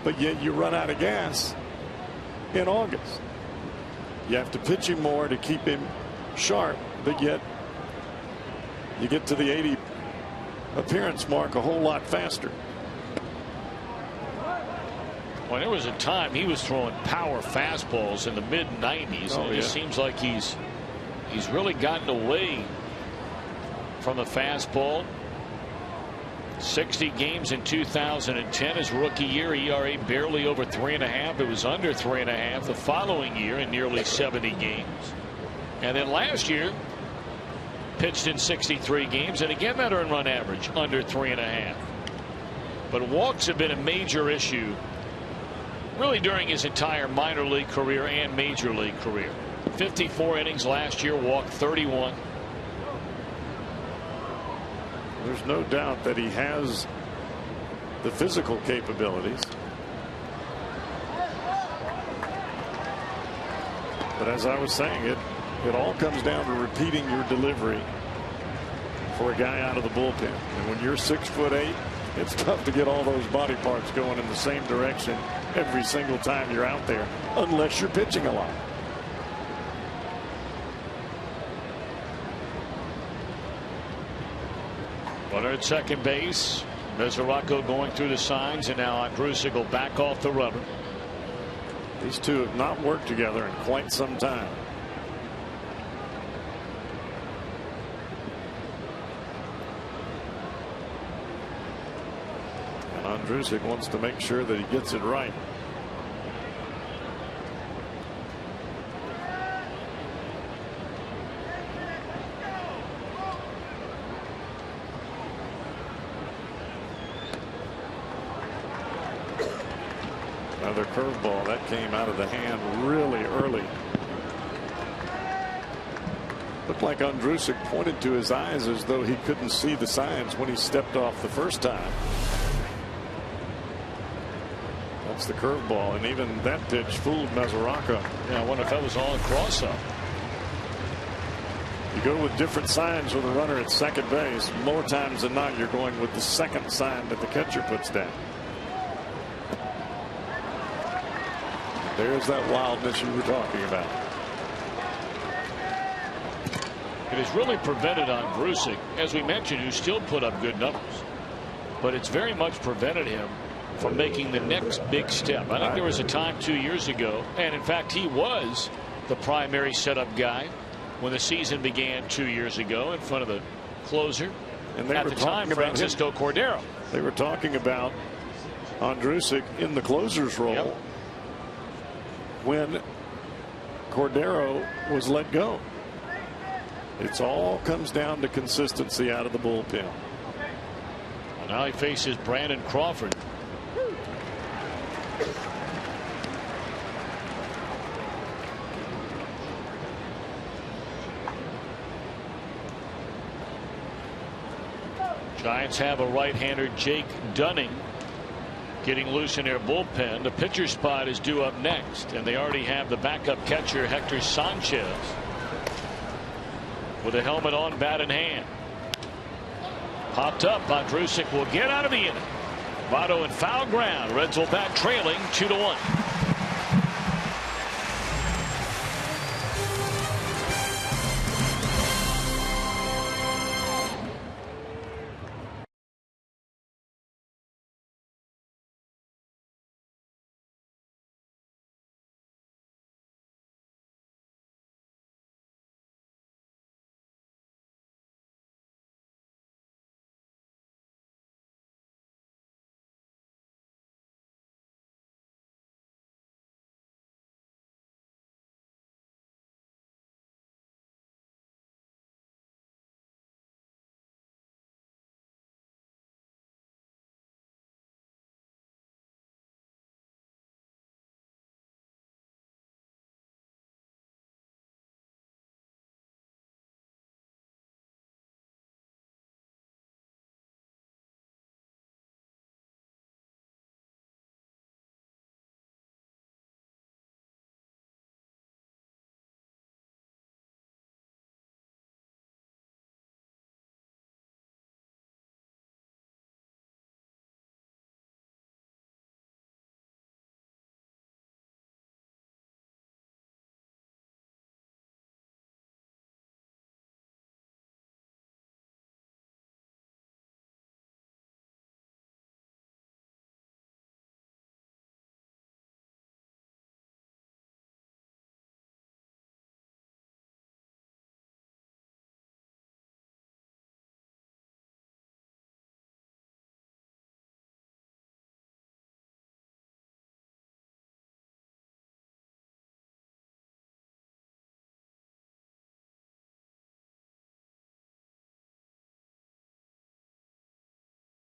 but yet you run out of gas in August. You have to pitch him more to keep him sharp, but yet you get to the 80 appearance mark a whole lot faster. Well, there was a time he was throwing power fastballs in the mid-90s. Oh, and it just seems like he's really gotten away from the fastball. 60 games in 2010, his rookie year, ERA barely over 3.5. It was under 3.5 the following year in nearly 70 games. And then last year, pitched in 63 games, and again that earned run average under 3.5. But walks have been a major issue really during his entire minor league career and major league career. 54 innings last year, walked 31. There's no doubt that he has the physical capabilities. But as I was saying, it all comes down to repeating your delivery for a guy out of the bullpen. And when you're 6'8", it's tough to get all those body parts going in the same direction every single time you're out there, unless you're pitching a lot. Runner at second base. Mesoraco going through the signs, and now Andrusik will back off the rubber. These two have not worked together in quite some time. Ondrusek wants to make sure that he gets it right. Another curveball that came out of the hand really early. Looked like Ondrusek pointed to his eyes as though he couldn't see the signs when he stepped off the first time. That's the curveball, and even that pitch fooled Mesoraco. Yeah, I wonder if that was all in cross-up. You go with different signs with a runner at second base. More times than not, you're going with the second sign that the catcher puts down. There's that wildness you were talking about. It has really prevented Ondrusek, as we mentioned, who still put up good numbers. But it's very much prevented him from making the next big step. I think there was a time 2 years ago, and in fact he was the primary setup guy when the season began 2 years ago in front of the closer. And at the time, Francisco Cordero. They were talking about Ondrusek in the closer's role. Yep. When Cordero was let go. It's all comes down to consistency out of the bullpen. Well, now he faces Brandon Crawford. Giants have a right-hander, Jake Dunning, getting loose in their bullpen. The pitcher spot is due up next, and they already have the backup catcher Hector Sanchez with a helmet on, bat in hand. Popped up. Ondrusek will get out of the inning. Votto in foul ground. Reds will bat trailing 2-1.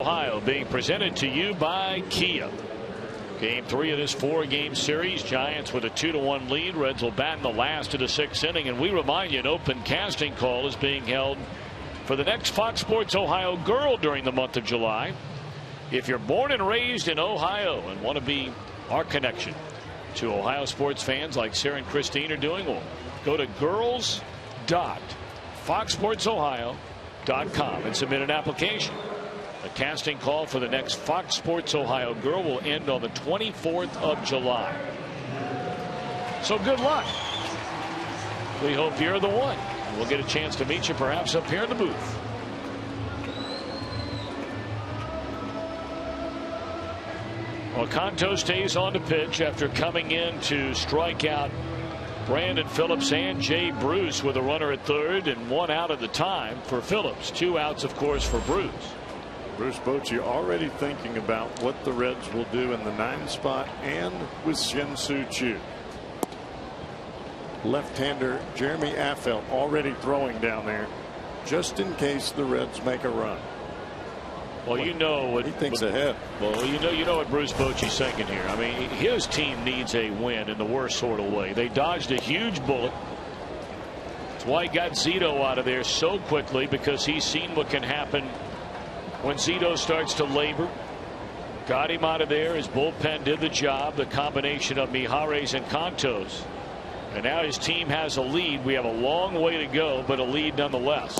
Ohio being presented to you by Kia. Game 3 of this 4-game series. Giants with a 2-1 lead. Reds will bat in the last of the 6th inning. And we remind you, an open casting call is being held for the next Fox Sports Ohio Girl during the month of July. If you're born and raised in Ohio and want to be our connection to Ohio sports fans like Sarah and Christine are doing, well, go to girls.foxsportsohio.com and submit an application. The casting call for the next Fox Sports Ohio Girl will end on the 24th of July. So good luck. We hope you're the one. We'll get a chance to meet you perhaps up here in the booth. Well, Canto stays on the pitch after coming in to strike out Brandon Phillips and Jay Bruce with a runner at third and 1 out at the time for Phillips. 2 outs, of course, for Bruce. Bruce Bochy already thinking about what the Reds will do in the 9 spot and with Shin-Soo Choo. Left-hander Jeremy Affeldt already throwing down there just in case the Reds make a run. Well, you know what he thinks ahead. Well, you know what Bruce Bochy's thinking here. I mean, his team needs a win in the worst sort of way. They dodged a huge bullet. That's why he got Zito out of there so quickly, because he's seen what can happen when Zito starts to labor. Got him out of there. His bullpen did the job. The combination of Mijares and Cantos. And now his team has a lead. We have a long way to go, but a lead nonetheless.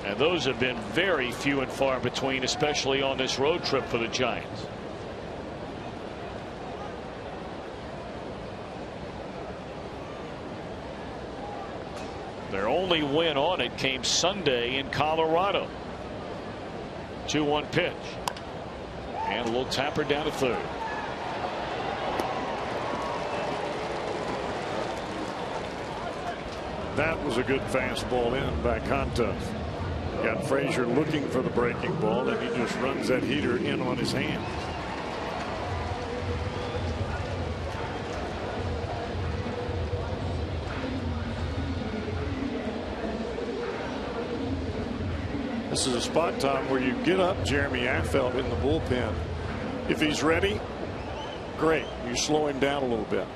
And those have been very few and far between, especially on this road trip for the Giants. Their only win on it came Sunday in Colorado. 2-1 pitch. And a little tapper down to third. That was a good fastball in by Cantos. Got Frazier looking for the breaking ball, and he just runs that heater in on his hand. This is a spot, Tom, where you get up Jeremy Affeldt in the bullpen. If he's ready, great. You slow him down a little bit.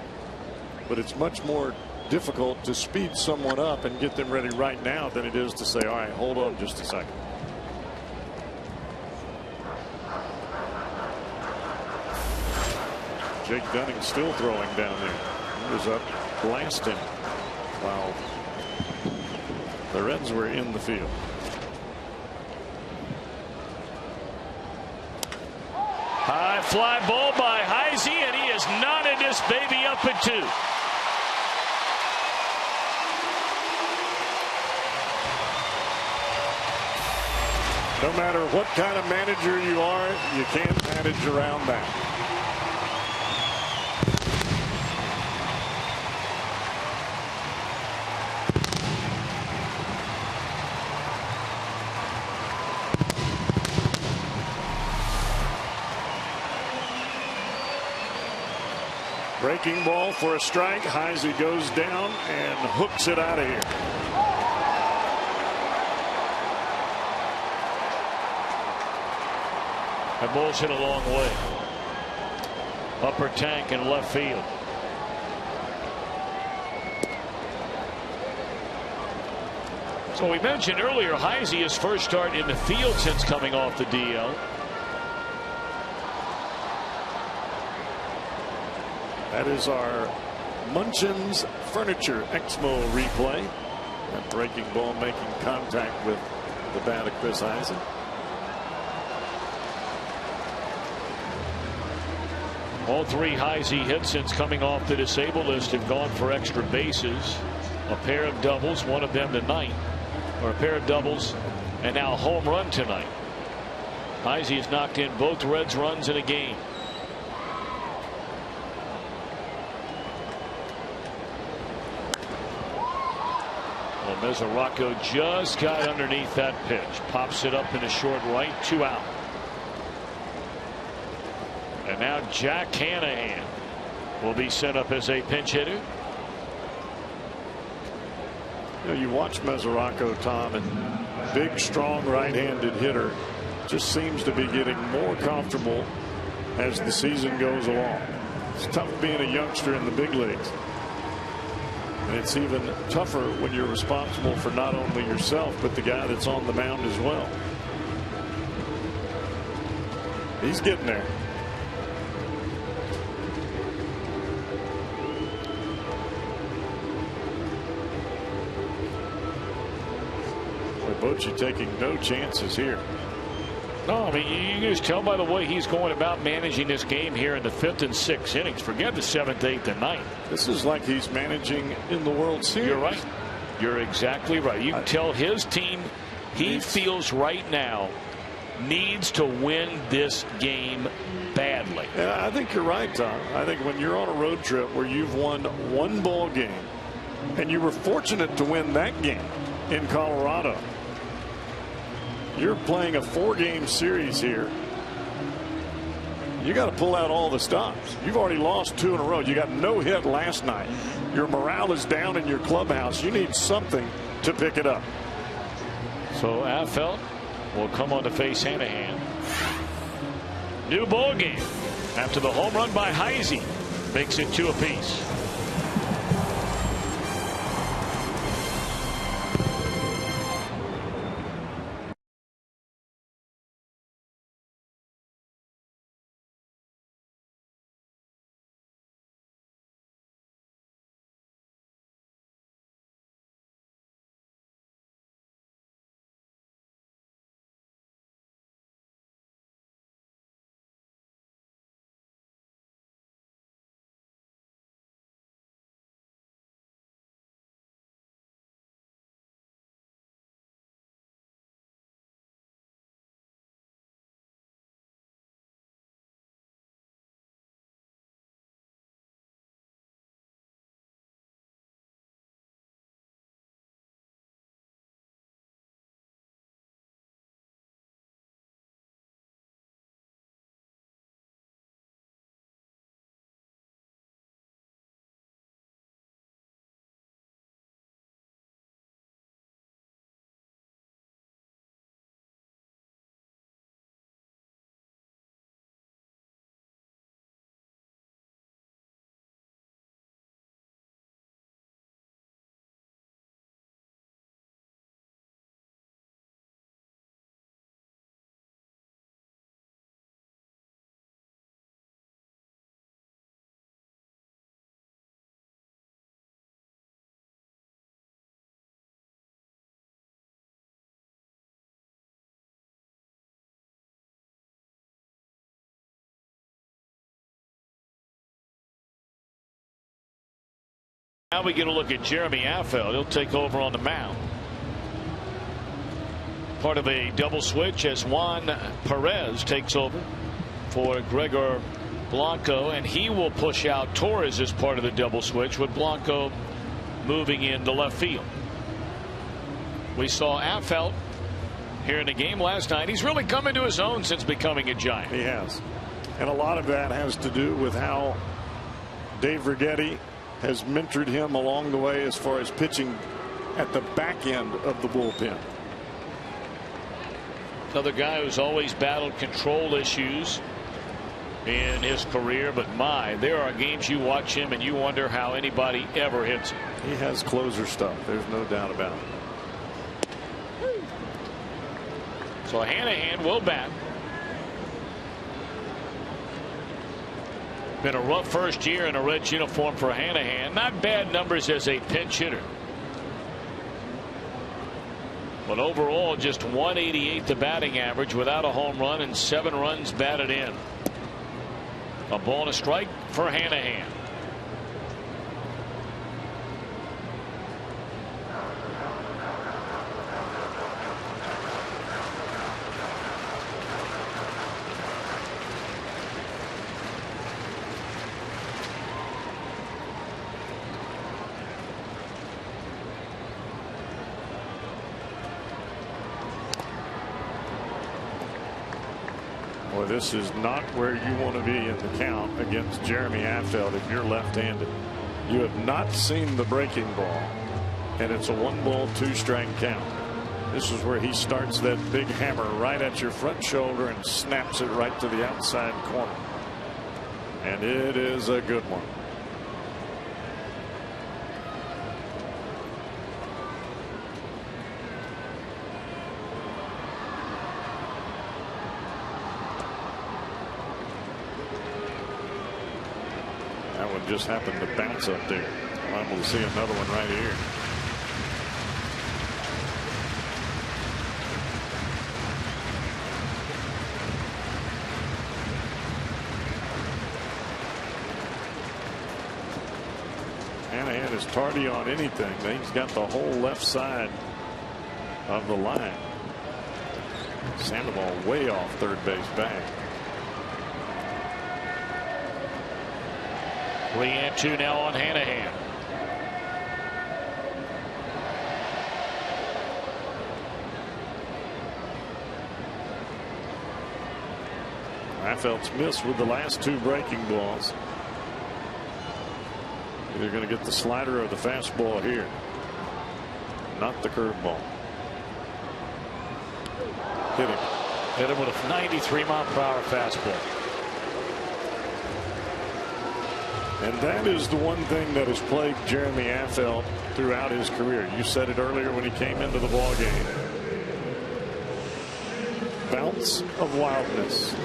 But it's much more difficult to speed someone up and get them ready right now than it is to say, all right, hold on just a second. Jake Dunning still throwing down there. He was up blasting while the Reds were in the field. High fly ball by Heisey, and he has knotted this baby up at 2. No matter what kind of manager you are, you can't manage around that. Breaking ball for a strike. Heisey goes down and hooks it out of here. That ball's hit a long way. Upper tank in left field. So we mentioned earlier, Heisey, his first start in the field since coming off the DL. That is our Munchin's Furniture Exmo replay. That breaking ball making contact with the bat of Chris Heisey. All 3 Heisey hits since coming off the disabled list have gone for extra bases. A pair of doubles, one of them tonight, or a pair of doubles, and now a home run tonight. Heisey has knocked in both Reds runs in a game. Well, Mesoraco just got underneath that pitch. Pops it up in a short right, 2 out. And now Jack Hanahan will be sent up as a pinch hitter. You know, you watch Mesoraco, Tom, and big, strong right-handed hitter just seems to be getting more comfortable as the season goes along. It's tough being a youngster in the big leagues. And it's even tougher when you're responsible for not only yourself, but the guy that's on the mound as well. He's getting there. Bochy taking no chances here. No, I mean, you can just tell by the way he's going about managing this game here in the 5th and 6th innings. Forget the 7th, 8th, and 9th. This is like he's managing in the World Series. You're right. You're exactly right. You can tell his team, he feels right now, needs to win this game badly. And I think you're right, Tom. I think when you're on a road trip where you've won 1 ball game, and you were fortunate to win that game in Colorado, You're playing a 4-game series here. You got to pull out all the stops. You've already lost 2 in a row. You got no hit last night. Your morale is down in your clubhouse. You need something to pick it up. So Affeldt will come on to face Hanahan. New ball game after the home run by Heisey makes it 2 apiece. Now we get a look at Jeremy Affeldt. He'll take over on the mound. Part of a double switch as Juan Perez takes over for Gregor Blanco, and he will push out Torres as part of the double switch with Blanco moving into left field. We saw Affeldt here in the game last night. He's really come into his own since becoming a Giant. He has. And a lot of that has to do with how Dave Righetti has mentored him along the way as far as pitching at the back end of the bullpen. Another guy who's always battled control issues in his career, but there are games you watch him and you wonder how anybody ever hits him. He has closer stuff. There's no doubt about it. So Hanahan will bat. Been a rough first year in a Reds uniform for Hanahan. Not bad numbers as a pinch hitter. But overall, just 188 the batting average without a home run and 7 runs batted in. A ball and a strike for Hanahan. Boy, this is not where you want to be in the count against Jeremy Affeldt if you're left-handed. You have not seen the breaking ball, and it's a 1-ball 2-strike count. This is where he starts that big hammer right at your front shoulder and snaps it right to the outside corner. And it is a good one. That one just happened to bounce up there. I'm able to see another one right here. Hanahan is tardy on anything. He's got the whole left side of the line. Sandoval way off third base bag. 3-2 now on Hanahan. Affeld's missed with the last 2 breaking balls. They're going to get the slider or the fastball here, not the curveball. Hit him with a 93-mile-per-hour fastball. And that is the one thing that has plagued Jeremy Affeld throughout his career. You said it earlier when he came into the ball game. Bounce of wildness.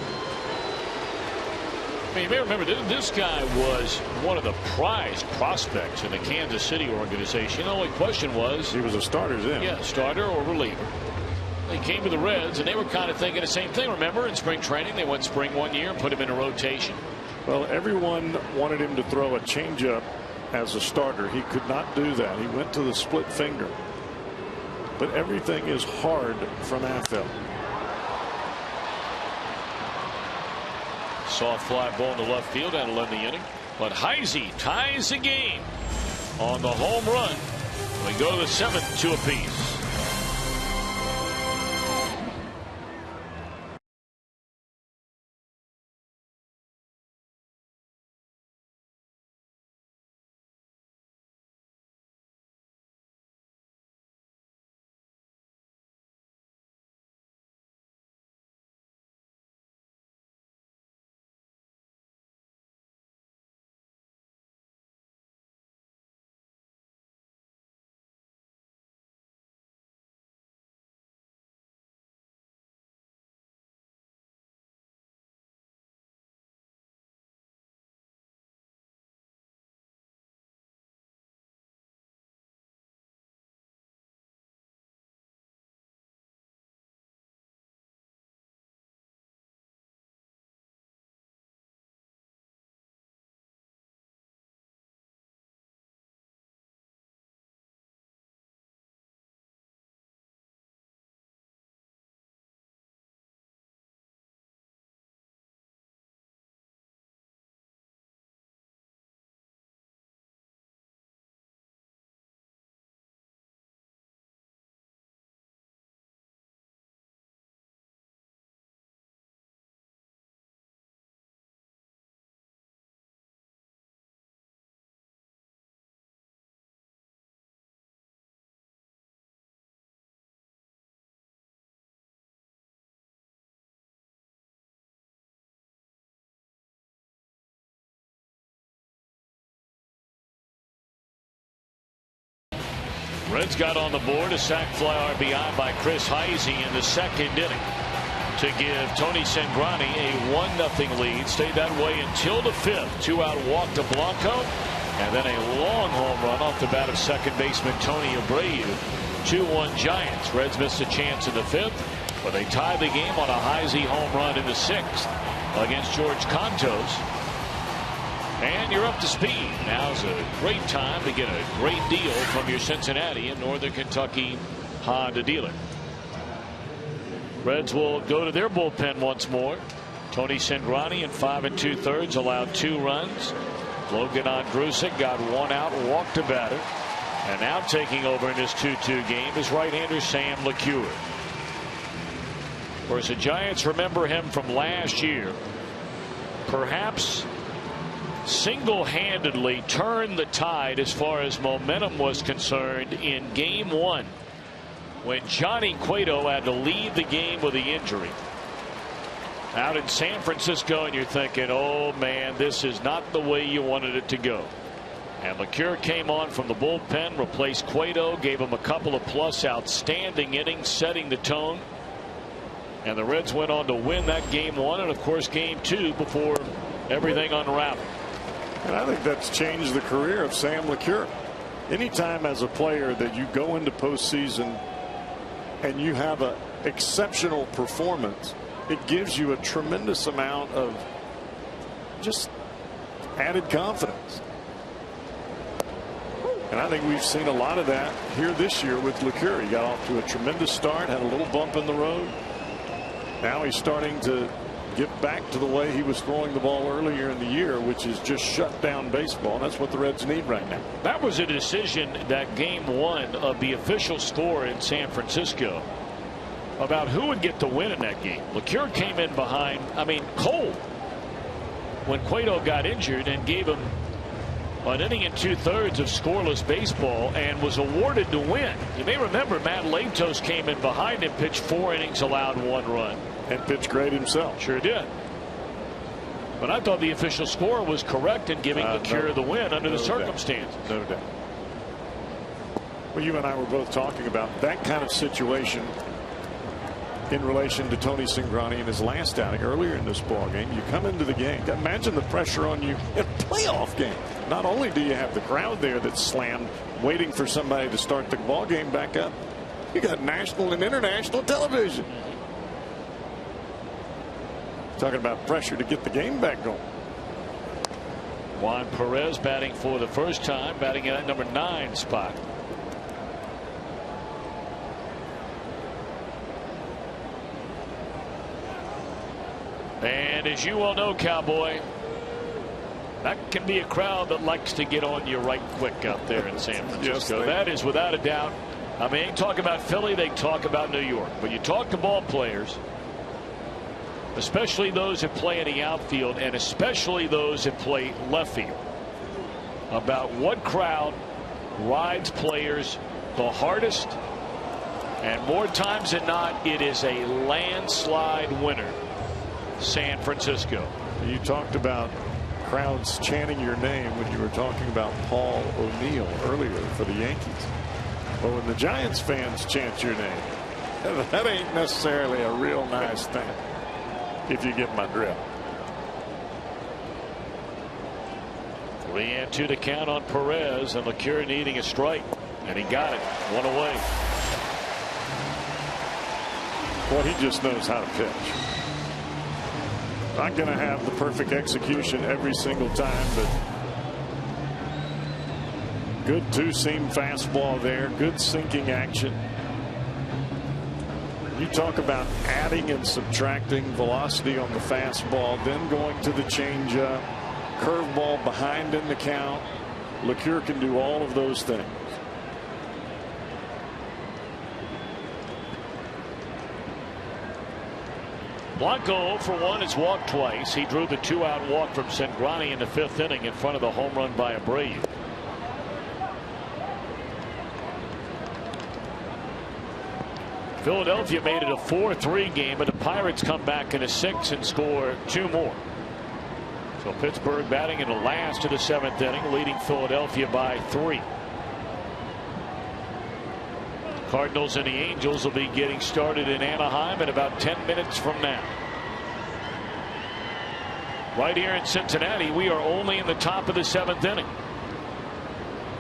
I mean, you may remember this guy was one of the prized prospects in the Kansas City organization. The only question was, he was a starter then. Yeah, starter or reliever. They came to the Reds, and they were kind of thinking the same thing. Remember, in spring training, they went spring one year and put him in a rotation. Well, everyone wanted him to throw a changeup as a starter. He could not do that. He went to the split finger. But everything is hard from Affeld. Soft fly ball to left field that'll end the inning. But Heisey ties the game on the home run. We go to the 7th, 2 apiece. Reds got on the board a sac fly RBI by Chris Heisey in the 2nd inning to give Tony Cingrani a 1-0 lead. Stayed that way until the 5th. 2-out walk to Blanco, and then a long home run off the bat of second baseman Tony Abreu. 2-1 Giants. Reds missed a chance in the 5th, but they tied the game on a Heisey home run in the 6th against George Contos. And you're up to speed. Now's a great time to get a great deal from your Cincinnati and Northern Kentucky Honda dealer. Reds will go to their bullpen once more. Tony Cingrani in 5 2/3 allowed 2 runs. Logan Ondrusek got 1 out, walked a batter. And now taking over in this 2-2 game is right-hander Sam LeCure. Of course, the Giants remember him from last year. Perhaps single-handedly turned the tide as far as momentum was concerned in game 1 when Johnny Cueto had to leave the game with the injury out in San Francisco, and you're thinking, oh man, this is not the way you wanted it to go. And LeCure came on from the bullpen, replaced Cueto, gave him a couple of plus outstanding innings, setting the tone. And the Reds went on to win that game 1 and of course game 2 before everything unraveled. And I think that's changed the career of Sam LeCure. Anytime as a player that you go into postseason and you have an exceptional performance, it gives you a tremendous amount of just added confidence. And I think we've seen a lot of that here this year with LeCure. He got off to a tremendous start, had a little bump in the road. Now he's starting to get back to the way he was throwing the ball earlier in the year, which is just shut down baseball. And that's what the Reds need right now. That was a decision that game 1 of the official score in San Francisco about who would get the win in that game. LeCure came in behind, cold, when Cueto got injured and gave him an inning and 2/3 of scoreless baseball and was awarded the win. You may remember Matt Latos came in behind him, pitched 4 innings, allowed 1 run. And pitched great himself. Sure did. But I thought the official score was correct in giving LeCure the win under the circumstances. No doubt. Well, you and I were both talking about that kind of situation in relation to Tony Cingrani in his last outing earlier in this ball game. You come into the game, imagine the pressure on you in a playoff game. Not only do you have the crowd there that's slammed waiting for somebody to start the ball game back up, you got national and international television talking about pressure to get the game back going. Juan Perez batting for the first time, batting in that number 9 spot. And as you well know, Cowboy, that can be a crowd that likes to get on you right quick out there in San Francisco. Yes, that is without a doubt. They talk about Philly, they talk about New York. But you talk to ball players, especially those that play in the outfield and especially those that play left field, about what crowd rides players the hardest. And more times than not, it is a landslide winner. San Francisco. You talked about crowds chanting your name when you were talking about Paul O'Neill earlier for the Yankees. Well, when the Giants fans chant your name, that ain't necessarily a real nice thing, if you get my drift. 3-2 to count on Perez, and LeCure needing a strike, and he got it. 1 away. Boy, he just knows how to pitch. Not going to have the perfect execution every single time, but good 2-seam fastball there. Good sinking action. You talk about adding and subtracting velocity on the fastball, then going to the changeup, curveball behind in the count. LeCure can do all of those things. Blanco 0-for-1 has walked twice. He drew the 2-out walk from Cingrani in the 5th inning in front of the home run by Abreu. Philadelphia made it a 4-3 game, but the Pirates come back in a 6 and score 2 more. So Pittsburgh batting in the last of the 7th inning, leading Philadelphia by 3. Cardinals and the Angels will be getting started in Anaheim in about 10 minutes from now. Right here in Cincinnati, we are only in the top of the 7th inning.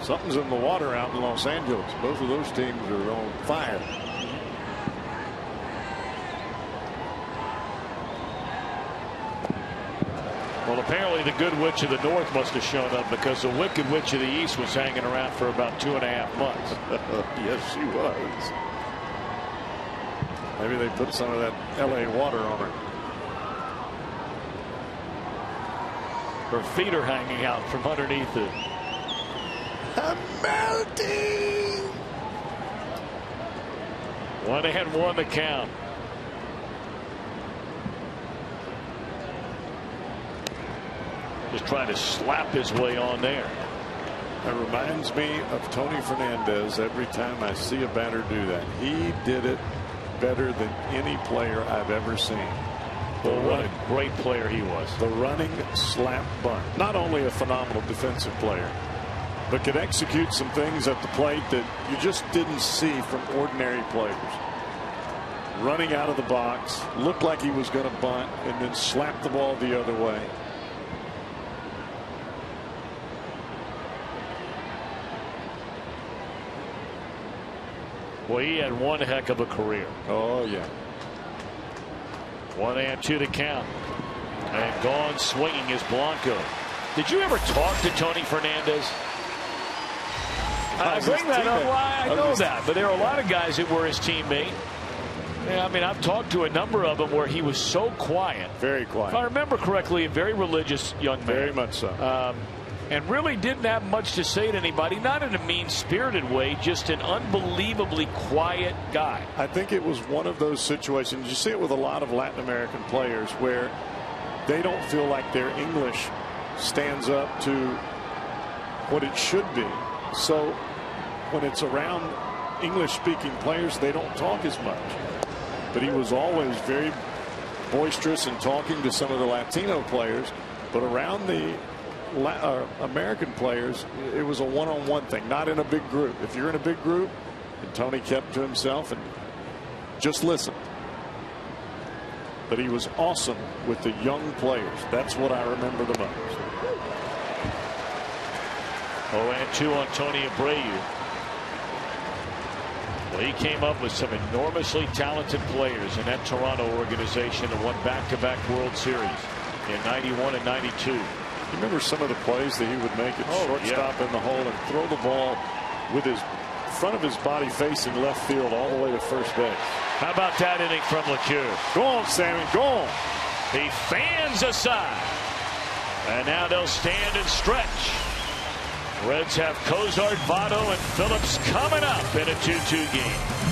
Something's in the water out in Los Angeles. Both of those teams are on fire. Well, apparently the good witch of the north must have shown up, because the wicked witch of the east was hanging around for about 2.5 months. Yes, she was. Maybe they put some of that LA water on her. Her feet are hanging out from underneath it. I'm melting. 1-1 the count. Just trying to slap his way on there. It reminds me of Tony Fernandez every time I see a batter do that. He did it better than any player I've ever seen. Well, what a great player he was. The running slap bunt. Not only a phenomenal defensive player, but could execute some things at the plate that you just didn't see from ordinary players. Running out of the box, looked like he was going to bunt, and then slap the ball the other way. Well, he had one heck of a career. Oh, yeah. 1-2 to count. And gone swinging is Blanco. Did you ever talk to Tony Fernandez? I bring that up. Well, I know that, but there are a lot of guys that were his teammate. Yeah, I mean, I've talked to a number of them where he was so quiet. Very quiet. If I remember correctly, a very religious young man. Very much so. and really didn't have much to say to anybody, not in a mean-spirited way, just an unbelievably quiet guy. I think it was one of those situations, you see it with a lot of Latin American players, where they don't feel like their English stands up to what it should be. So when it's around English-speaking players, they don't talk as much. But he was always very boisterous and talking to some of the Latino players, but around the American players, it was a one-on-one thing, not in a big group. If you're in a big group, and Tony kept to himself and just listened. But he was awesome with the young players. That's what I remember the most. 0-2 on Tony Abreu. Well, he came up with some enormously talented players in that Toronto organization and won back-to-back World Series in '91 and '92. You remember some of the plays that he would make at shortstop in the hole and throw the ball with his front of his body facing left field all the way to first base. How about that inning from LeCure? Go on, Sammy, go on. He fans aside. And now they'll stand and stretch. Reds have Cozart, Votto, and Phillips coming up in a 2-2 game.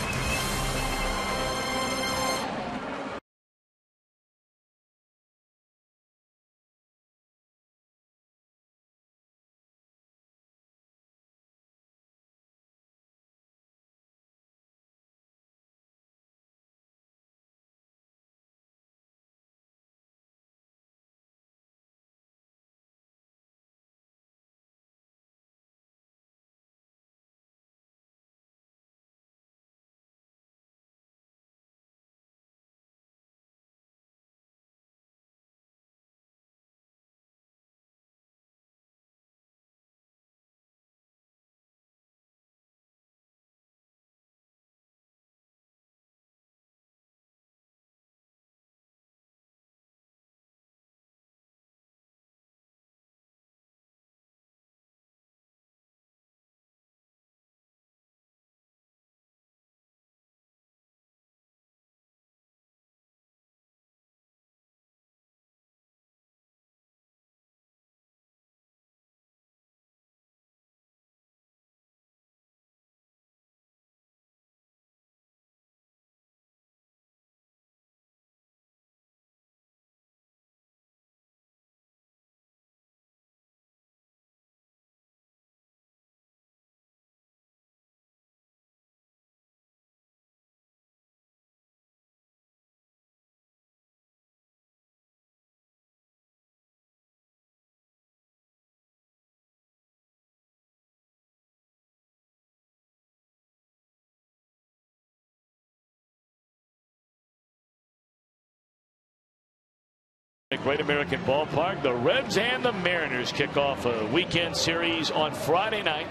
Great American Ballpark. The Reds and the Mariners kick off a weekend series on Friday night.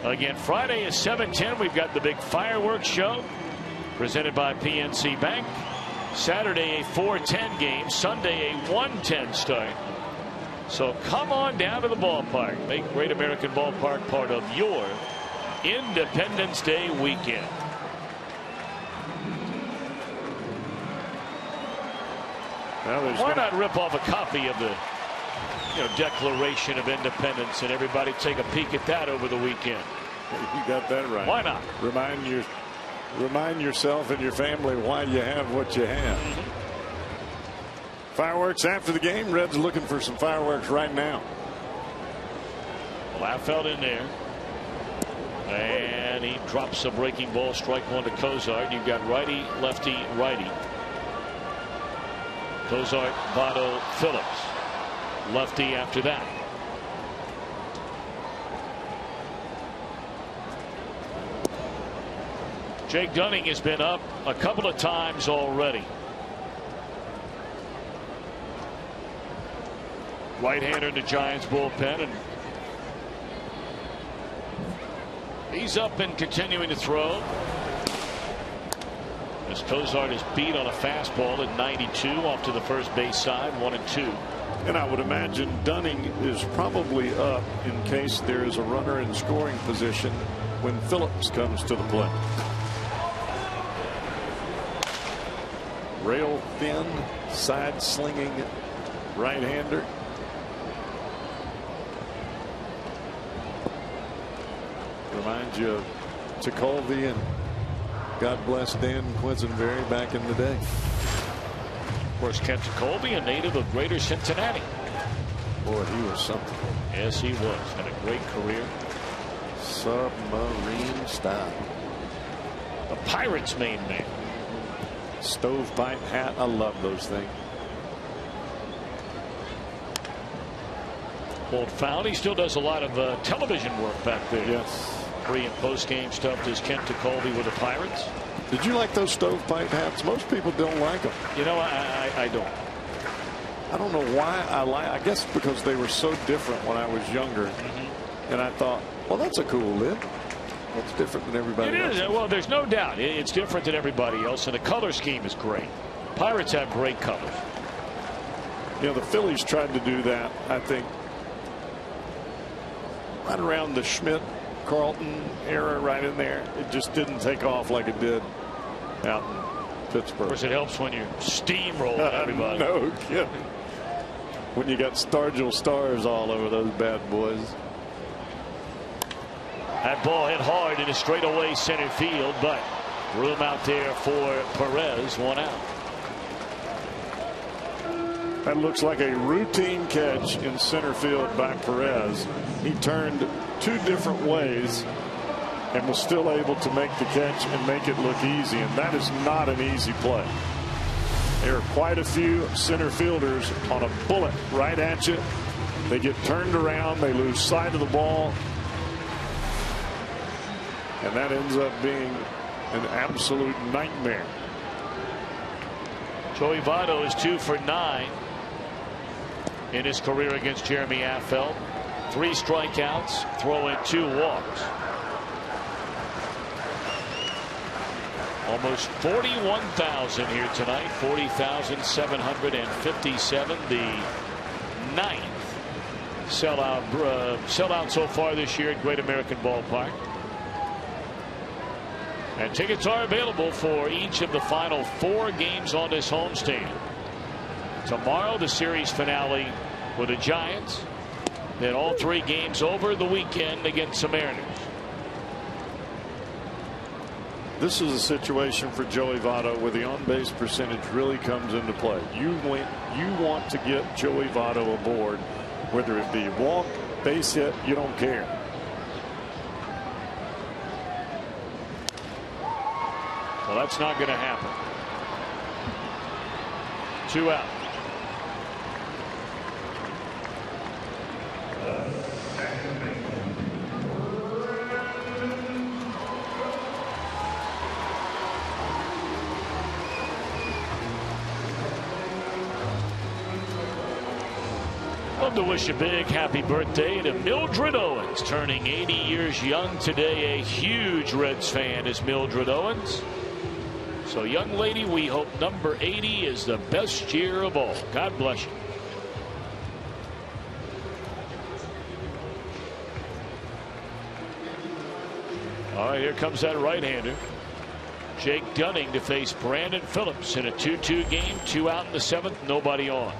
Again, Friday is 7:10. We've got the big fireworks show presented by PNC Bank. Saturday a 4:10 game. Sunday a 1:10 start. So come on down to the ballpark. Make Great American Ballpark part of your Independence Day weekend. Why not rip off a copy of the Declaration of Independence and everybody take a peek at that over the weekend? You got that right. Why not? Remind yourself and your family why you have what you have. Fireworks after the game. Reds looking for some fireworks right now. Laffelt in there. And he drops a breaking ball. Strike one to Cozart. You've got righty, lefty, righty. Cozart, Votto, Phillips. Lefty after that. Jake Dunning has been up a couple of times already. Right-hander in the Giants bullpen, and he's up and continuing to throw. As Cozart is beat on a fastball at 92 off to the first base side, 1-2. And I would imagine Dunning is probably up in case there is a runner in scoring position when Phillips comes to the plate. Rail thin, side slinging right-hander. Reminds you of Tekulve and God bless Dan Quisenberry back in the day. Of course, Kent Tekulve, a native of Greater Cincinnati. Boy, he was something. Yes, he was. Had a great career. Submarine style. The Pirates' main man. Stovepipe hat. I love those things. Old foul. He still does a lot of television work back there. Yes. Pre and post game stuff does Kent Tekulve with the Pirates. Did you like those stovepipe hats? Most people don't like them. You know, I don't. I don't know why I guess because they were so different when I was younger. And I thought, well, that's a cool lid. That's different than everybody else. It is. Well, there's no doubt. It's different than everybody else. And the color scheme is great. Pirates have great colors. You know, the Phillies tried to do that, I think, right around the Schmidt Carlton era, right in there. It just didn't take off like it did out in Pittsburgh. Of course, it helps when you steamroll everybody. No kidding. When you got Stargell stars all over those bad boys. That ball hit hard in a straightaway center field, but room out there for Perez. 1 out. That looks like a routine catch in center field by Perez. He turned 2 different ways and was still able to make the catch and make it look easy. And that is not an easy play. There are quite a few center fielders on a bullet right at you. They get turned around. They lose sight of the ball. And that ends up being an absolute nightmare. Joey Votto is 2 for 9 in his career against Jeremy Affeldt. 3 strikeouts, throwing 2 walks. Almost 41,000 here tonight. 40,757. The 9th sellout so far this year at Great American Ballpark. And tickets are available for each of the final 4 games on this homestand. Tomorrow, the series finale with the Giants. Then all 3 games over the weekend against the Mariners. This is a situation for Joey Votto where the on-base percentage really comes into play. You want to get Joey Votto aboard, whether it be walk, base hit, you don't care. Well, that's not going to happen. 2 out. Love to wish a big happy birthday to Mildred Owens, turning 80 years young today. A huge Reds fan is Mildred Owens. So, young lady, we hope number 80 is the best year of all. God bless you. All right, here comes that right-hander. Jake Dunning to face Brandon Phillips in a 2-2 game. 2 out in the 7th, nobody on.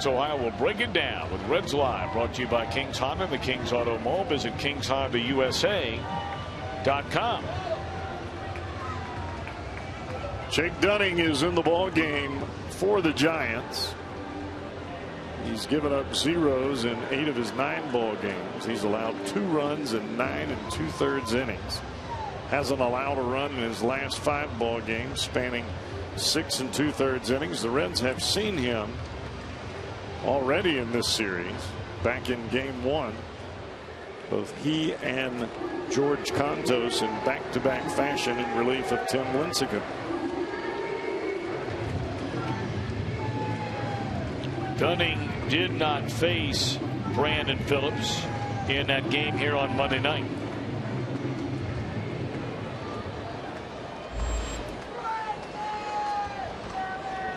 Ohio will break it down with Reds Live, brought to you by Kings Honda and the Kings Auto Mall. Visit KingsHondaUSA.com. Jake Dunning is in the ball game for the Giants. He's given up zeros in 8 of his 9 ball games. He's allowed 2 runs in 9 2/3 innings. Hasn't allowed a run in his last 5 ball games, spanning 6 2/3 innings. The Reds have seen him already in this series. Back in game 1, both he and George Contos in back-to-back fashion in relief of Tim Lincecum. Dunning did not face Brandon Phillips in that game here on Monday night.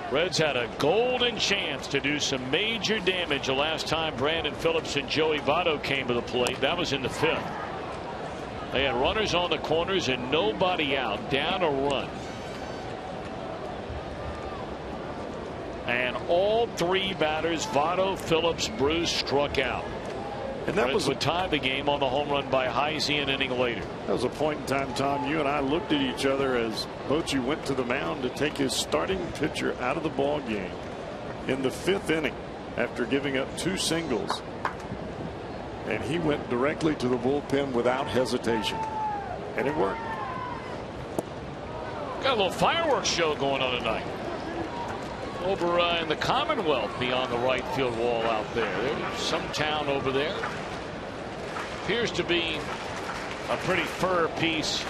Reds had a golden chance to do some major damage the last time Brandon Phillips and Joey Votto came to the plate. That was in the 5th. They had runners on the corners and nobody out, down a run. And all 3 batters, Votto, Phillips, Bruce, struck out. And that was what tied the game on the home run by Heisey an inning later. That was a point in time, Tom. You and I looked at each other as Bochy went to the mound to take his starting pitcher out of the ball game in the 5th inning after giving up 2 singles. And he went directly to the bullpen without hesitation. And it worked. Got a little fireworks show going on tonight. Over in the Commonwealth beyond the right field wall out there. There's some town over there. Appears to be a pretty fur piece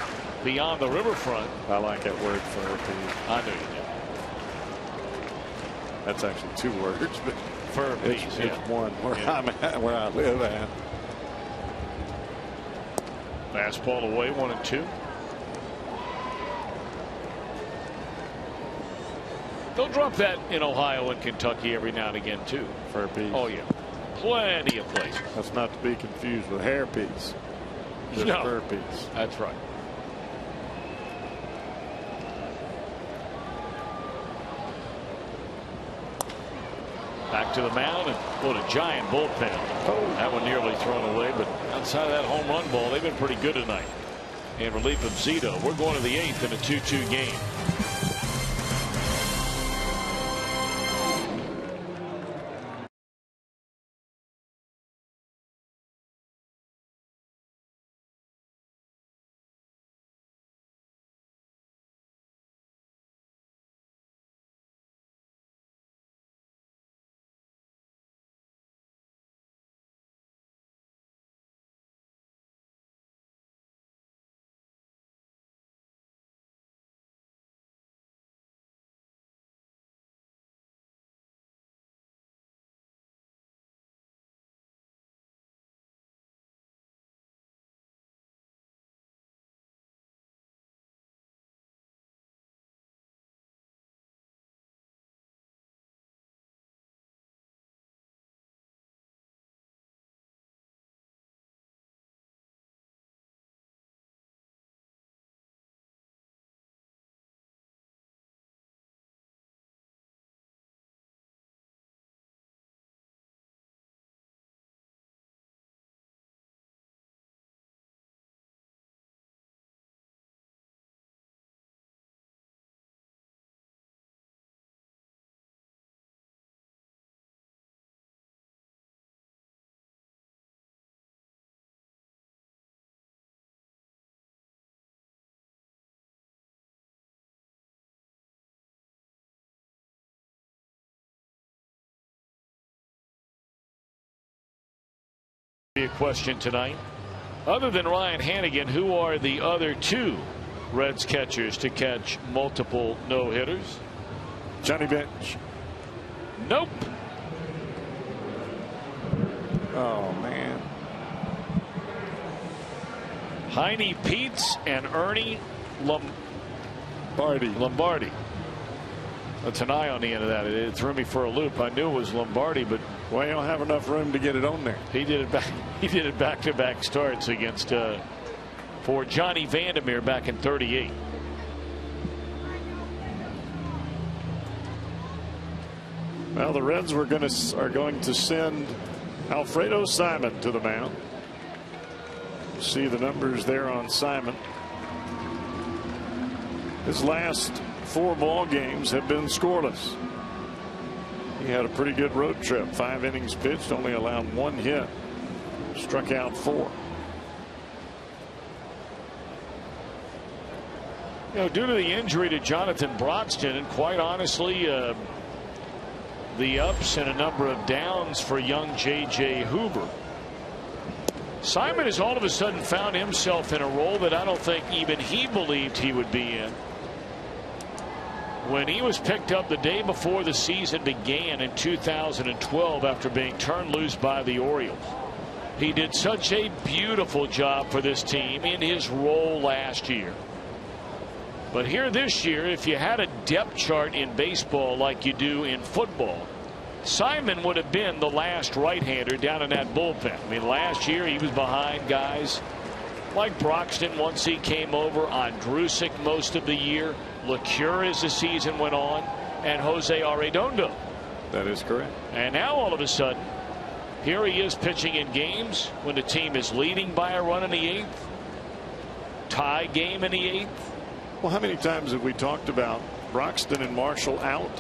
beyond the riverfront. I like that word, fur piece. I knew you did. That's actually 2 words, but fur piece. It's one where I'm at, where I live at. Fastball away, 1-2. They'll drop that in Ohio and Kentucky every now and again, too. Fur piece. Oh, yeah. Plenty of places. That's not to be confused with hair piece. Just no. Fur piece. That's right. Back to the mound, and what a giant bullpen. Oh, that one nearly thrown away, but outside of that home run ball, they've been pretty good tonight. In relief of Zito. We're going to the 8th in a 2-2 game. A question tonight. Other than Ryan Hannigan, who are the other 2 Reds catchers to catch multiple no-hitters? Johnny Bench. Nope. Oh, man. Heine Peets and Ernie Lombardi. That's an eye on the end of that. It threw me for a loop. I knew it was Lombardi, but well, you don't have enough room to get it on there. He did it back. He did it back-to-back starts against for Johnny Vandermeer back in '38. Well, the Reds are going to send Alfredo Simon to the mound. You see the numbers there on Simon. His last 4 ball games have been scoreless. He had a pretty good road trip. 5 innings pitched, only allowed 1 hit, struck out 4. You know, due to the injury to Jonathan Broxton, and quite honestly, the ups and a number of downs for young J.J. Hoover, Simon has all of a sudden found himself in a role that I don't think even he believed he would be in. When he was picked up the day before the season began in 2012 after being turned loose by the Orioles, he did such a beautiful job for this team in his role last year. But here this year, if you had a depth chart in baseball like you do in football, Simon would have been the last right-hander down in that bullpen. I mean, last year he was behind guys like Broxton once he came over, Andrusic most of the year, LeCure as the season went on, and Jose Arredondo. That is correct. And now all of a sudden, here he is pitching in games when the team is leading by a run in the 8th. Tie game in the 8th. Well, how many times have we talked about Broxton and Marshall out?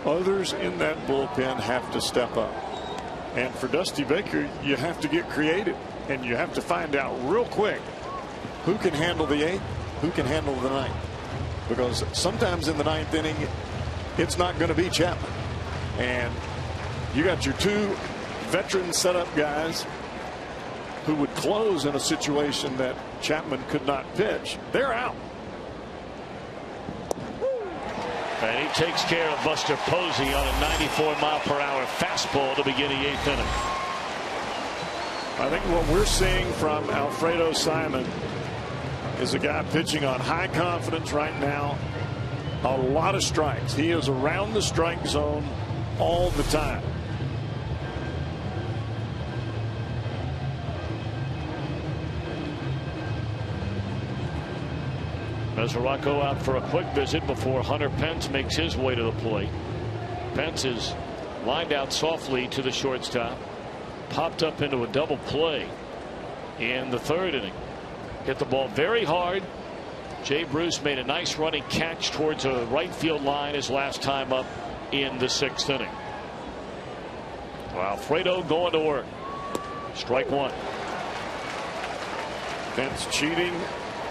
Others in that bullpen have to step up. And for Dusty Baker, you have to get creative. And you have to find out real quick who can handle the 8th, who can handle the 9th. Because sometimes in the 9th inning, it's not going to be Chapman. And you got your 2 veteran setup guys who would close in a situation that Chapman could not pitch. They're out. And he takes care of Buster Posey on a 94-mile-per-hour fastball to begin the 8th inning. I think what we're seeing from Alfredo Simon is a guy pitching on high confidence right now. A lot of strikes. He is around the strike zone all the time. Mesoraco out for a quick visit before Hunter Pence makes his way to the plate. Pence is lined out softly to the shortstop. Popped up into a double play in the 3rd inning. Hit the ball very hard. Jay Bruce made a nice running catch towards a right field line his last time up in the 6th inning. Alfredo going to work. Strike 1. Pence cheating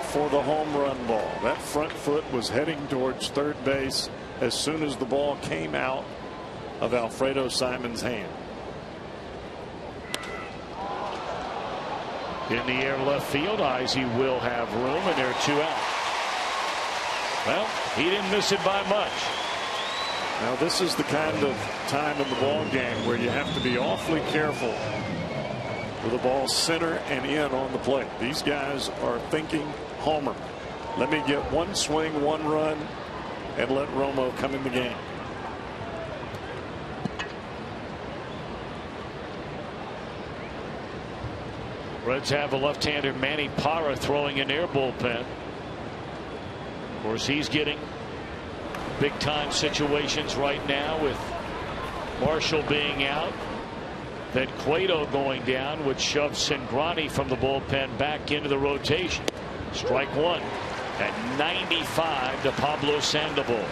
for the home run ball. That front foot was heading towards third base as soon as the ball came out of Alfredo Simon's hand. In the air left field, Izzy will have room, and there are 2 out. Well, he didn't miss it by much. Now this is the kind of time in the ball game where you have to be awfully careful with the ball center and in on the plate. These guys are thinking homer. Let me get 1 swing, 1 run, and let Romo come in the game. Reds have a left-hander, Manny Parra, throwing in their bullpen. Of course, he's getting big-time situations right now with Marshall being out. Then Cueto going down, which shoves Cingrani from the bullpen back into the rotation. Strike 1 at 95 to Pablo Sandoval.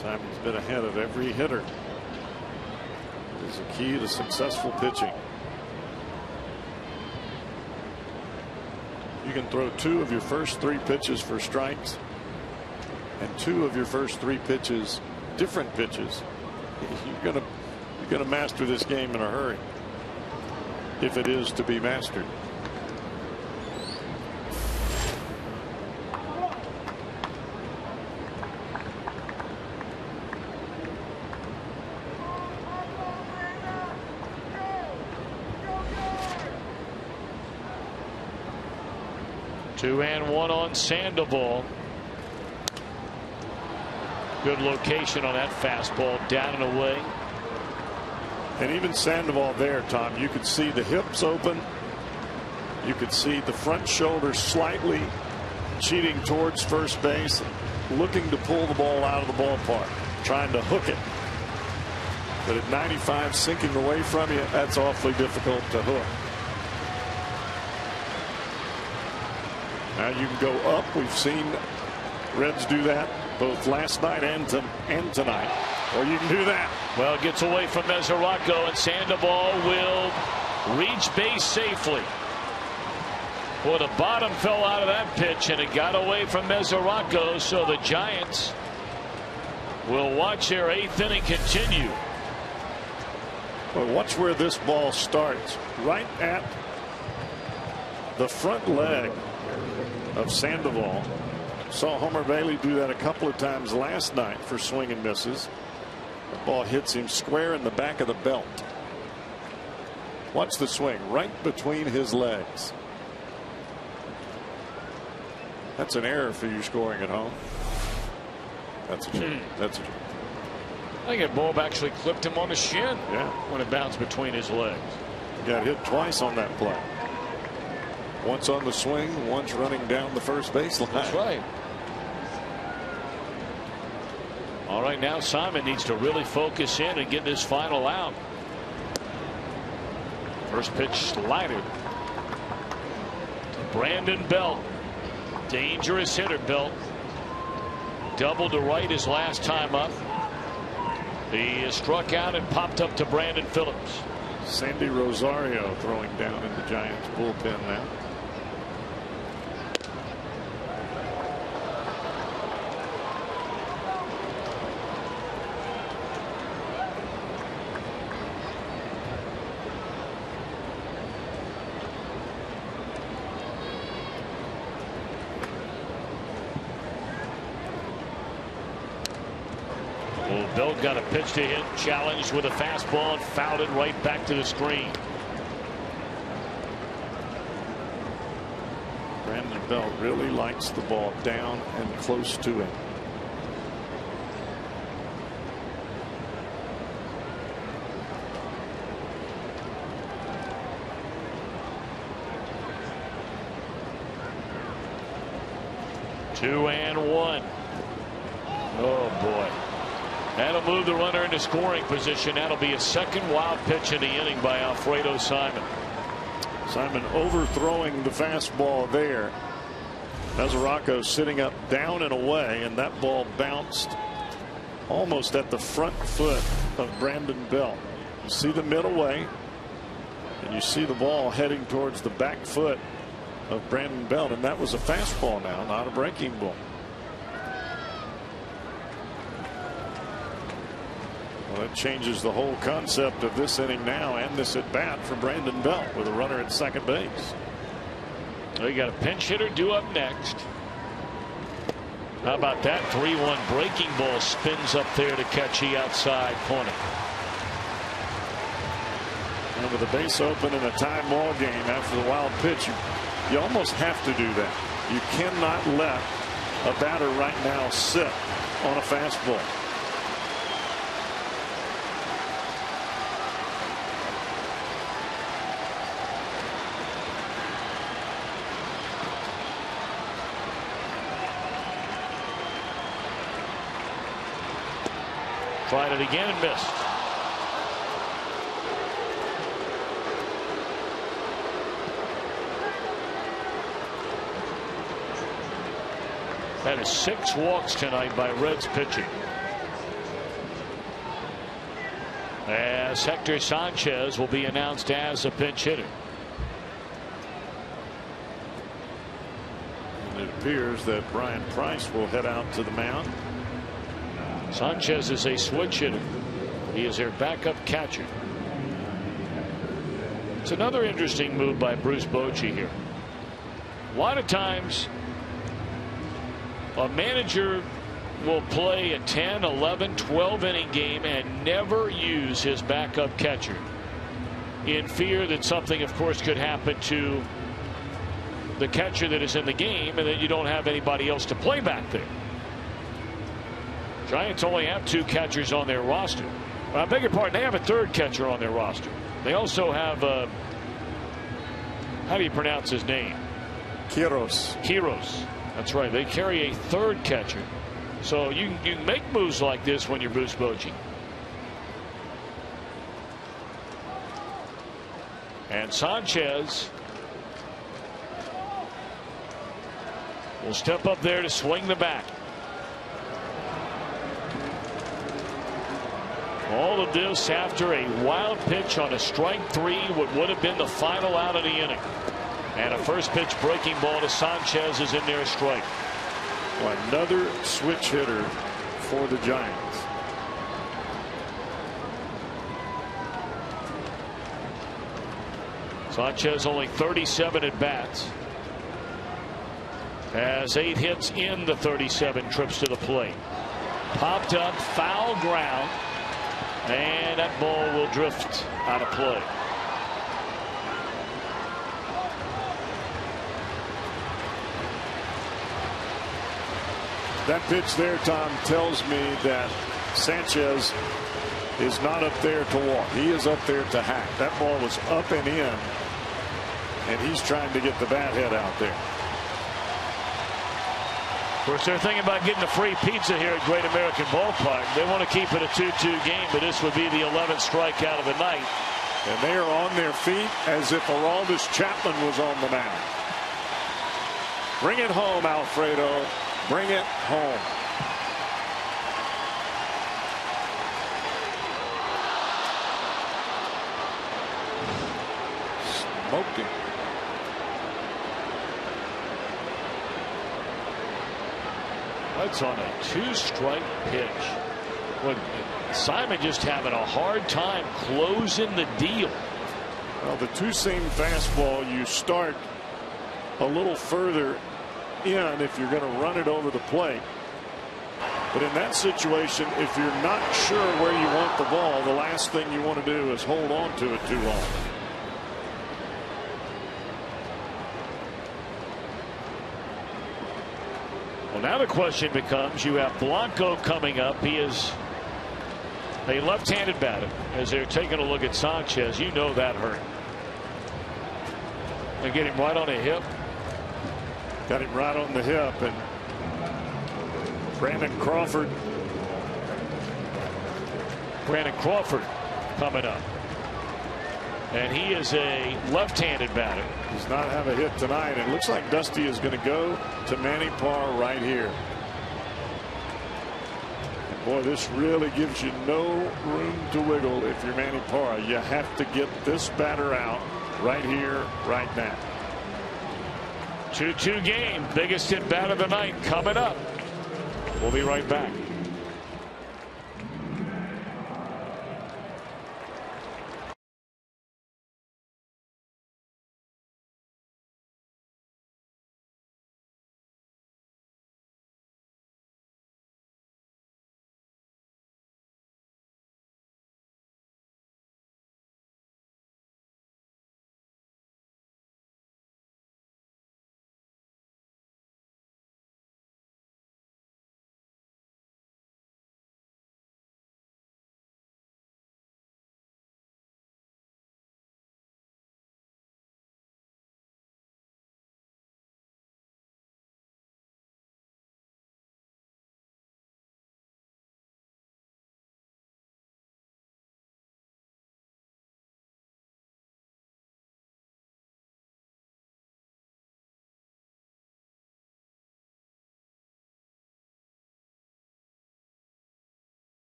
Simon's been ahead of every hitter. It is a key to successful pitching. You can throw 2 of your first 3 pitches for strikes and 2 of your first 3 pitches different pitches. You're gonna master this game in a hurry if it is to be mastered. Two and one on Sandoval. Good location on that fastball, down and away. And even Sandoval there, Tom, you could see the hips open. You could see the front shoulder slightly cheating towards first base, looking to pull the ball out of the ballpark, trying to hook it. But at 95, sinking away from you, that's awfully difficult to hook. Now you can go up. We've seen Reds do that both last night and tonight. Or you can do that. Well, it gets away from Mesoraco, and Sandoval will reach base safely. Well, the bottom fell out of that pitch, and it got away from Mesoraco, so the Giants will watch their 8th inning continue. Well, watch where this ball starts. Right at the front leg of Sandoval. Saw Homer Bailey do that a couple of times last night for swing and misses. The ball hits him square in the back of the belt. Watch the swing right between his legs. That's an error for you scoring at home. That's a joke. That's a joke. I think that ball actually clipped him on the shin. Yeah. When it bounced between his legs. Got hit twice on that play. Once on the swing, once running down the first baseline. That's right. All right, now Simon needs to really focus in and get this final out. First pitch slider to Brandon Belt. Dangerous hitter, Belt. Double to right his last time up. He struck out and popped up to Brandon Phillips. Sandy Rosario throwing down in the Giants bullpen now. Belt got a pitch to hit, challenged with a fastball, and fouled it right back to the screen. Brandon Belt really likes the ball down and close to him. Two and one. Oh boy. That'll move the runner into scoring position. That'll be a second wild pitch in the inning by Alfredo Simon. Simon overthrowing the fastball there. Mesoraco sitting up down and away, and that ball bounced almost at the front foot of Brandon Belt. You see the middle way, and you see the ball heading towards the back foot of Brandon Belt, and that was a fastball now, not a breaking ball. Well, that changes the whole concept of this inning now and this at bat for Brandon Belt with a runner at second base. Well, you got a pinch hitter due up next. How about that 3-1 breaking ball spins up there to catch the outside corner. And with the base open in a tie ball game after the wild pitch, you almost have to do that. You cannot let a batter right now sit on a fastball. Tried it again and missed. That is 6 walks tonight by Reds pitching. As Hector Sanchez will be announced as a pinch hitter. And it appears that Brian Price will head out to the mound. Sanchez is a switch hitter. He is their backup catcher. It's another interesting move by Bruce Bochy here. A lot of times a manager will play a 10, 11, 12 inning game and never use his backup catcher in fear that something, of course, could happen to the catcher that is in the game, and then you don't have anybody else to play back there. Giants only have 2 catchers on their roster. I beg your pardon, they have a 3rd catcher on their roster. They also have, how do you pronounce his name? Quiros. That's right. They carry a 3rd catcher. So you can make moves like this when you're Bruce Bochy. And Sanchez will step up there to swing the bat. All of this after a wild pitch on a strike 3, what would have been the final out of the inning. And a first pitch breaking ball to Sanchez is in there, a strike. Well, another switch hitter for the Giants. Sanchez only 37 at bats. Has 8 hits in the 37 trips to the plate. Popped up, foul ground. And that ball will drift out of play. That pitch there, Tom, tells me that Sanchez is not up there to walk. He is up there to hack. That ball was up and in, and he's trying to get the bat head out there. Of course, they're thinking about getting a free pizza here at Great American Ballpark. They want to keep it a 2-2 game, but this would be the 11th strikeout of the night. And they are on their feet as if Aroldis Chapman was on the mound. Bring it home, Alfredo. Bring it home. Smoking. That's on a 2-strike pitch. Well, Simon just having a hard time closing the deal. Well, the 2-seam fastball, you start a little further in if you're going to run it over the plate. But in that situation, if you're not sure where you want the ball, the last thing you want to do is hold on to it too long. Well, now the question becomes, you have Blanco coming up. He is a left-handed batter. As they're taking a look at Sanchez, you know that hurt. They get him right on the hip. Got him right on the hip, and Brandon Crawford coming up. And he is a left-handed batter. Does not have a hit tonight. It looks like Dusty is going to go to Manny Parr right here. And boy, this really gives you no room to wiggle if you're Manny Parr. You have to get this batter out right here, right now. 2-2 game. Biggest hit bat of the night coming up. We'll be right back.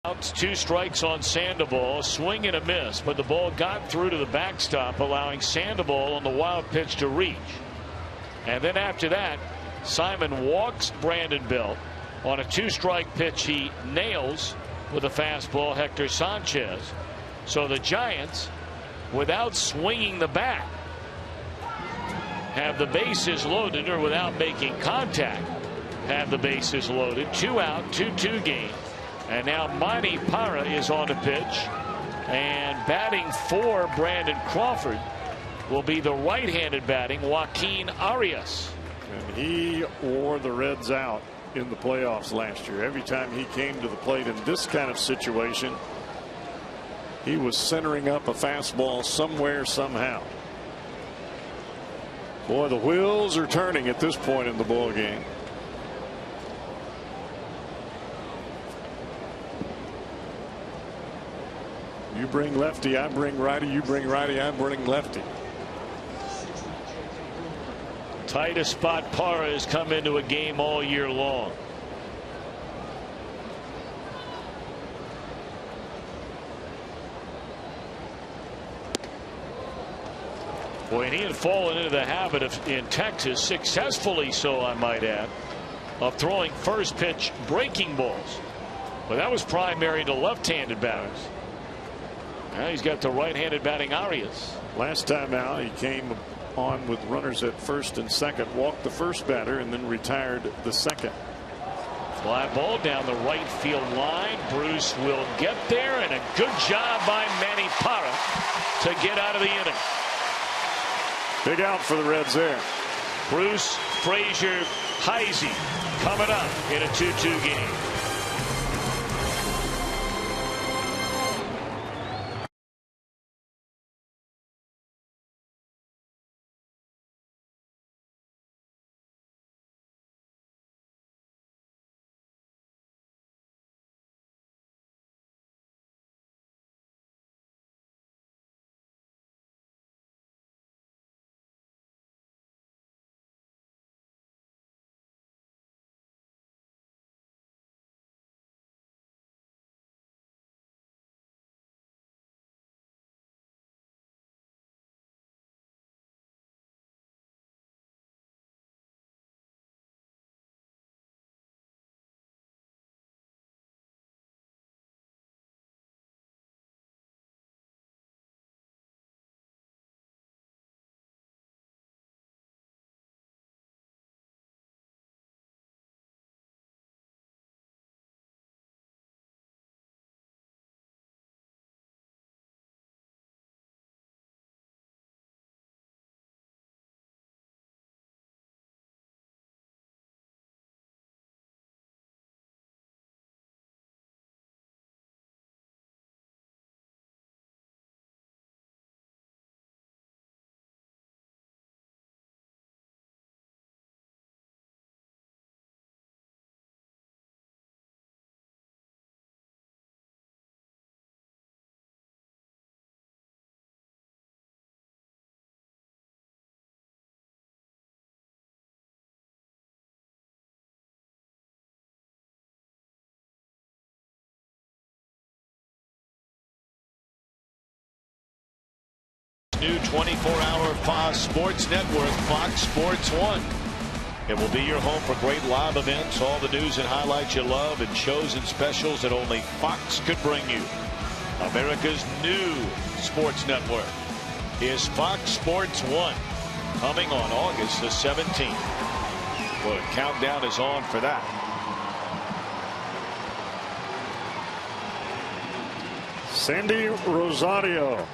2 strikes on Sandoval, swing and a miss, but the ball got through to the backstop, allowing Sandoval on the wild pitch to reach. And then after that, Simon walks Brandon Belt on a 2-strike pitch. He nails with a fastball Hector Sanchez. So the Giants, without swinging the bat, have the bases loaded, or without making contact, have the bases loaded. 2 out, 2-2 game. And now Manny Parra is on the pitch, and batting for Brandon Crawford will be the right-handed batting Joaquin Arias. And he wore the Reds out in the playoffs last year. Every time he came to the plate in this kind of situation, he was centering up a fastball somewhere, somehow. Boy, the wheels are turning at this point in the ball game. You bring lefty, I bring righty. You bring righty, I bring lefty. Tightest spot Parra has come into a game all year long. Boy, and he had fallen into the habit of, in Texas, successfully so I might add, of throwing first pitch breaking balls. But that was primary to left-handed batters. Now he's got the right-handed batting Arias. Last time out, he came on with runners at first and second, walked the first batter, and then retired the second. Fly ball down the right field line. Bruce will get there, and a good job by Manny Parra to get out of the inning. Big out for the Reds there. Bruce, Frazier, Heisey coming up in a 2-2 game. New 24-hour Fox Sports Network, Fox Sports 1. It will be your home for great live events, all the news and highlights you love, and shows and specials that only Fox could bring you. America's new sports network is Fox Sports 1, coming on August the 17th. Well, the countdown is on for that. Sandy Rosario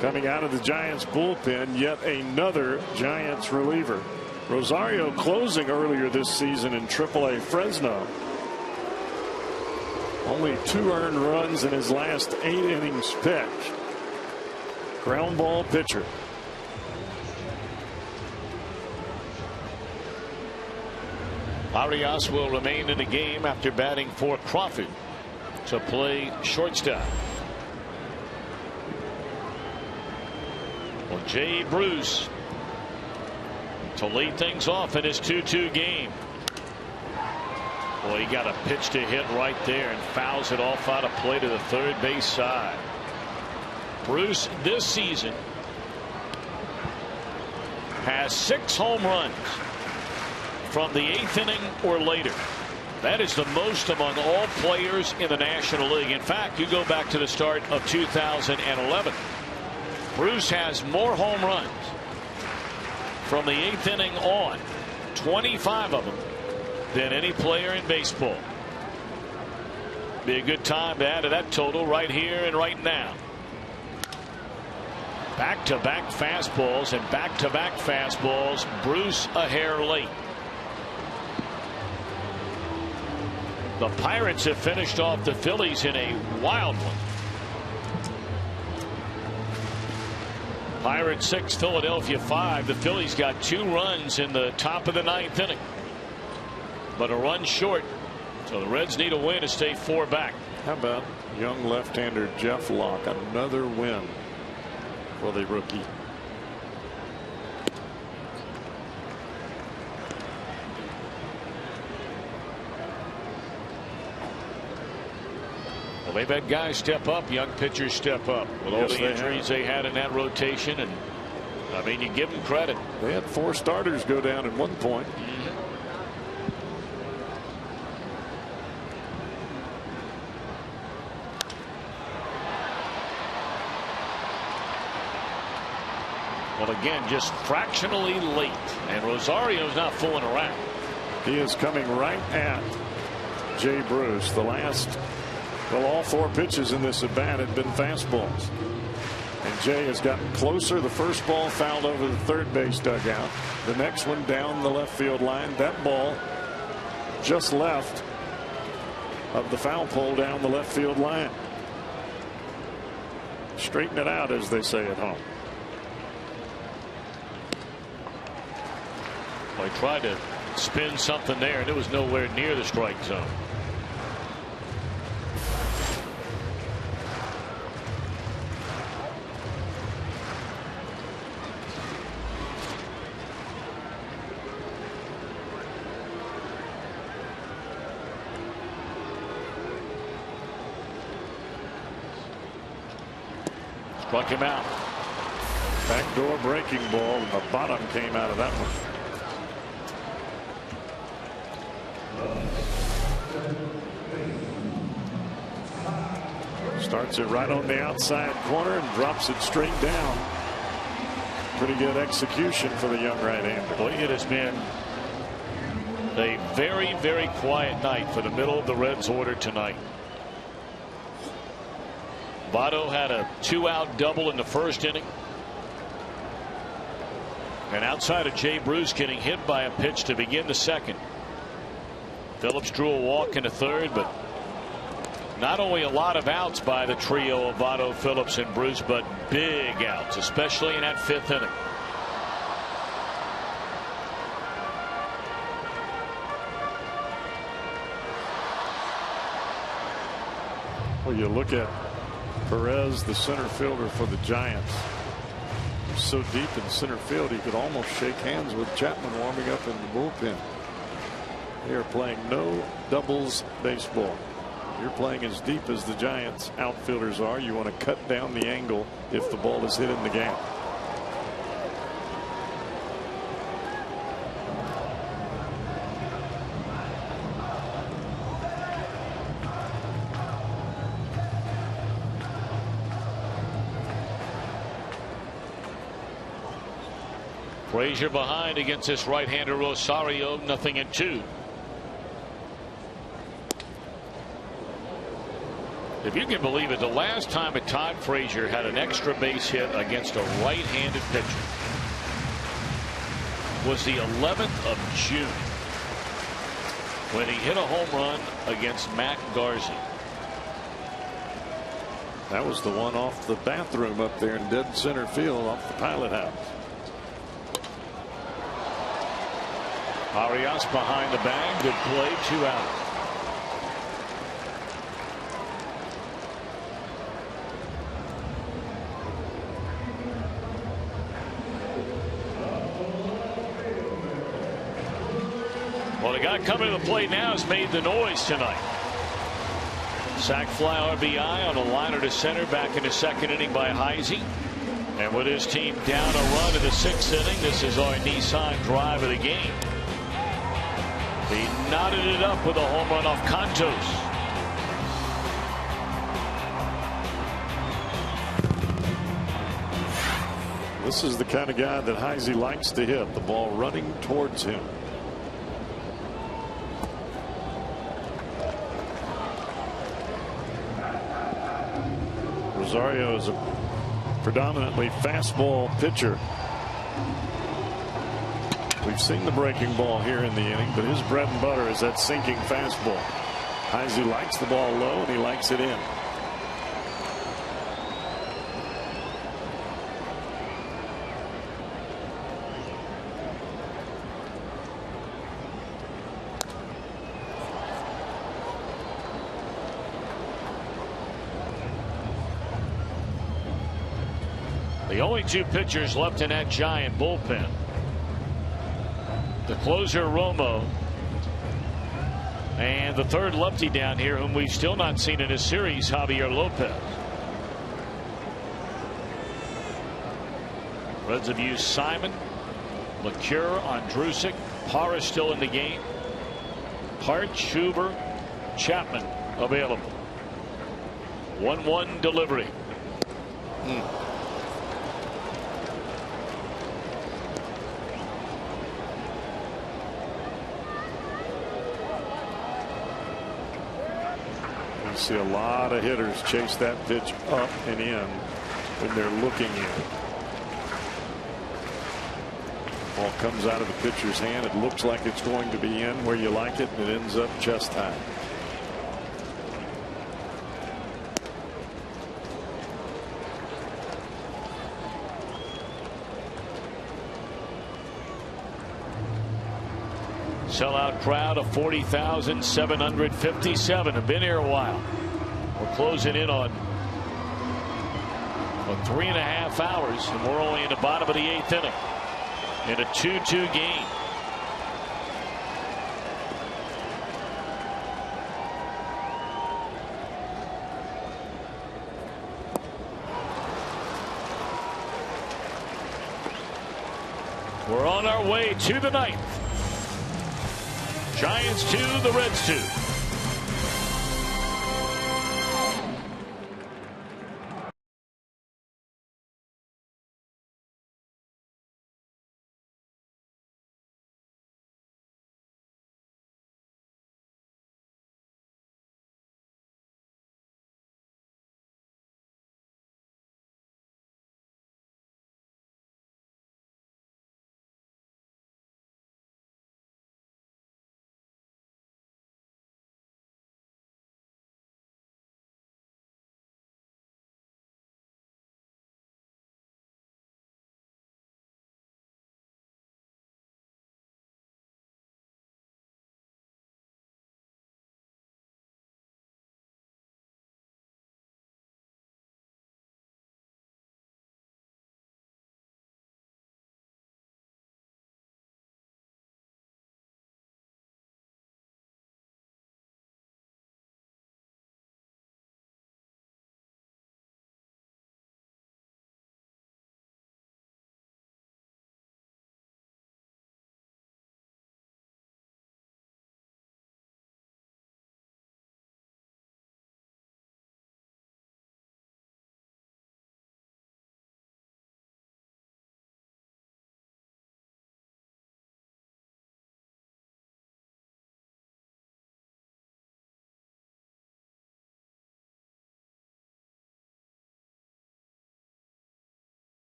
coming out of the Giants bullpen, yet another Giants reliever. Rosario closing earlier this season in AAA Fresno. Only 2 earned runs in his last 8 innings pitched. Ground ball pitcher. Arias will remain in the game after batting for Crawford to play shortstop. Well, Jay Bruce to lead things off in his 2-2 game. Well, he got a pitch to hit right there and fouls it off out of play to the third base side. Bruce this season has 6 home runs from the 8th inning or later. That is the most among all players in the National League. In fact, you go back to the start of 2011. Bruce has more home runs from the 8th inning on, 25 of them, than any player in baseball. Be a good time to add to that total right here and right now. Back-to-back fastballs and back-to-back fastballs. Bruce a hair late. The Pirates have finished off the Phillies in a wild one. Pirates 6, Philadelphia 5. The Phillies got 2 runs in the top of the 9th inning, but a run short. So the Reds need a win to stay 4 back. How about young left-hander Jeff Locke? Another win for the rookie. Well, they've had guys step up, young pitchers step up with all the injuries they had in that rotation, and I mean, you give them credit. They had 4 starters go down at one point. Well, again, just fractionally late, and Rosario's not fooling around. He is coming right at Jay Bruce. Well, all 4 pitches in this at bat had been fastballs, and Jay has gotten closer. The first ball fouled over the third base dugout. The next one down the left field line. That ball just left of the foul pole down the left field line. Straighten it out, as they say at home. Well, he tried to spin something there, and it was nowhere near the strike zone. Struck him out. Backdoor breaking ball, and the bottom came out of that one. Starts it right on the outside corner and drops it straight down. Pretty good execution for the young right-hander. Boy, it has been a very, very quiet night for the middle of the Reds order tonight. Votto had a 2-out double in the first inning. And outside of Jay Bruce getting hit by a pitch to begin the second, Phillips drew a walk in the third, but not only a lot of outs by the trio of Votto, Phillips, and Bruce, but big outs, especially in that 5th inning. Well, you look at Perez, the center fielder for the Giants. He's so deep in center field, he could almost shake hands with Chapman warming up in the bullpen. They are playing no doubles baseball. You're playing as deep as the Giants outfielders are. You want to cut down the angle if the ball is hit in the gap. Frazier behind against this right-hander Rosario, 0-2. If you can believe it, the last time a Todd Frazier had an extra base hit against a right-handed pitcher was the 11th of June when he hit a home run against Matt Garza. That was the one off the bathroom up there in dead center field off the pilot house. Arias behind the bag. Good play. 2 out. Well, the guy coming to the plate now has made the noise tonight. Sac fly RBI on a liner to center back in the second inning by Heisey. And with his team down a run in the sixth inning, this is our Nissan drive of the game. He knotted it up with a home run off Cantos. This is the kind of guy that Heisey likes to hit, the ball running towards him. Rosario is a predominantly fastball pitcher. We've seen the breaking ball here in the inning, but his bread and butter is that sinking fastball. Heisey likes the ball low and he likes it in. The only two pitchers left in that Giant bullpen. The closer Romo and the third lefty down here whom we've still not seen in a series, Javier Lopez. Reds have used Simon, LeCure, Andrusic, Parra still in the game. Hart, Schubert, Chapman available. 1-1 delivery. See a lot of hitters chase that pitch up and in when they're looking in. Ball comes out of the pitcher's hand. It looks like it's going to be in where you like it, and it ends up chest high. Sellout crowd of 40,757 have been here a while. We're closing in on 3.5 hours, and we're only in the bottom of the 8th inning in a 2-2 game. We're on our way to the 9th. Giants 2, the Reds 2.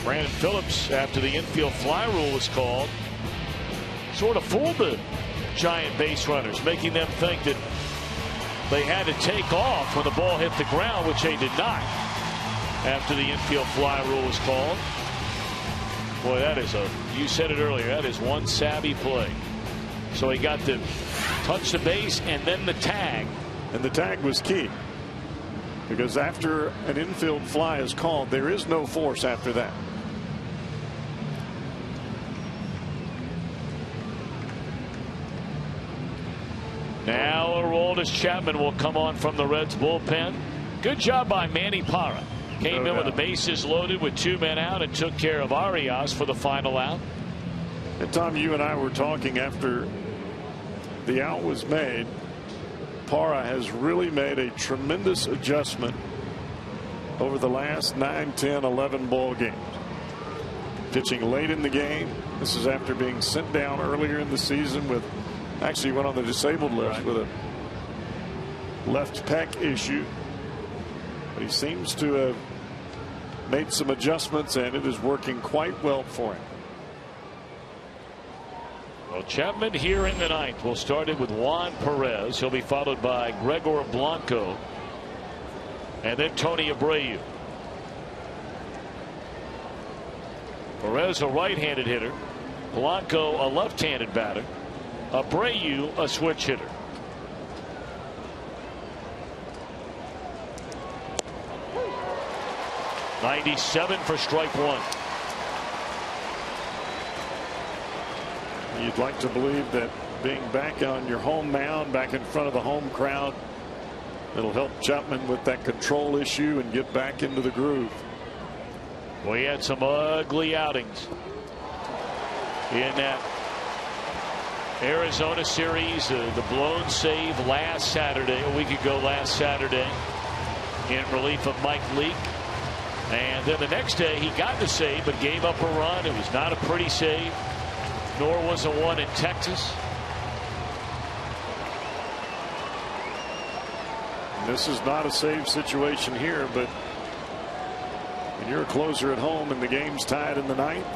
Brandon Phillips, after the infield fly rule was called, sort of fooled the Giant base runners, making them think that they had to take off when the ball hit the ground, which they did not after the infield fly rule was called. Boy, that is you said it earlier, that is one savvy play. So he got to touch the base and then the tag. And the tag was key. Because after an infield fly is called, there is no force after that. Now Aroldis Chapman will come on from the Reds bullpen. Good job by Manny Parra. Came in with the bases loaded with 2 men out and took care of Arias for the final out. And Tom, you and I were talking after the out was made. Parra has really made a tremendous adjustment over the last 9, 10, 11 ball games. Pitching late in the game. This is after being sent down earlier in the season with, actually went on the disabled list with a left pec issue. But he seems to have made some adjustments, and it is working quite well for him. Well, Chapman here in the ninth will start it with Juan Perez. He'll be followed by Gregor Blanco and then Tony Abreu. Perez, a right-handed hitter. Blanco, a left-handed batter. Abreu, a switch hitter. .97 for strike one. You'd like to believe that being back on your home mound, back in front of the home crowd, it'll help Chapman with that control issue and get back into the groove. We had some ugly outings in that Arizona series. The blown save last Saturday, a week ago last Saturday, in relief of Mike Leake. And then the next day he got the save but gave up a run. It was not a pretty save, nor was the one in Texas. This is not a save situation here, but when you're a closer at home and the game's tied in the ninth,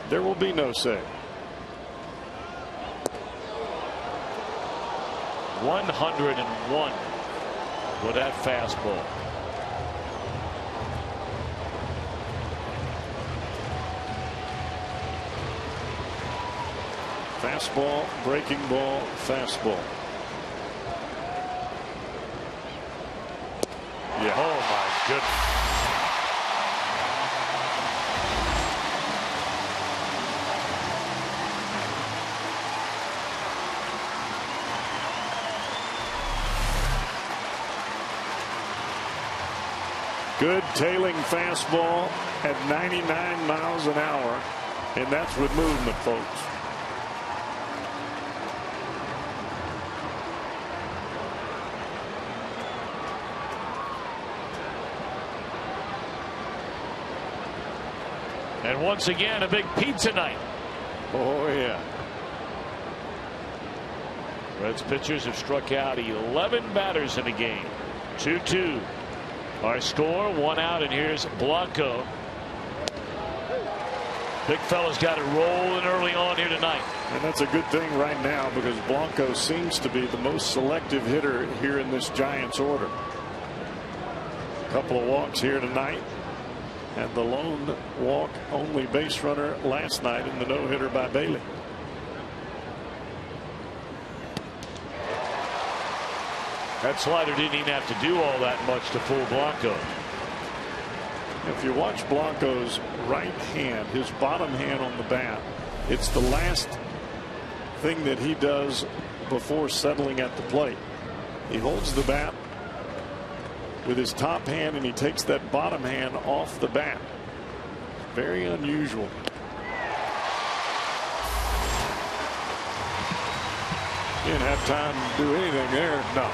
there will be no save. 101 with that fastball. Fastball, breaking ball, fastball. Yeah. Oh my goodness. Good tailing fastball at 99 miles an hour, and that's with movement, folks. And once again, a big pizza night. Oh, yeah. Reds pitchers have struck out 11 batters in the game. 2-2. Our score, 1 out, and here's Blanco. Big fella's got it rolling early on here tonight. And that's a good thing right now because Blanco seems to be the most selective hitter here in this Giants order. A couple of walks here tonight. And the lone walk only base runner last night in the no-hitter by Bailey. That slider didn't even have to do all that much to fool Blanco. If you watch Blanco's right hand, his bottom hand on the bat, it's the last thing that he does before settling at the plate. He holds the bat with his top hand and he takes that bottom hand off the bat. Very unusual. Didn't have time to do anything there. No.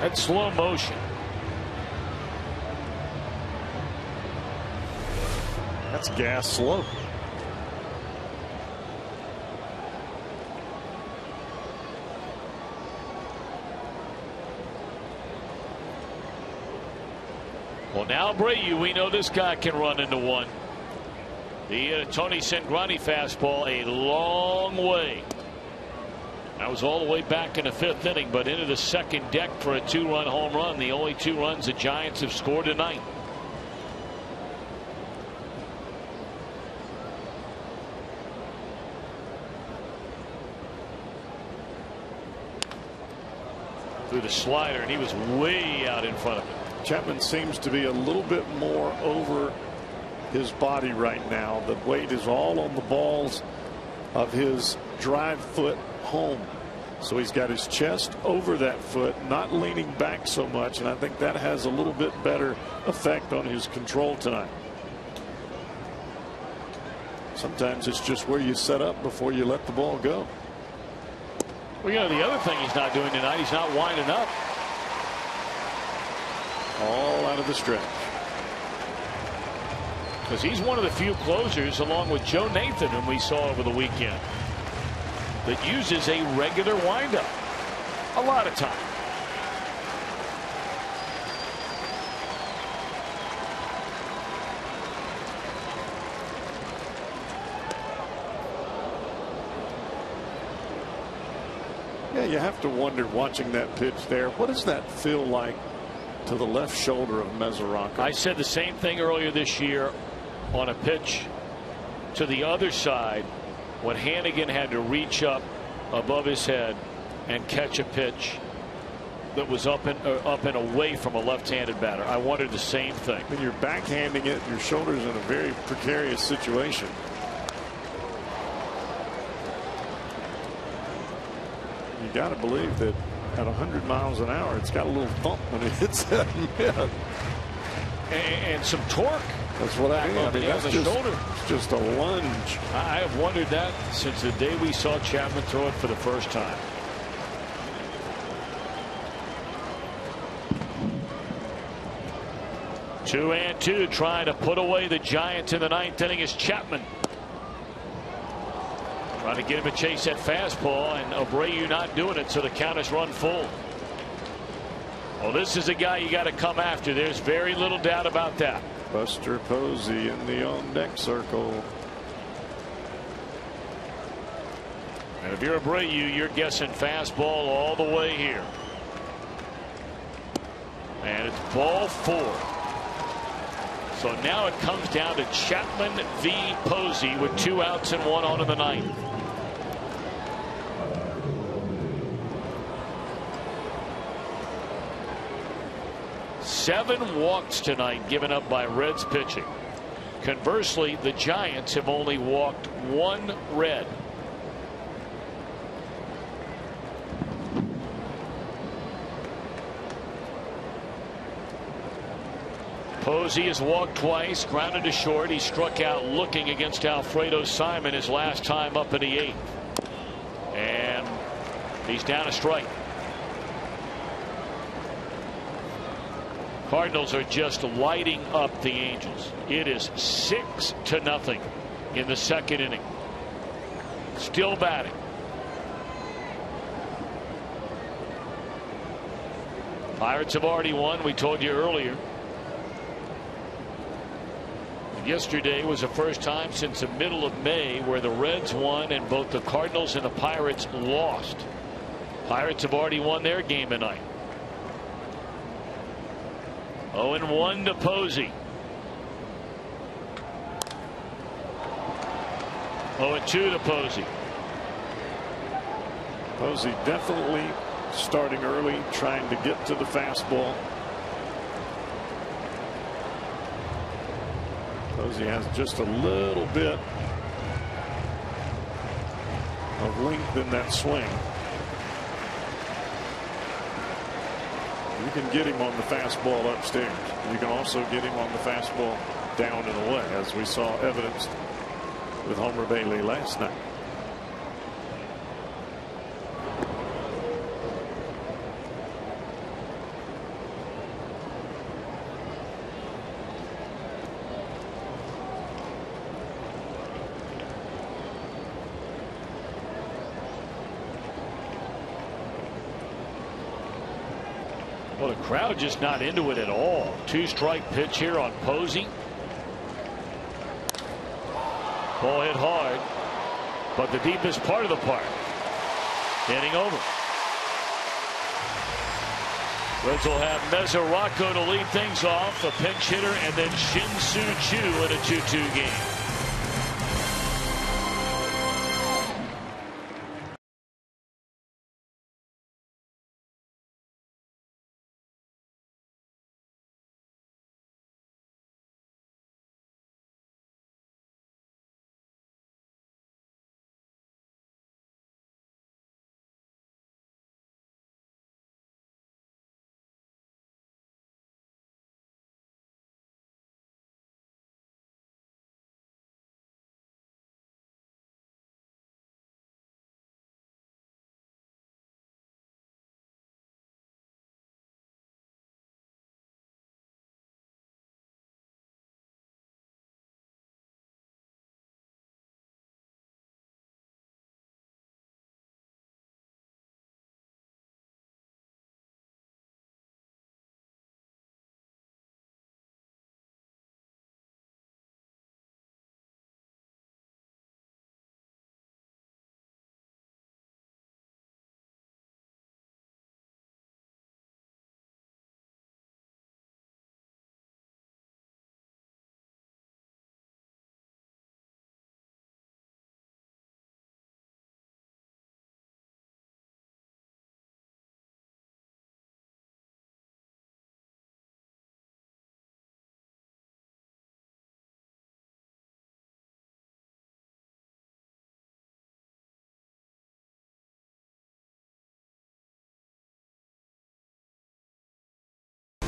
That's slow motion. That's gas slow. Well, now Abreu, we know this guy can run into one. The Tony Cingrani fastball a long way. That was all the way back in the 5th inning, but into the second deck for a 2-run home run. The only 2 runs the Giants have scored tonight. through the slider, and he was way out in front of it. Chapman seems to be a little bit more over his body right now. The weight is all on the balls of his drive foot home. So he's got his chest over that foot, not leaning back so much, and I think that has a little bit better effect on his control tonight. Sometimes it's just where you set up before you let the ball go. Well, you know, the other thing he's not doing tonight, he's not winding up. All out of the stretch. Because he's one of the few closers, along with Joe Nathan, whom we saw over the weekend, that uses a regular windup a lot of time. Yeah, you have to wonder watching that pitch there. What does that feel like to the left shoulder of Mesoraco? I said the same thing earlier this year on a pitch to the other side when Hannigan had to reach up above his head and catch a pitch that was up and away from a left-handed batter. I wondered the same thing. When you're backhanding it, your shoulder's in a very precarious situation. You got to believe that at 100 miles an hour, it's got a little thump when it hits that mid. And some torque. That's what I mean. That's the just, shoulder. It's just a lunge. I have wondered that since the day we saw Chapman throw it for the first time. Two and two, trying to put away the Giants in the ninth inning is Chapman. Trying to get him to chase that fastball, and Abreu not doing it, so the count is run full. Well, this is a guy you got to come after. There's very little doubt about that. Buster Posey in the on-deck circle. And if you're Abreu, you're guessing fastball all the way here. And it's ball 4. So now it comes down to Chapman v. Posey with 2 outs and 1 on in the ninth. Seven walks tonight given up by Reds pitching. Conversely, the Giants have only walked 1 Red. Posey has walked twice, grounded to short. He struck out looking against Alfredo Simon his last time up in the 8th. And he's down a strike. Cardinals are just lighting up the Angels. It is 6-0 in the second inning. Still batting. Pirates have already won. We told you earlier. Yesterday was the first time since the middle of May where the Reds won and both the Cardinals and the Pirates lost. Pirates have already won their game tonight. 0-1 to Posey. 0-2 to Posey. Posey definitely starting early, trying to get to the fastball. Posey has just a little bit of length in that swing. You can get him on the fastball upstairs. You can also get him on the fastball down and away, as we saw evidenced with Homer Bailey last night. Well, the crowd just not into it at all. 2-strike pitch here on Posey. Ball hit hard, but the deepest part of the park. Inning over. Reds will have Mesoraco to lead things off, a pinch hitter, and then Shin-Soo Choo in a 2-2 game.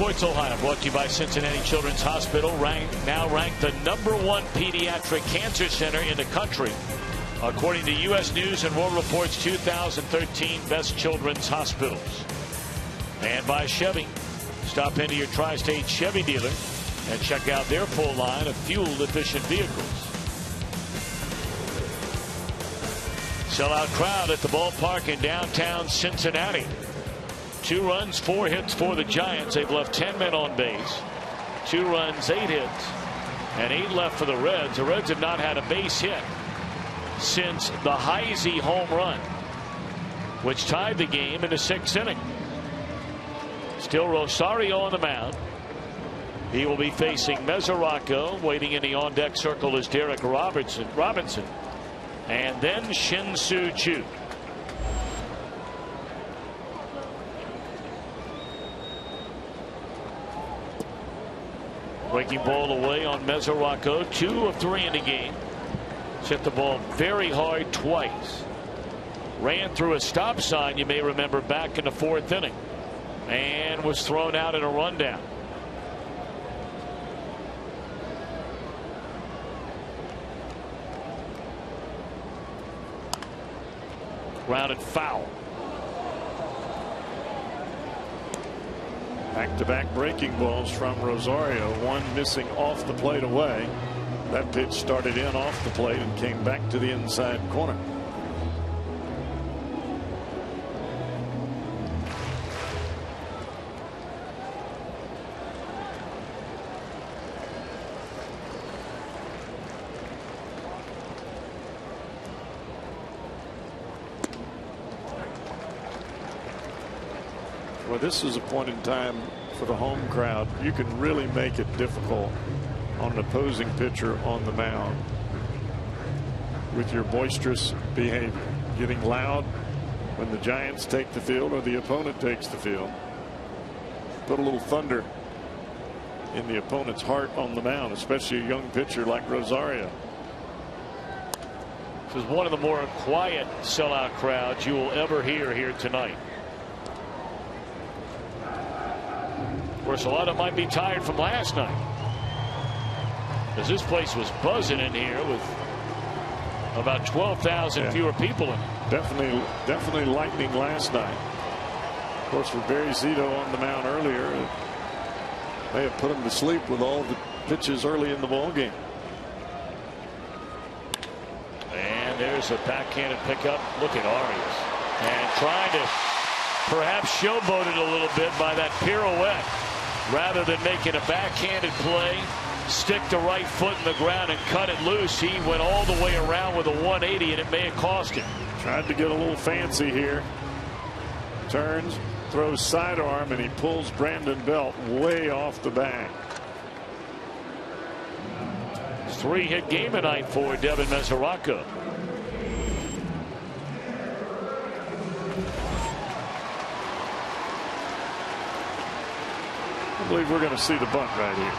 Sports Ohio brought to you by Cincinnati Children's Hospital, now ranked the #1 pediatric cancer center in the country, according to U.S. News and World Report's 2013 Best Children's Hospitals. And by Chevy. Stop into your Tri-State Chevy dealer and check out their full line of fuel-efficient vehicles. Sellout crowd at the ballpark in downtown Cincinnati. 2 runs, 4 hits for the Giants. They've left 10 men on base. 2 runs, 8 hits, and 8 left for the Reds. The Reds have not had a base hit since the Heisey home run, which tied the game in the 6th inning. Still Rosario on the mound. He will be facing Mesoraco. Waiting in the on-deck circle is Derek Robinson, and then Shin-Soo Choo. Breaking ball away on Mesoraco. 2 of 3 in the game. Hit the ball very hard twice. Ran through a stop sign, you may remember, back in the 4th inning, and was thrown out in a rundown. Grounded foul. Back-to-back breaking balls from Rosario. One missing off the plate away. That pitch started in off the plate and came back to the inside corner. Well, this is a point in time for the home crowd. You can really make it difficult on an opposing pitcher on the mound with your boisterous behavior, getting loud when the Giants take the field or the opponent takes the field. Put a little thunder in the opponent's heart on the mound, especially a young pitcher like Rosario. This is one of the more quiet sellout crowds you will ever hear here tonight. Of course, a lot of them might be tired from last night, because this place was buzzing in here with about 12,000 fewer people in it. Definitely lightning last night. Of course, with Barry Zito on the mound earlier, it may have put him to sleep with all the pitches early in the ball game. And there's a backhanded pickup. Look at Arias, and trying to perhaps showboat it a little bit by that pirouette. Rather than making a backhanded play, stick the right foot in the ground and cut it loose, he went all the way around with a 180, and it may have cost him. Tried to get a little fancy here. Turns, throws sidearm, and he pulls Brandon Belt way off the bag. 3-hit game tonight for Devin Mesoraco. I believe we're going to see the bunt right here.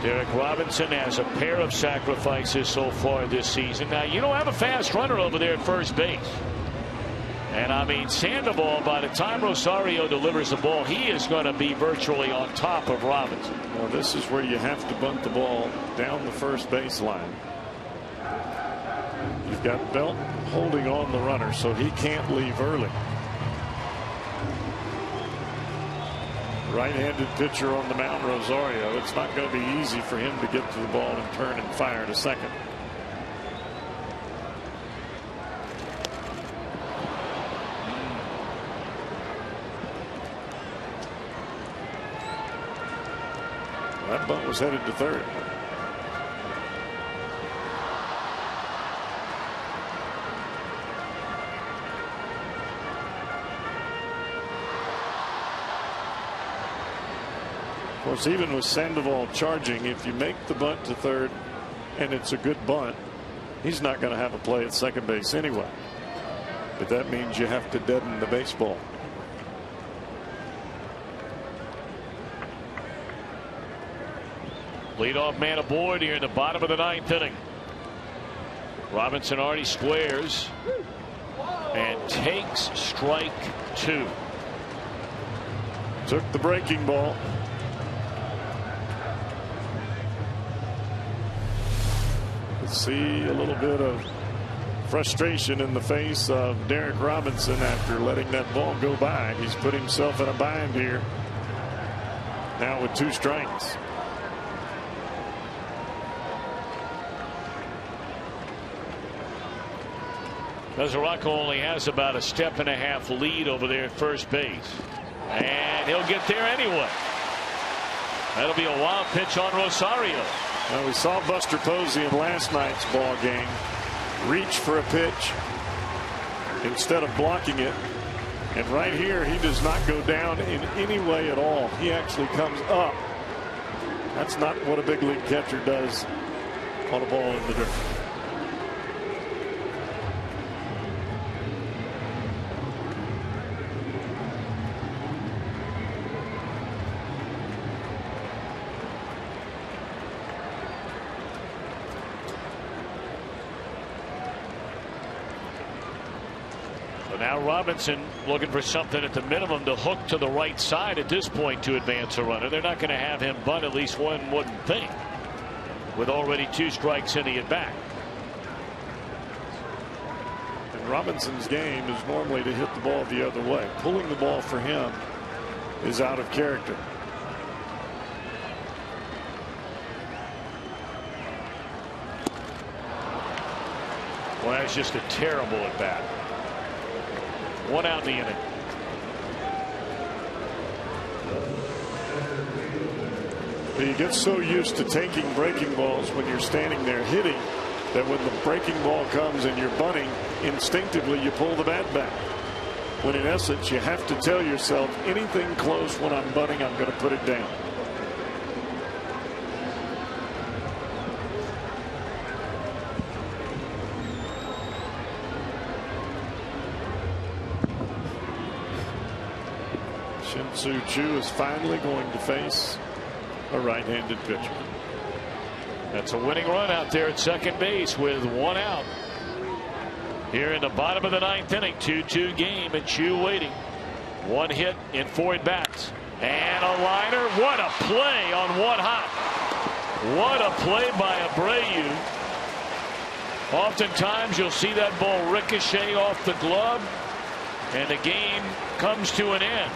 Derek Robinson has a pair of sacrifices so far this season. Now, you don't have a fast runner over there at first base. And I mean, Sandoval, by the time Rosario delivers the ball, he is going to be virtually on top of Robinson. Well, this is where you have to bunt the ball down the first baseline. You've got Belt holding on the runner, so he can't leave early. Right-handed pitcher on the mound, Rosario. It's not going to be easy for him to get to the ball and turn and fire to second. That bunt was headed to third. Of course, even with Sandoval charging, if you make the bunt to third and it's a good bunt, he's not going to have a play at second base anyway. But that means you have to deaden the baseball. Leadoff man aboard here in the bottom of the 9th inning. Robinson already squares and takes strike 2. Took the breaking ball. See a little bit of frustration in the face of Derek Robinson after letting that ball go by. He's put himself in a bind here now with 2 strikes. Mesoraco only has about a step and a half lead over there at first base, and he'll get there anyway. That'll be a wild pitch on Rosario. Now, we saw Buster Posey in last night's ball game reach for a pitch instead of blocking it, and right here he does not go down in any way at all. He actually comes up. That's not what a big league catcher does on a ball in the dirt. Now Robinson looking for something at the minimum to hook to the right side at this point to advance a runner. They're not going to have him bunt, at least one wouldn't think, with already 2 strikes in the at bat. And Robinson's game is normally to hit the ball the other way. Pulling the ball for him is out of character. Well, that's just a terrible at bat. 1 out in the inning. You get so used to taking breaking balls when you're standing there hitting that when the breaking ball comes and you're bunting, instinctively you pull the bat back. When in essence you have to tell yourself, anything close when I'm bunting, I'm going to put it down. Shin-Soo Choo is finally going to face a right-handed pitcher. That's a winning run out there at second base with 1 out. Here in the bottom of the 9th inning, 2-2 game, and Choo waiting. 1 hit in 4 at bats. And a liner. What a play on 1 hop. What a play by Abreu. Oftentimes you'll see that ball ricochet off the glove and the game comes to an end.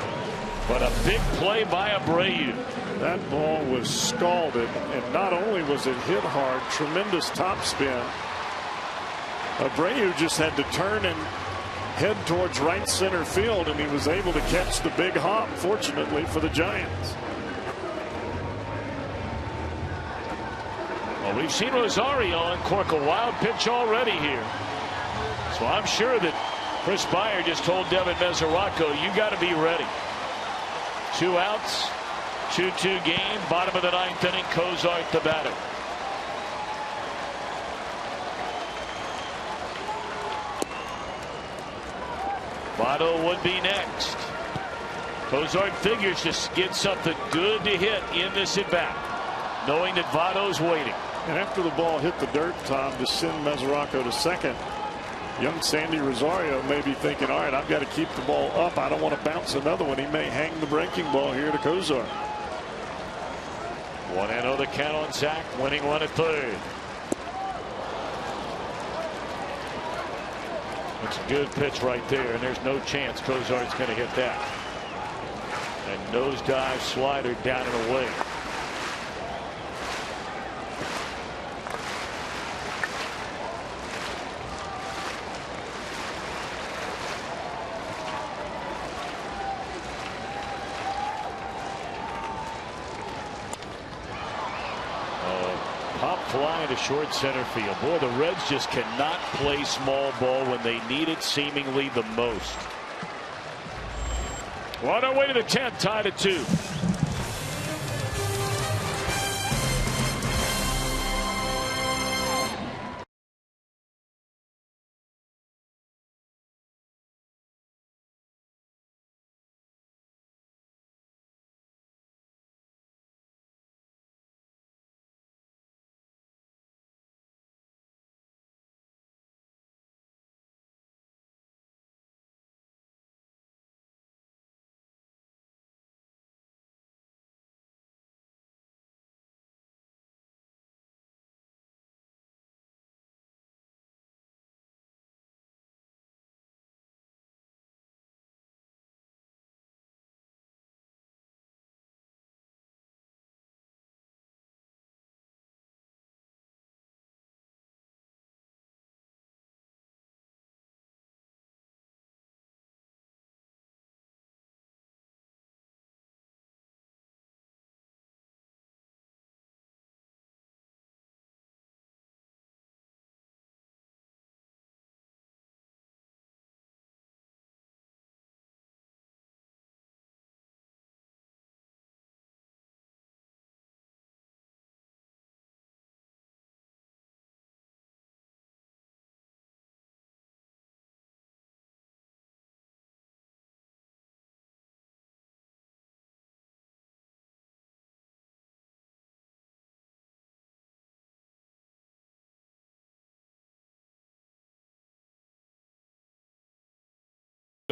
But a big play by Abreu. That ball was scalded, and not only was it hit hard, tremendous topspin. Abreu just had to turn and head towards right center field, and he was able to catch the big hop, fortunately for the Giants. Well, we've seen Rosario uncork a wild pitch already here. So I'm sure that Chris Beyer just told Devin Mesoraco, you got to be ready. 2 outs, 2-2 game, bottom of the 9th inning, Cozart the batter. Votto would be next. Cozart figures to get something good to hit in this at bat, knowing that Votto's waiting. And after the ball hit the dirt, Tom, to send Mesoraco to second, young Sandy Rosario may be thinking, all right, I've got to keep the ball up. I don't want to bounce another one. He may hang the breaking ball here to Cozart. 1-0 the count on Zach, winning 1 at 3rd. That's a good pitch right there, and there's no chance Cozart's going to hit that. And nosedive slider down and away. Pop fly into short center field. Boy, the Reds just cannot play small ball when they need it seemingly the most. Well, on our way to the 10th, tied at 2.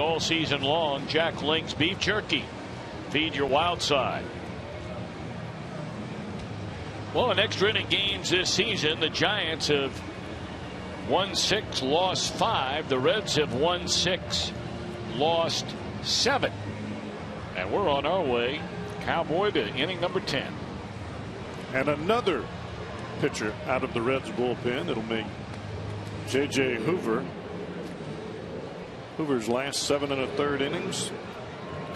All season long, Jack Link's beef jerky. Feed your wild side. Well, in extra inning games this season, the Giants have won 6, lost 5. The Reds have won 6, lost 7. And we're on our way, Cowboy, to inning number 10. And another pitcher out of the Reds bullpen. It'll be J.J. Hoover. Hoover's last 7 1/3 innings,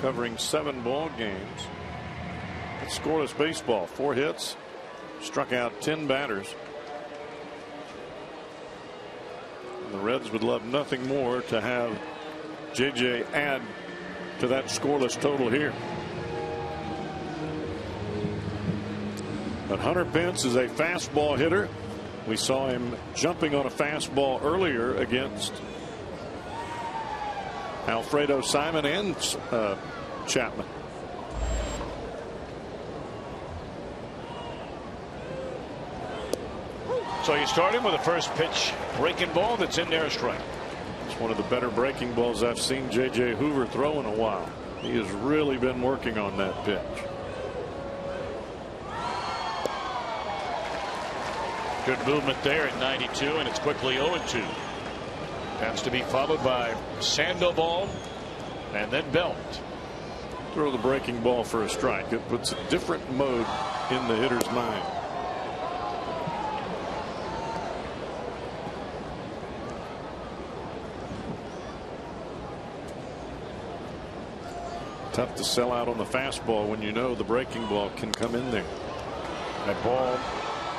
covering 7 ball games. It's scoreless baseball. 4 hits, struck out 10 batters. And the Reds would love nothing more to have J.J. add to that scoreless total here. But Hunter Pence is a fastball hitter. We saw him jumping on a fastball earlier against Alfredo Simon and Chapman. So you start him with a first pitch breaking ball that's in there, a strike. It's one of the better breaking balls I've seen J.J. Hoover throw in a while. He has really been working on that pitch. Good movement there at 92, and it's quickly 0-2. That's to be followed by Sandoval and then Belt. Throw the breaking ball for a strike. It puts a different mode in the hitter's mind. Tough to sell out on the fastball when you know the breaking ball can come in there. That ball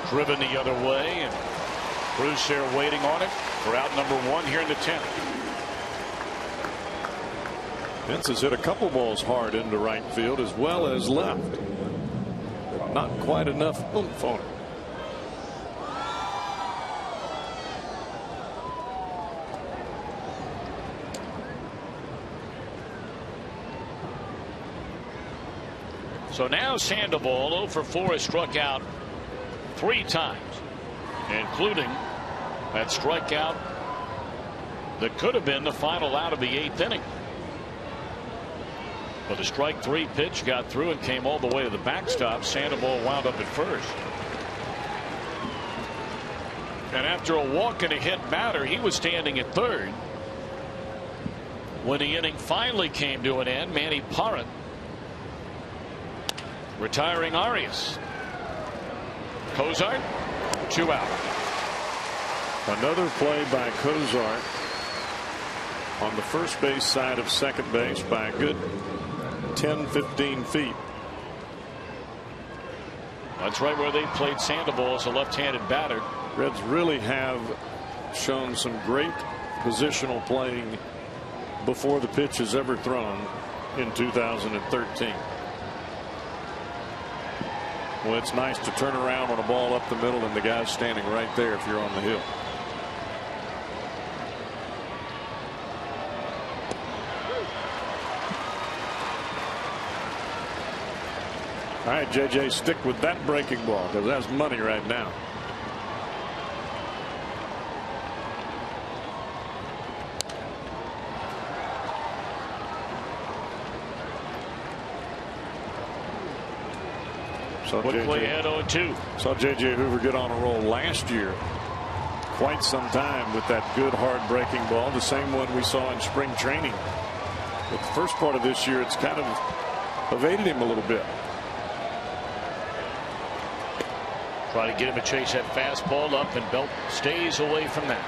driven the other way, and Bruce there waiting on it for out number 1 here in the 10th. Pence has hit a couple balls hard into right field as well as left. Not quite enough oomph on it. So now Sandoval 0 for 4 has struck out 3 times, including that strikeout that could have been the final out of the 8th inning. But the strike 3 pitch got through and came all the way to the backstop. Sandoval wound up at first. And after a walk and a hit batter, he was standing at third. When the inning finally came to an end, Manny Parrott retiring Arias. Cozart, 2 out. Another play by Cozart on the first base side of second base by a good 10-15 feet. That's right where they played Sandoval as a left-handed batter. Reds really have shown some great positional playing before the pitch is ever thrown in 2013. Well, it's nice to turn around on a ball up the middle and the guy's standing right there if you're on the hill. All right, JJ, stick with that breaking ball because that's money right now. Quickly ahead 0-2. Saw J.J. Hoover get on a roll last year quite some time with that good hard breaking ball, the same one we saw in spring training. But the first part of this year, it's kind of evaded him a little bit. Try to get him to chase that fastball up, and Belt stays away from that.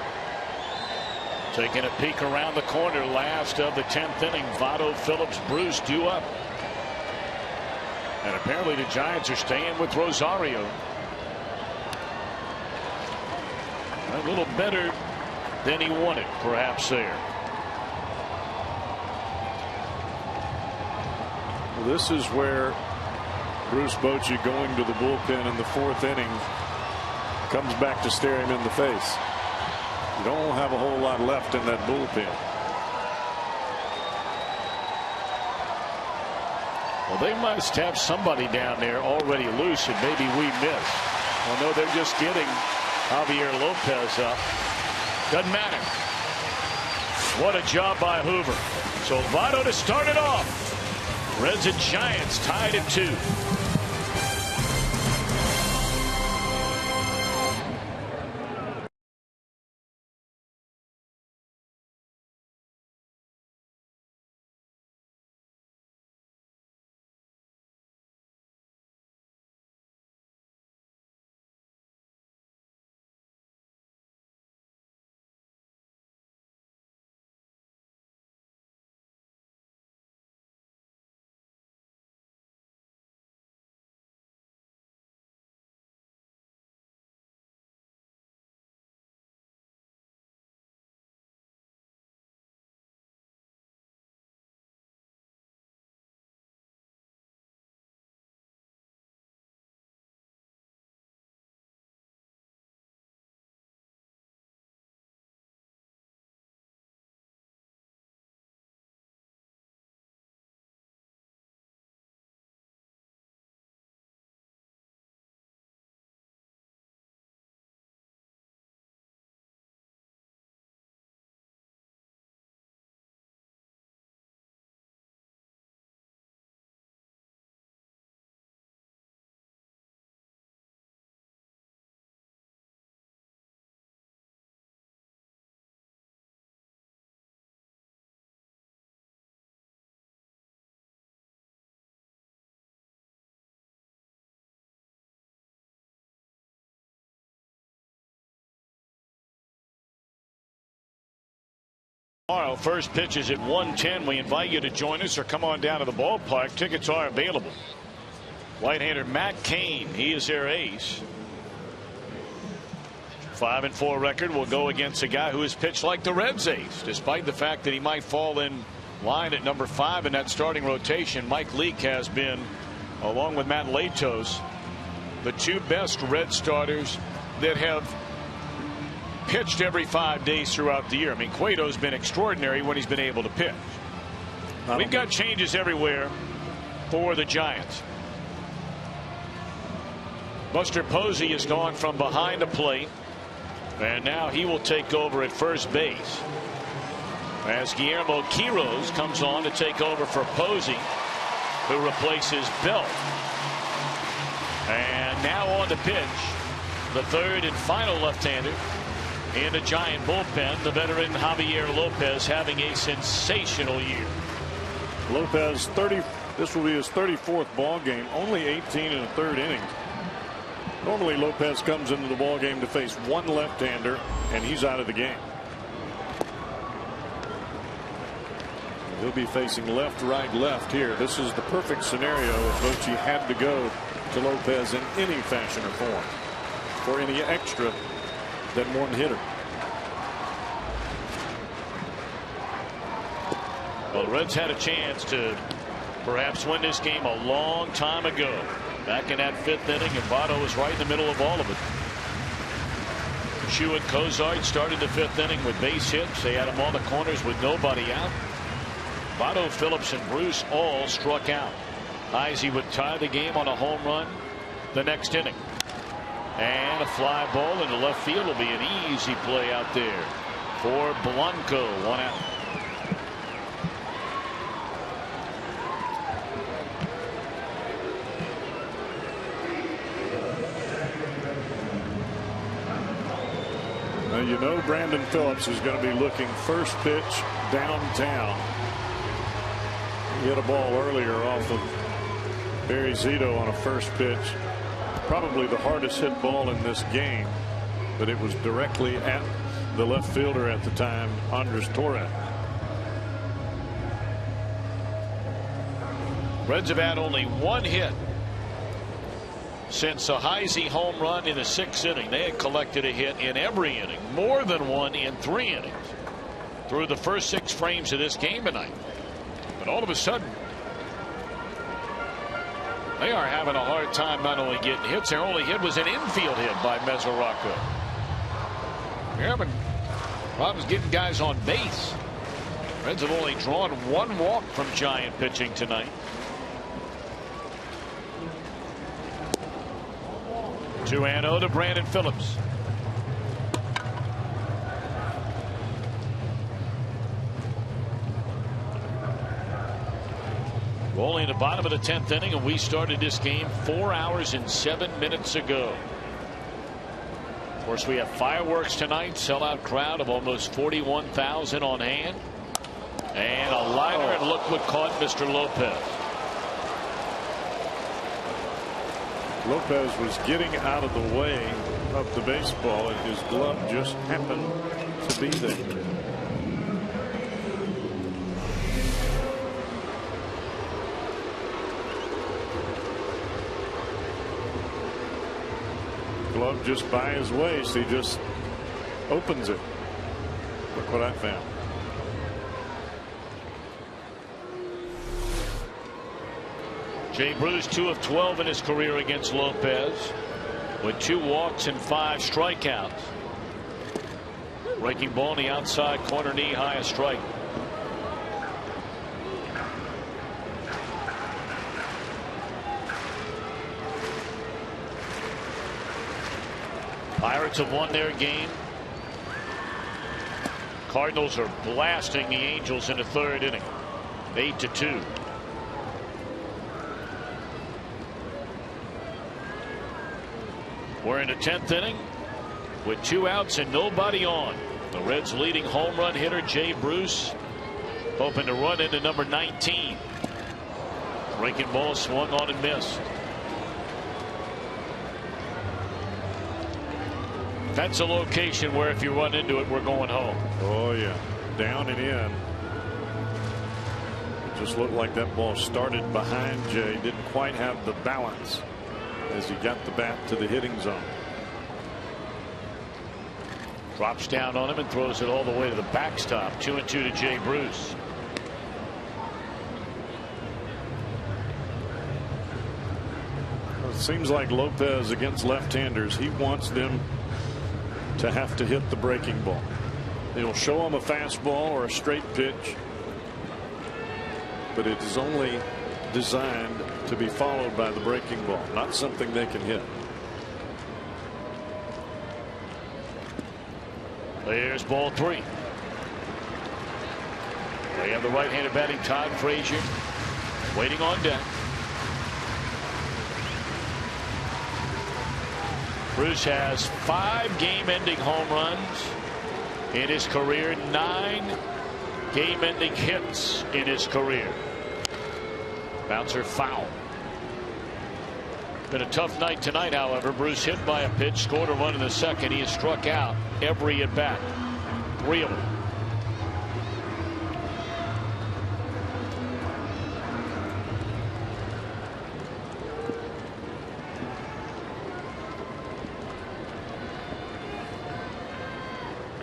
Taking a peek around the corner, last of the 10th inning. Votto, Phillips, Bruce due up. And apparently the Giants are staying with Rosario. A little better than he wanted, perhaps, there. Well, this is where Bruce Bochy, going to the bullpen in the 4th inning, comes back to stare him in the face. You don't have a whole lot left in that bullpen. Well, they must have somebody down there already loose, and maybe we missed. Well, no, they're just getting Javier Lopez up. Doesn't matter. What a job by Hoover. So Votto to start it off. Reds and Giants tied at 2. Tomorrow, first pitch is at 1:10. We invite you to join us or come on down to the ballpark. Tickets are available. Right-hander Matt Cain, he is their ace. 5-4 record will go against a guy who has pitched like the Reds ace, despite the fact that he might fall in line at number 5 in that starting rotation. Mike Leake has been, along with Matt Latos, the 2 best Red starters that have pitched every 5 days throughout the year. I mean, Cueto's been extraordinary when he's been able to pitch. We've got changes everywhere for the Giants. Buster Posey has gone from behind the plate, and now he will take over at first base as Guillermo Quiroz comes on to take over for Posey, who replaces Belt. And now on the pitch, the third and final left-hander in the Giant bullpen, the veteran Javier Lopez, having a sensational year. Lopez, this will be his 34th ball game, only 18 in the 3rd inning. Normally Lopez comes into the ball game to face one left-hander, and he's out of the game. He'll be facing left, right, left here. This is the perfect scenario if Bochy had to go to Lopez in any fashion or form for any extra than one hitter. Well, the Reds had a chance to perhaps win this game a long time ago, back in that 5th inning, and Votto was right in the middle of all of it. Chu and Cozart started the 5th inning with base hits. They had them on the corners with nobody out. Votto, Phillips, and Bruce all struck out. Heisey would tie the game on a home run the next inning. And a fly ball into left field will be an easy play out there for Blanco. 1 out. Now, you know Brandon Phillips is going to be looking first pitch downtown. He hit a ball earlier off of Barry Zito on a first pitch. Probably the hardest hit ball in this game, but it was directly at the left fielder at the time, Andres Torres. Reds have had only 1 hit since a Heisey home run in the 6th inning. They had collected a hit in every inning, more than 1 in 3 innings through the first 6 frames of this game tonight. But all of a sudden, they are having a hard time not only getting hits. Their only hit was an infield hit by Mesoraco. They're having problems getting guys on base. Reds have only drawn 1 walk from Giant pitching tonight. 2-0 to Brandon Phillips. We're only in the bottom of the 10th inning, and we started this game 4 hours and 7 minutes ago. Of course, we have fireworks tonight. Sellout crowd of almost 41,000 on hand. And a liner, and look what caught Mr. Lopez. Lopez was getting out of the way of the baseball, and his glove just happened to be there. Glove just by his waist. He just opens it. Look what I found. Jay Bruce 2 of 12 in his career against Lopez with 2 walks and 5 strikeouts. Breaking ball on the outside corner, knee high, a strike. Pirates have won their game. Cardinals are blasting the Angels in the 3rd inning, 8-2. We're in the 10th inning with 2 outs and nobody on. The Reds' leading home run hitter, Jay Bruce, hoping to run into number 19. Breaking ball swung on and missed. That's a location where if you run into it, we're going home. Oh, yeah. Down and in. It just looked like that ball started behind Jay. Didn't quite have the balance as he got the bat to the hitting zone. Drops down on him and throws it all the way to the backstop. 2-2 to Jay Bruce. It seems like Lopez against left-handers, he wants them to have to hit the breaking ball. He'll show them a fastball or a straight pitch, but it is only designed to be followed by the breaking ball, not something they can hit. There's ball 3. They have the right-handed batting Todd Frazier waiting on deck. Bruce has 5 game-ending home runs in his career, 9 game-ending hits in his career. Bouncer foul. Been a tough night tonight, however. Bruce hit by a pitch, scored a run in the 2nd. He has struck out every at bat, 3 of them.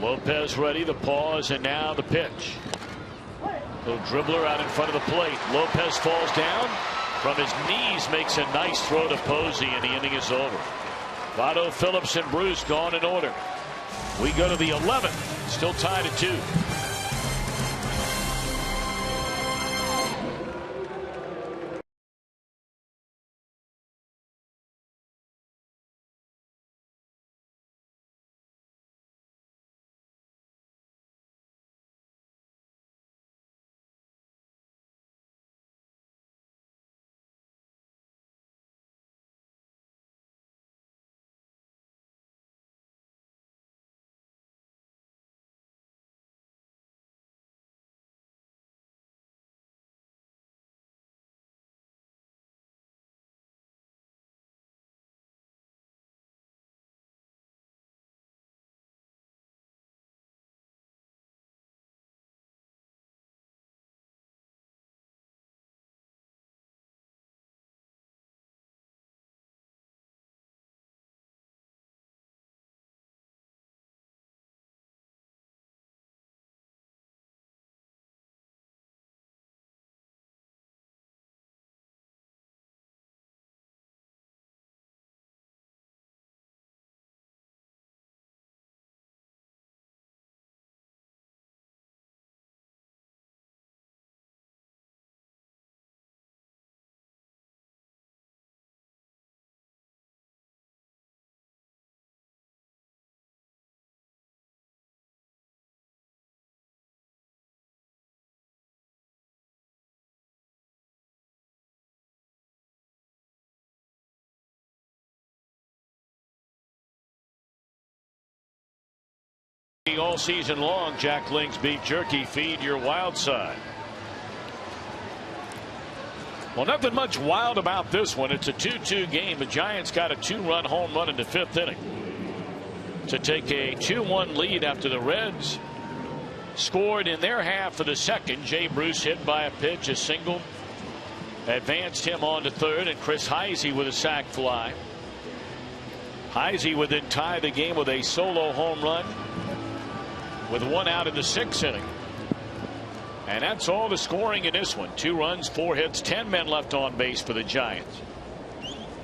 Lopez ready, the pause, and now the pitch. Little dribbler out in front of the plate. Lopez falls down from his knees, makes a nice throw to Posey, and the inning is over. Votto, Phillips, and Bruce gone in order. We go to the 11th, still tied at 2. All season long, Jack Link's beef jerky. Feed your wild side. Well, nothing much wild about this one. It's a 2-2 game. The Giants got a 2-run home run in the 5th inning to take a 2-1 lead after the Reds scored in their half of the 2nd. Jay Bruce hit by a pitch, a single, advanced him on to 3rd, and Chris Heisey with a sac fly. Heisey would then tie the game with a solo home run with 1 out in the 6th inning. And that's all the scoring in this one. 2 runs, 4 hits, 10 men left on base for the Giants.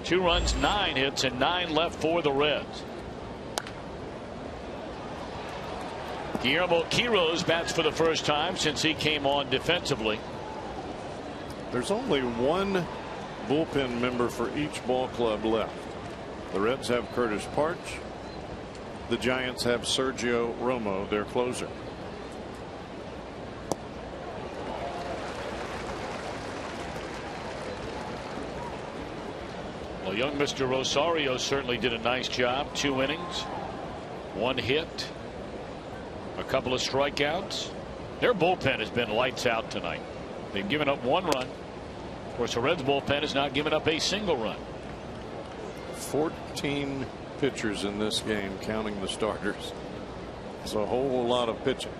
2 runs, 9 hits, and 9 left for the Reds. Guillermo Quiroz bats for the first time since he came on defensively. There's only one bullpen member for each ball club left. The Reds have Curtis Parch. The Giants have Sergio Romo, their closer. Well, young Mr. Rosario certainly did a nice job. 2 innings, 1 hit, a couple of strikeouts. Their bullpen has been lights out tonight. They've given up 1 run. Of course, the Reds bullpen has not given up a single run. 14 pitchers in this game, counting the starters. It's a whole lot of pitching.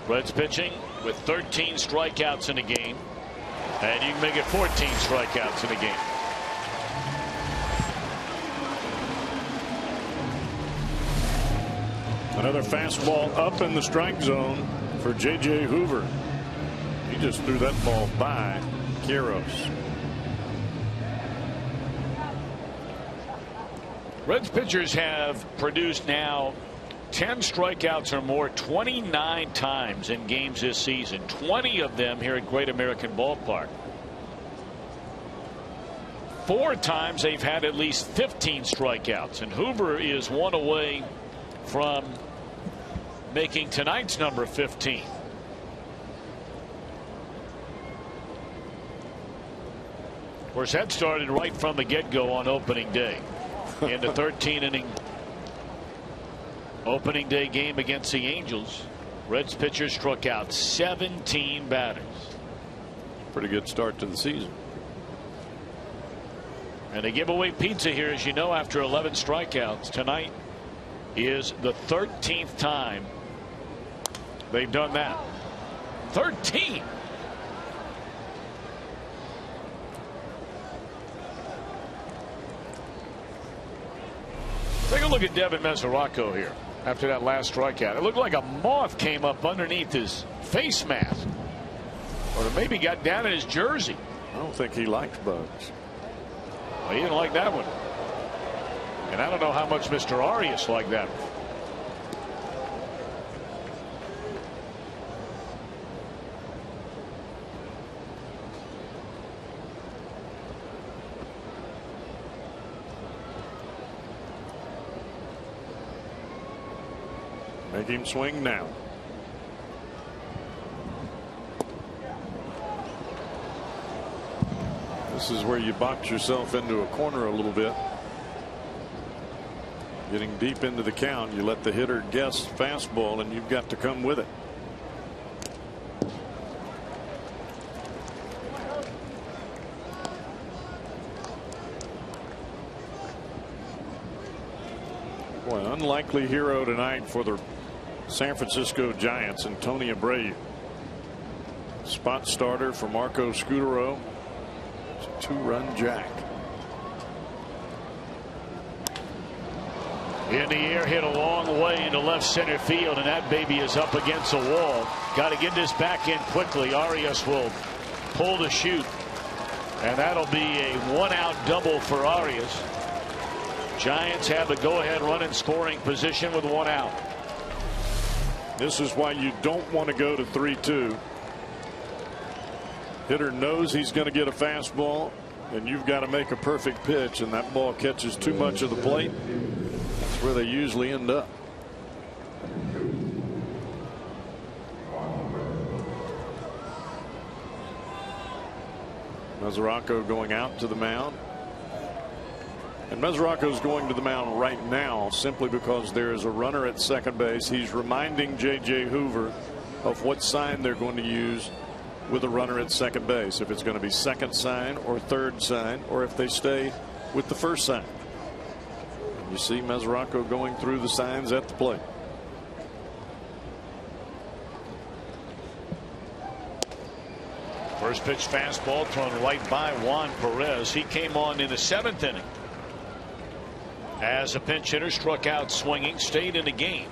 Reds pitching with 13 strikeouts in a game, and you can make it 14 strikeouts in a game. Another fastball up in the strike zone for J.J. Hoover. He just threw that ball by Quiroz. Reds pitchers have produced now 10 strikeouts or more 29 times in games this season. 20 of them here at Great American Ballpark. 4 times they've had at least 15 strikeouts, and Hoover is 1 away from making tonight's number 15. Of course, that started right from the get-go on opening day in the 13-inning opening day game against the Angels. Reds pitchers struck out 17 batters. Pretty good start to the season. And they give away pizza here, as you know, after 11 strikeouts. Tonight is the 13th time they've done that. 13. Take a look at Devin Mesoraco here after that last strikeout. It looked like a moth came up underneath his face mask, or maybe got down in his jersey. I don't think he likes bugs. Well, he didn't like that one. And I don't know how much Mr. Arias liked that one. Make him swing now. This is where you box yourself into a corner a little bit. Getting deep into the count, you let the hitter guess fastball, and you've got to come with it. Boy, unlikely hero tonight for the San Francisco Giants, and Tony Abreu. Spot starter for Marco Scutaro. It's a 2-run jack. In the air, hit a long way into left center field, and that baby is up against the wall. Got to get this back in quickly. Arias will pull the chute, and that'll be a 1-out double for Arias. Giants have the go-ahead run in scoring position with 1 out. This is why you don't want to go to 3-2. Hitter knows he's going to get a fastball, and you've got to make a perfect pitch, and that ball catches too much of the plate. That's where they usually end up. Mesoraco going out to the mound. And Mesoraco's going to the mound right now simply because there is a runner at second base. He's reminding J.J. Hoover of what sign they're going to use with a runner at second base. If it's going to be second sign or third sign, or if they stay with the first sign. And you see Mesoraco going through the signs at the plate. First pitch fastball thrown right by Juan Perez. He came on in the 7th inning as a pinch hitter, struck out swinging, stayed in the game,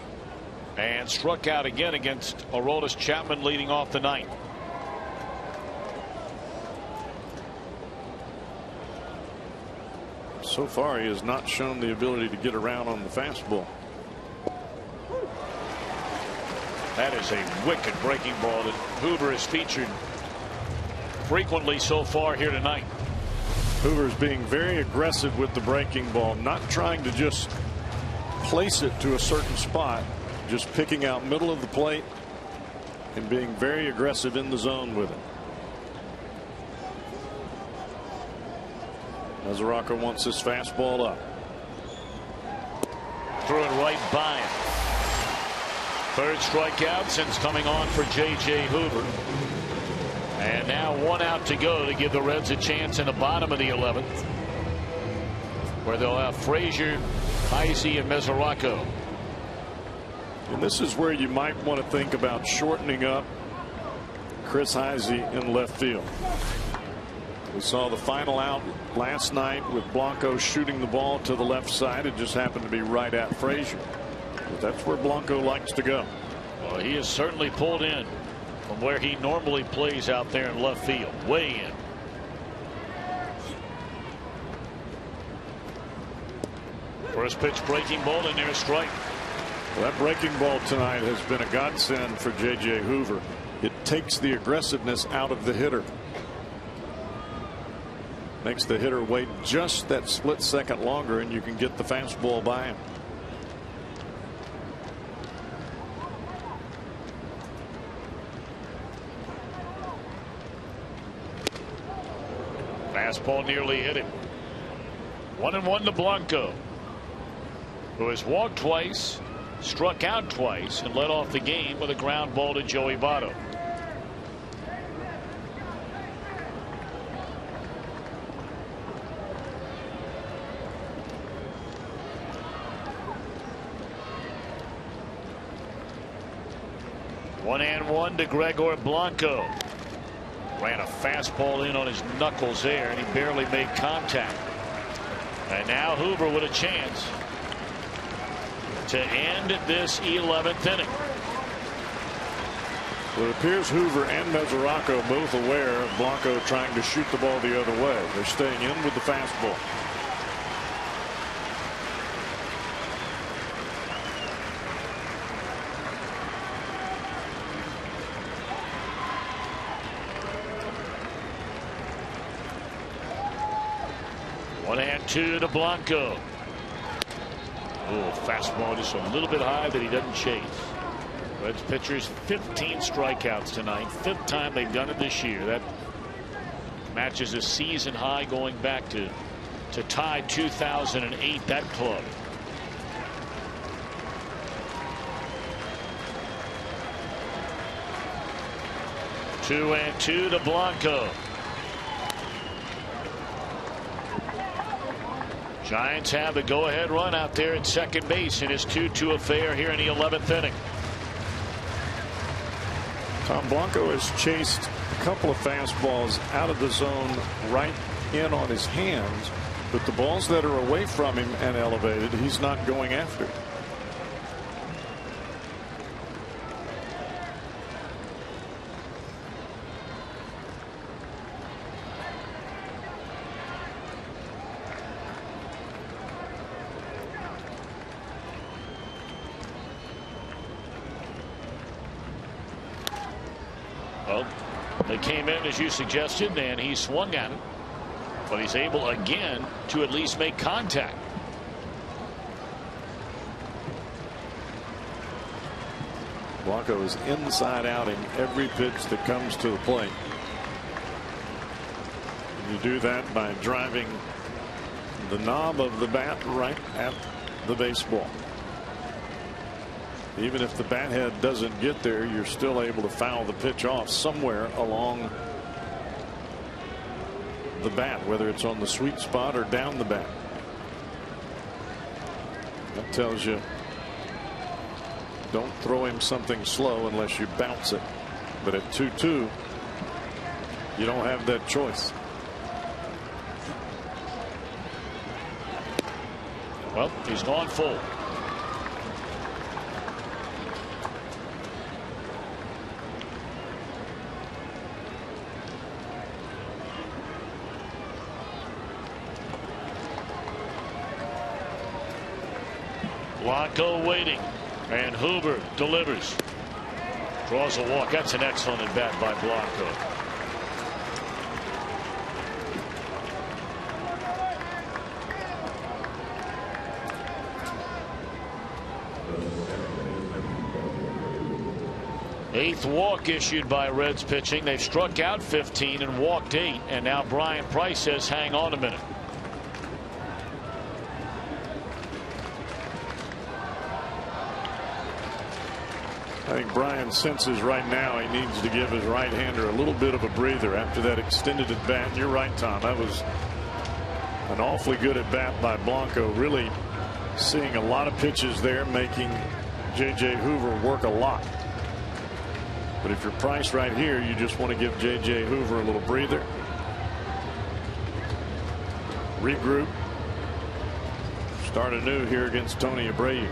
and struck out again against Aroldis Chapman leading off the 9th. So far, he has not shown the ability to get around on the fastball. That is a wicked breaking ball that Hoover has featured frequently so far here tonight. Hoover's being very aggressive with the breaking ball, not trying to just place it to a certain spot, just picking out middle of the plate and being very aggressive in the zone with it. Mesoraco wants his fastball up. Threw it right by him. Third strikeout since coming on for J.J. Hoover. And now 1 out to go to give the Reds a chance in the bottom of the 11th, where they'll have Frazier, Heisey, and Mesoraco. And this is where you might want to think about shortening up Chris Heisey in left field. We saw the final out last night with Blanco shooting the ball to the left side. It just happened to be right at Frazier. But that's where Blanco likes to go. Well, he is certainly pulled in from where he normally plays out there in left field, way in. First pitch breaking ball in there, strike. Well, that breaking ball tonight has been a godsend for J.J. Hoover. It takes the aggressiveness out of the hitter. Makes the hitter wait just that split second longer, and you can get the fastball by him. Fastball nearly hit him. 1-1 to Blanco, who has walked twice, struck out twice, and led off the game with a ground ball to Joey Votto. One and one to Gregor Blanco. Ran a fastball in on his knuckles there, and he barely made contact. And now Hoover with a chance to end this 11th inning. Well, it appears Hoover and Mesoraco both aware of Blanco trying to shoot the ball the other way. They're staying in with the fastball. One and two to Blanco. Oh, fastball just a little bit high that he doesn't chase. Reds pitchers 15 strikeouts tonight. 5th time they've done it this year. That matches a season high going back to tie 2008, that club. Two and two to Blanco. Giants have the go-ahead run out there at second base in his 2-2 affair here in the 11th inning. Tom, Blanco has chased a couple of fastballs out of the zone right in on his hands, but the balls that are away from him and elevated, he's not going after. Well, they came in as you suggested, and he swung at it, but he's able again to at least make contact. Blanco is inside outing every pitch that comes to the plate. You do that by driving the knob of the bat right at the baseball. Even if the bat head doesn't get there, you're still able to foul the pitch off somewhere along the bat, whether it's on the sweet spot or down the bat. That tells you don't throw him something slow unless you bounce it. But at 2-2, you don't have that choice. Well, he's gone full. Blanco waiting, and Hoover delivers. Draws a walk. That's an excellent at bat by Blanco. Eighth walk issued by Reds pitching. They've struck out 15 and walked 8, and now Brian Price says hang on a minute. I think Brian senses right now he needs to give his right-hander a little bit of a breather after that extended at bat. You're right, Tom. That was an awfully good at bat by Blanco. Really seeing a lot of pitches there, making J.J. Hoover work a lot. But if you're Price right here, you just want to give J.J. Hoover a little breather. Regroup. Start anew here against Tony Abreu.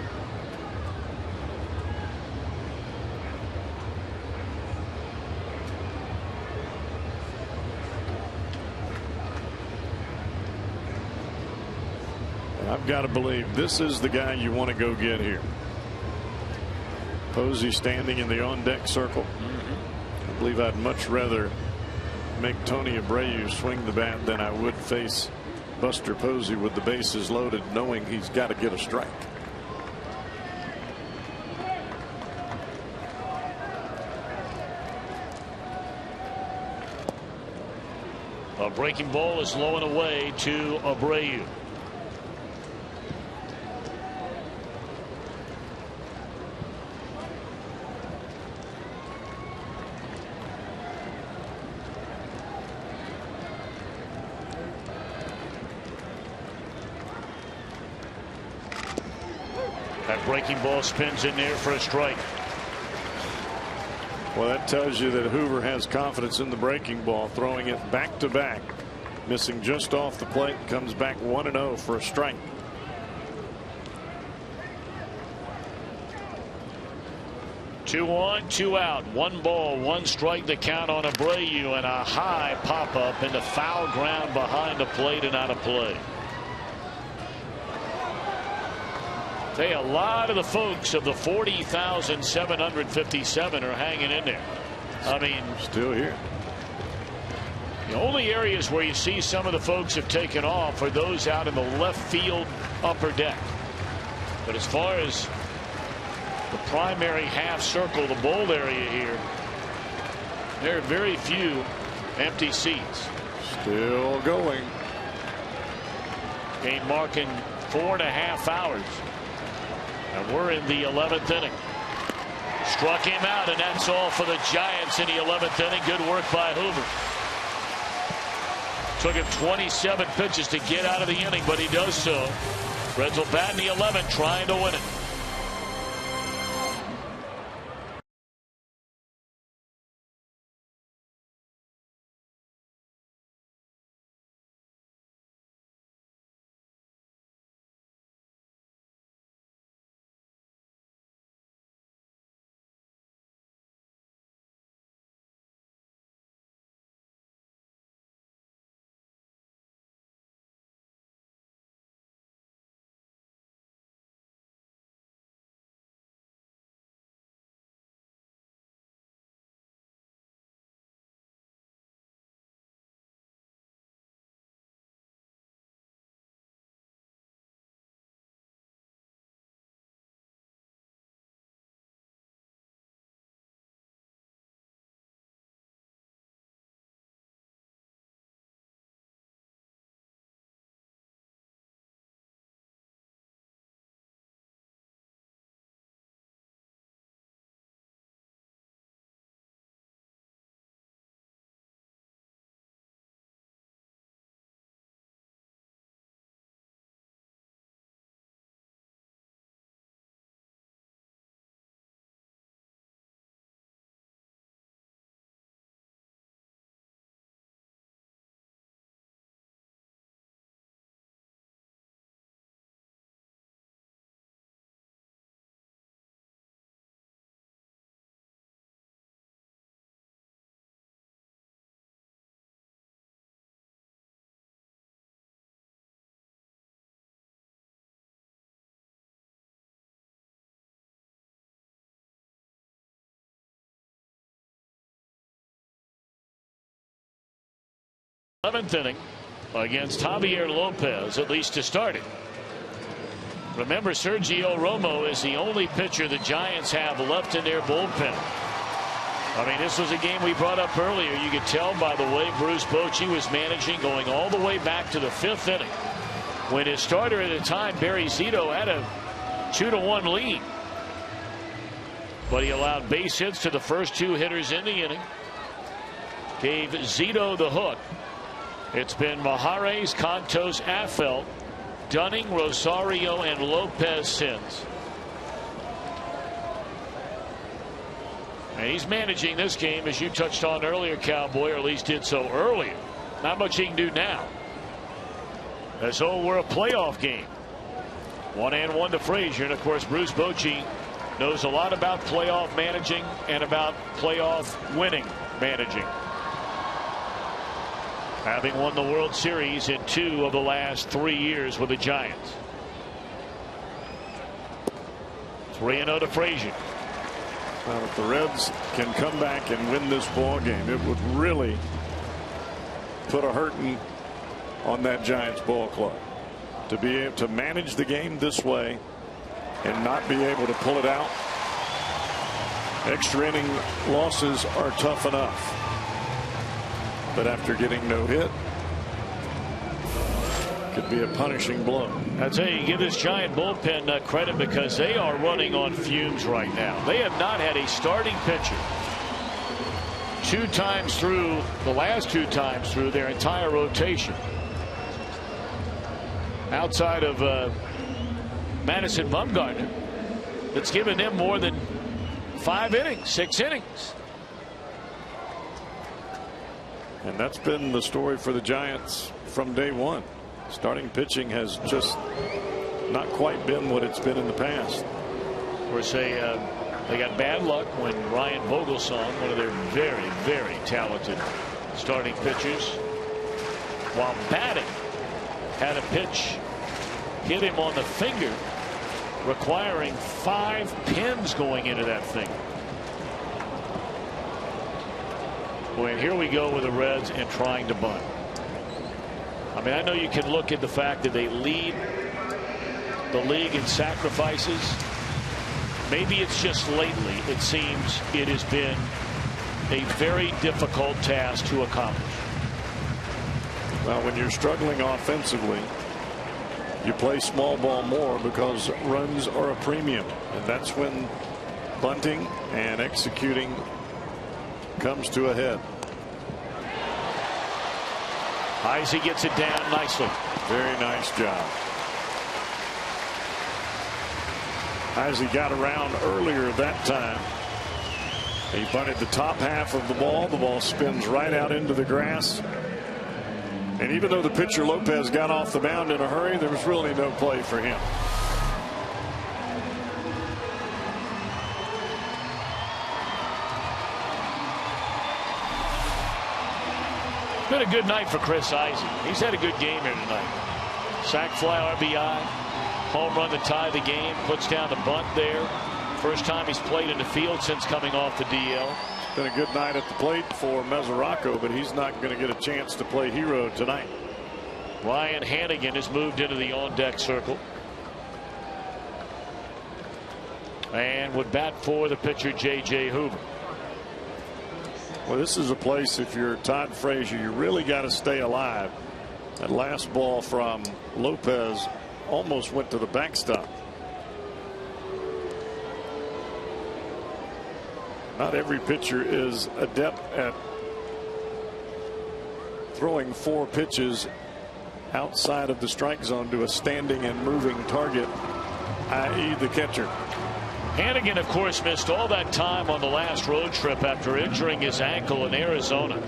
I've got to believe this is the guy you want to go get here. Posey standing in the on deck circle. I believe I'd much rather make Tony Abreu swing the bat than I would face Buster Posey with the bases loaded, knowing he's got to get a strike. A breaking ball is low and away to Abreu. That breaking ball spins in there for a strike. Well, that tells you that Hoover has confidence in the breaking ball, throwing it back to back, missing just off the plate, comes back 1-0 for a strike. Two on, two out, 1 ball, 1 strike to count on Abreu, and a high pop up into foul ground behind the plate and out of play. Say a lot of the folks of the 40,757 are hanging in there. I mean, still here. The only areas where you see some of the folks have taken off are those out in the left field upper deck. But as far as the primary half circle, the bowl area here, there are very few empty seats. Still going. Game marking 4.5 hours. And we're in the 11th inning. Struck him out, and that's all for the Giants in the 11th inning. Good work by Hoover. Took him 27 pitches to get out of the inning, but he does so. Reds will bat in the 11th, trying to win it. 11th inning against Javier Lopez, at least to start it. Remember, Sergio Romo is the only pitcher the Giants have left in their bullpen. I mean, this was a game we brought up earlier. You could tell by the way Bruce Bochy was managing, going all the way back to the 5th inning, when his starter at the time, Barry Zito, had a 2-1 lead. But he allowed base hits to the first 2 hitters in the inning. Gave Zito the hook. It's been Mahares, Contos, Affelt, Dunning, Rosario, and Lopez since. And he's managing this game, as you touched on earlier, Cowboy, or at least did so earlier. Not much he can do now. As though we're a playoff game. 1-1 to Frazier. And of course, Bruce Bochy knows a lot about playoff managing and about playoff winning managing, having won the World Series in 2 of the last 3 years with the Giants. 3-0 to Frazier. Well, if the Reds can come back and win this ball game, it would really put a hurting on that Giants ball club to be able to manage the game this way and not be able to pull it out. Extra inning losses are tough enough. But after getting no hit, could be a punishing blow. I tell you, give this Giant bullpen credit, because they are running on fumes right now. They have not had a starting pitcher 2 times through, the last 2 times through their entire rotation, outside of Madison Bumgarner, that's given them more than 5 innings, 6 innings. And that's been the story for the Giants from day one. Starting pitching has just not quite been what it's been in the past. Of course, they got bad luck when Ryan Vogelsong, one of their very, very talented starting pitchers, while batting, had a pitch hit him on the finger, requiring 5 pins going into that finger. Boy, and here we go with the Reds and trying to bunt. I mean, I know you can look at the fact that they lead the league in sacrifices. Maybe it's just lately, it seems it has been a very difficult task to accomplish. Well, when you're struggling offensively, you play small ball more because runs are a premium. And that's when bunting and executing comes to a head. Heisey gets it down nicely. Very nice job. Heisey got around earlier that time. He bunted the top half of the ball. The ball spins right out into the grass. And even though the pitcher Lopez got off the mound in a hurry, there was really no play for him. It's been a good night for Chris Heisey. He's had a good game here tonight. Sac fly, RBI, home run to tie the game, puts down the bunt there. First time he's played in the field since coming off the DL. It's been a good night at the plate for Mesoraco, but he's not going to get a chance to play hero tonight. Ryan Hannigan has moved into the on-deck circle. And would bat for the pitcher, J.J. Hoover. Well, this is a place, if you're Todd Frazier, you really got to stay alive. That last ball from Lopez almost went to the backstop. Not every pitcher is adept at throwing 4 pitches outside of the strike zone to a standing and moving target, i.e. the catcher. Hannigan, of course, missed all that time on the last road trip after injuring his ankle in Arizona.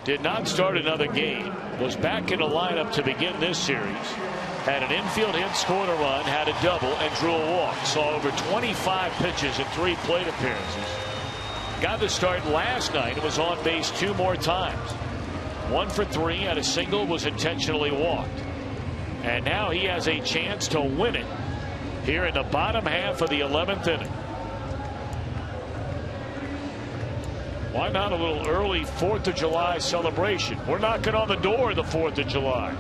Did not start another game. Was back in the lineup to begin this series. Had an infield hit, scored a run, had a double, and drew a walk. Saw over 25 pitches in 3 plate appearances. Got the start last night and was on base 2 more times. 1 for 3, had a single, was intentionally walked. And now he has a chance to win it here in the bottom half of the 11th inning. Why not a little early 4th of July celebration? We're knocking on the door of the 4th of July.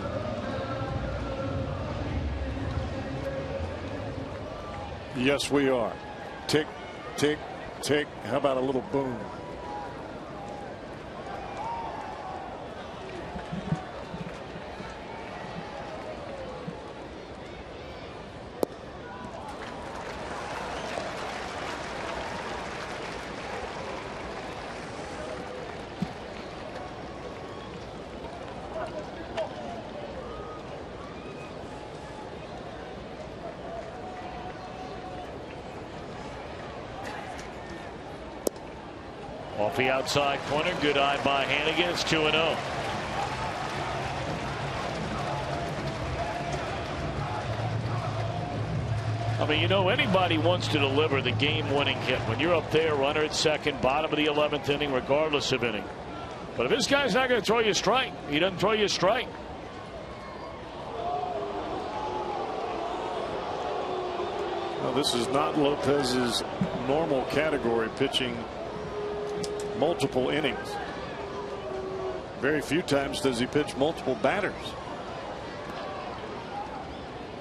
Yes, we are. Tick, tick, tick. How about a little boom? Off the outside corner, good eye by Hannigan. It's 2-0. I mean, you know, anybody wants to deliver the game-winning hit when you're up there, runner at second, bottom of the 11th inning, regardless of inning. But if this guy's not going to throw you a strike, he doesn't throw you a strike. Well, this is not Lopez's normal category, pitching multiple innings. Very few times does he pitch multiple batters.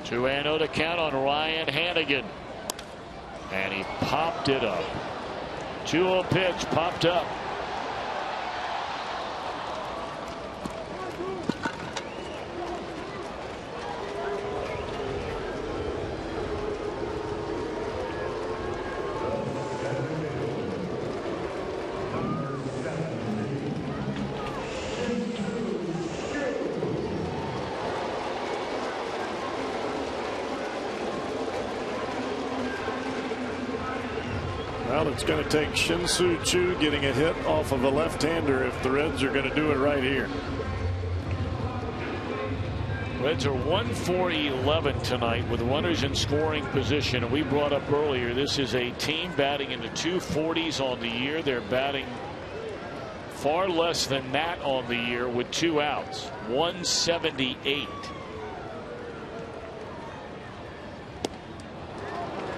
2-0 to count on Ryan Hannigan. And he popped it up. 2-0 pitch, popped up. Well, it's going to take Shin-Soo Choo getting a hit off of a left-hander if the Reds are going to do it right here. Reds are 1 for 11 tonight with runners in scoring position. And we brought up earlier, this is a team batting in the 240s on the year. They're batting far less than that on the year with 2 outs. 178.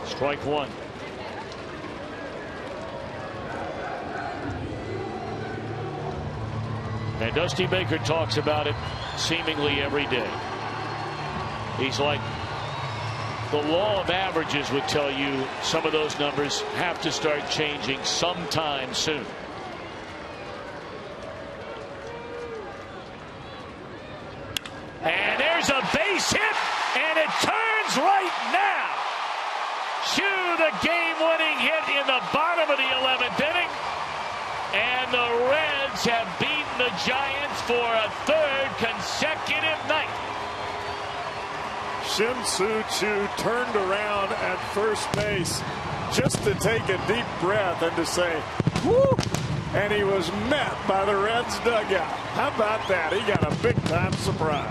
Strike one. And Dusty Baker talks about it seemingly every day. He's like, the law of averages would tell you some of those numbers have to start changing sometime soon. And there's a base hit, and it turns right now. Choo, the game-winning hit in the bottom of the 11th inning. And the Reds have beaten the Giants for a 3rd consecutive night. Shin-Soo Choo turned around at first base just to take a deep breath and to say, whoo! And he was met by the Reds dugout. How about that? He got a big-time surprise.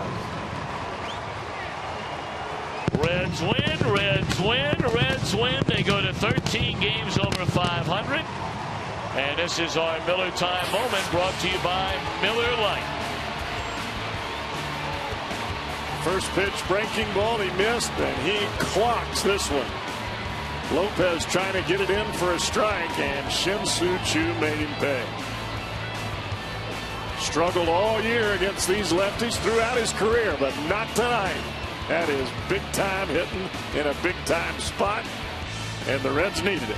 Reds win, Reds win, Reds win. They go to 13 games over 500. And this is our Miller Time moment, brought to you by Miller Lite. First pitch, breaking ball, he missed, and he clocks this one. Lopez trying to get it in for a strike, and Shin-Soo Choo made him pay. Struggled all year against these lefties throughout his career, but not tonight. That is big-time hitting in a big-time spot, and the Reds needed it.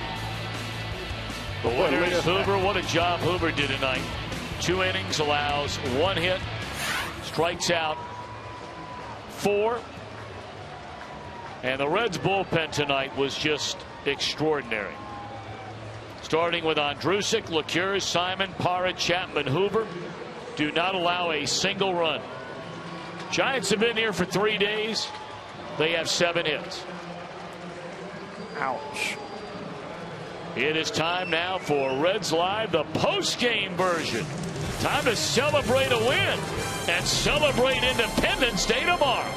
The winner is Hoover. What a job Hoover did tonight. 2 innings, allows 1 hit, strikes out 4. And the Reds bullpen tonight was just extraordinary. Starting with Andrusik, LeCure, Simon, Parra, Chapman, Hoover. Do not allow a single run. Giants have been here for 3 days. They have 7 hits. Ouch. It is time now for Reds Live, the post-game version. Time to celebrate a win and celebrate Independence Day tomorrow.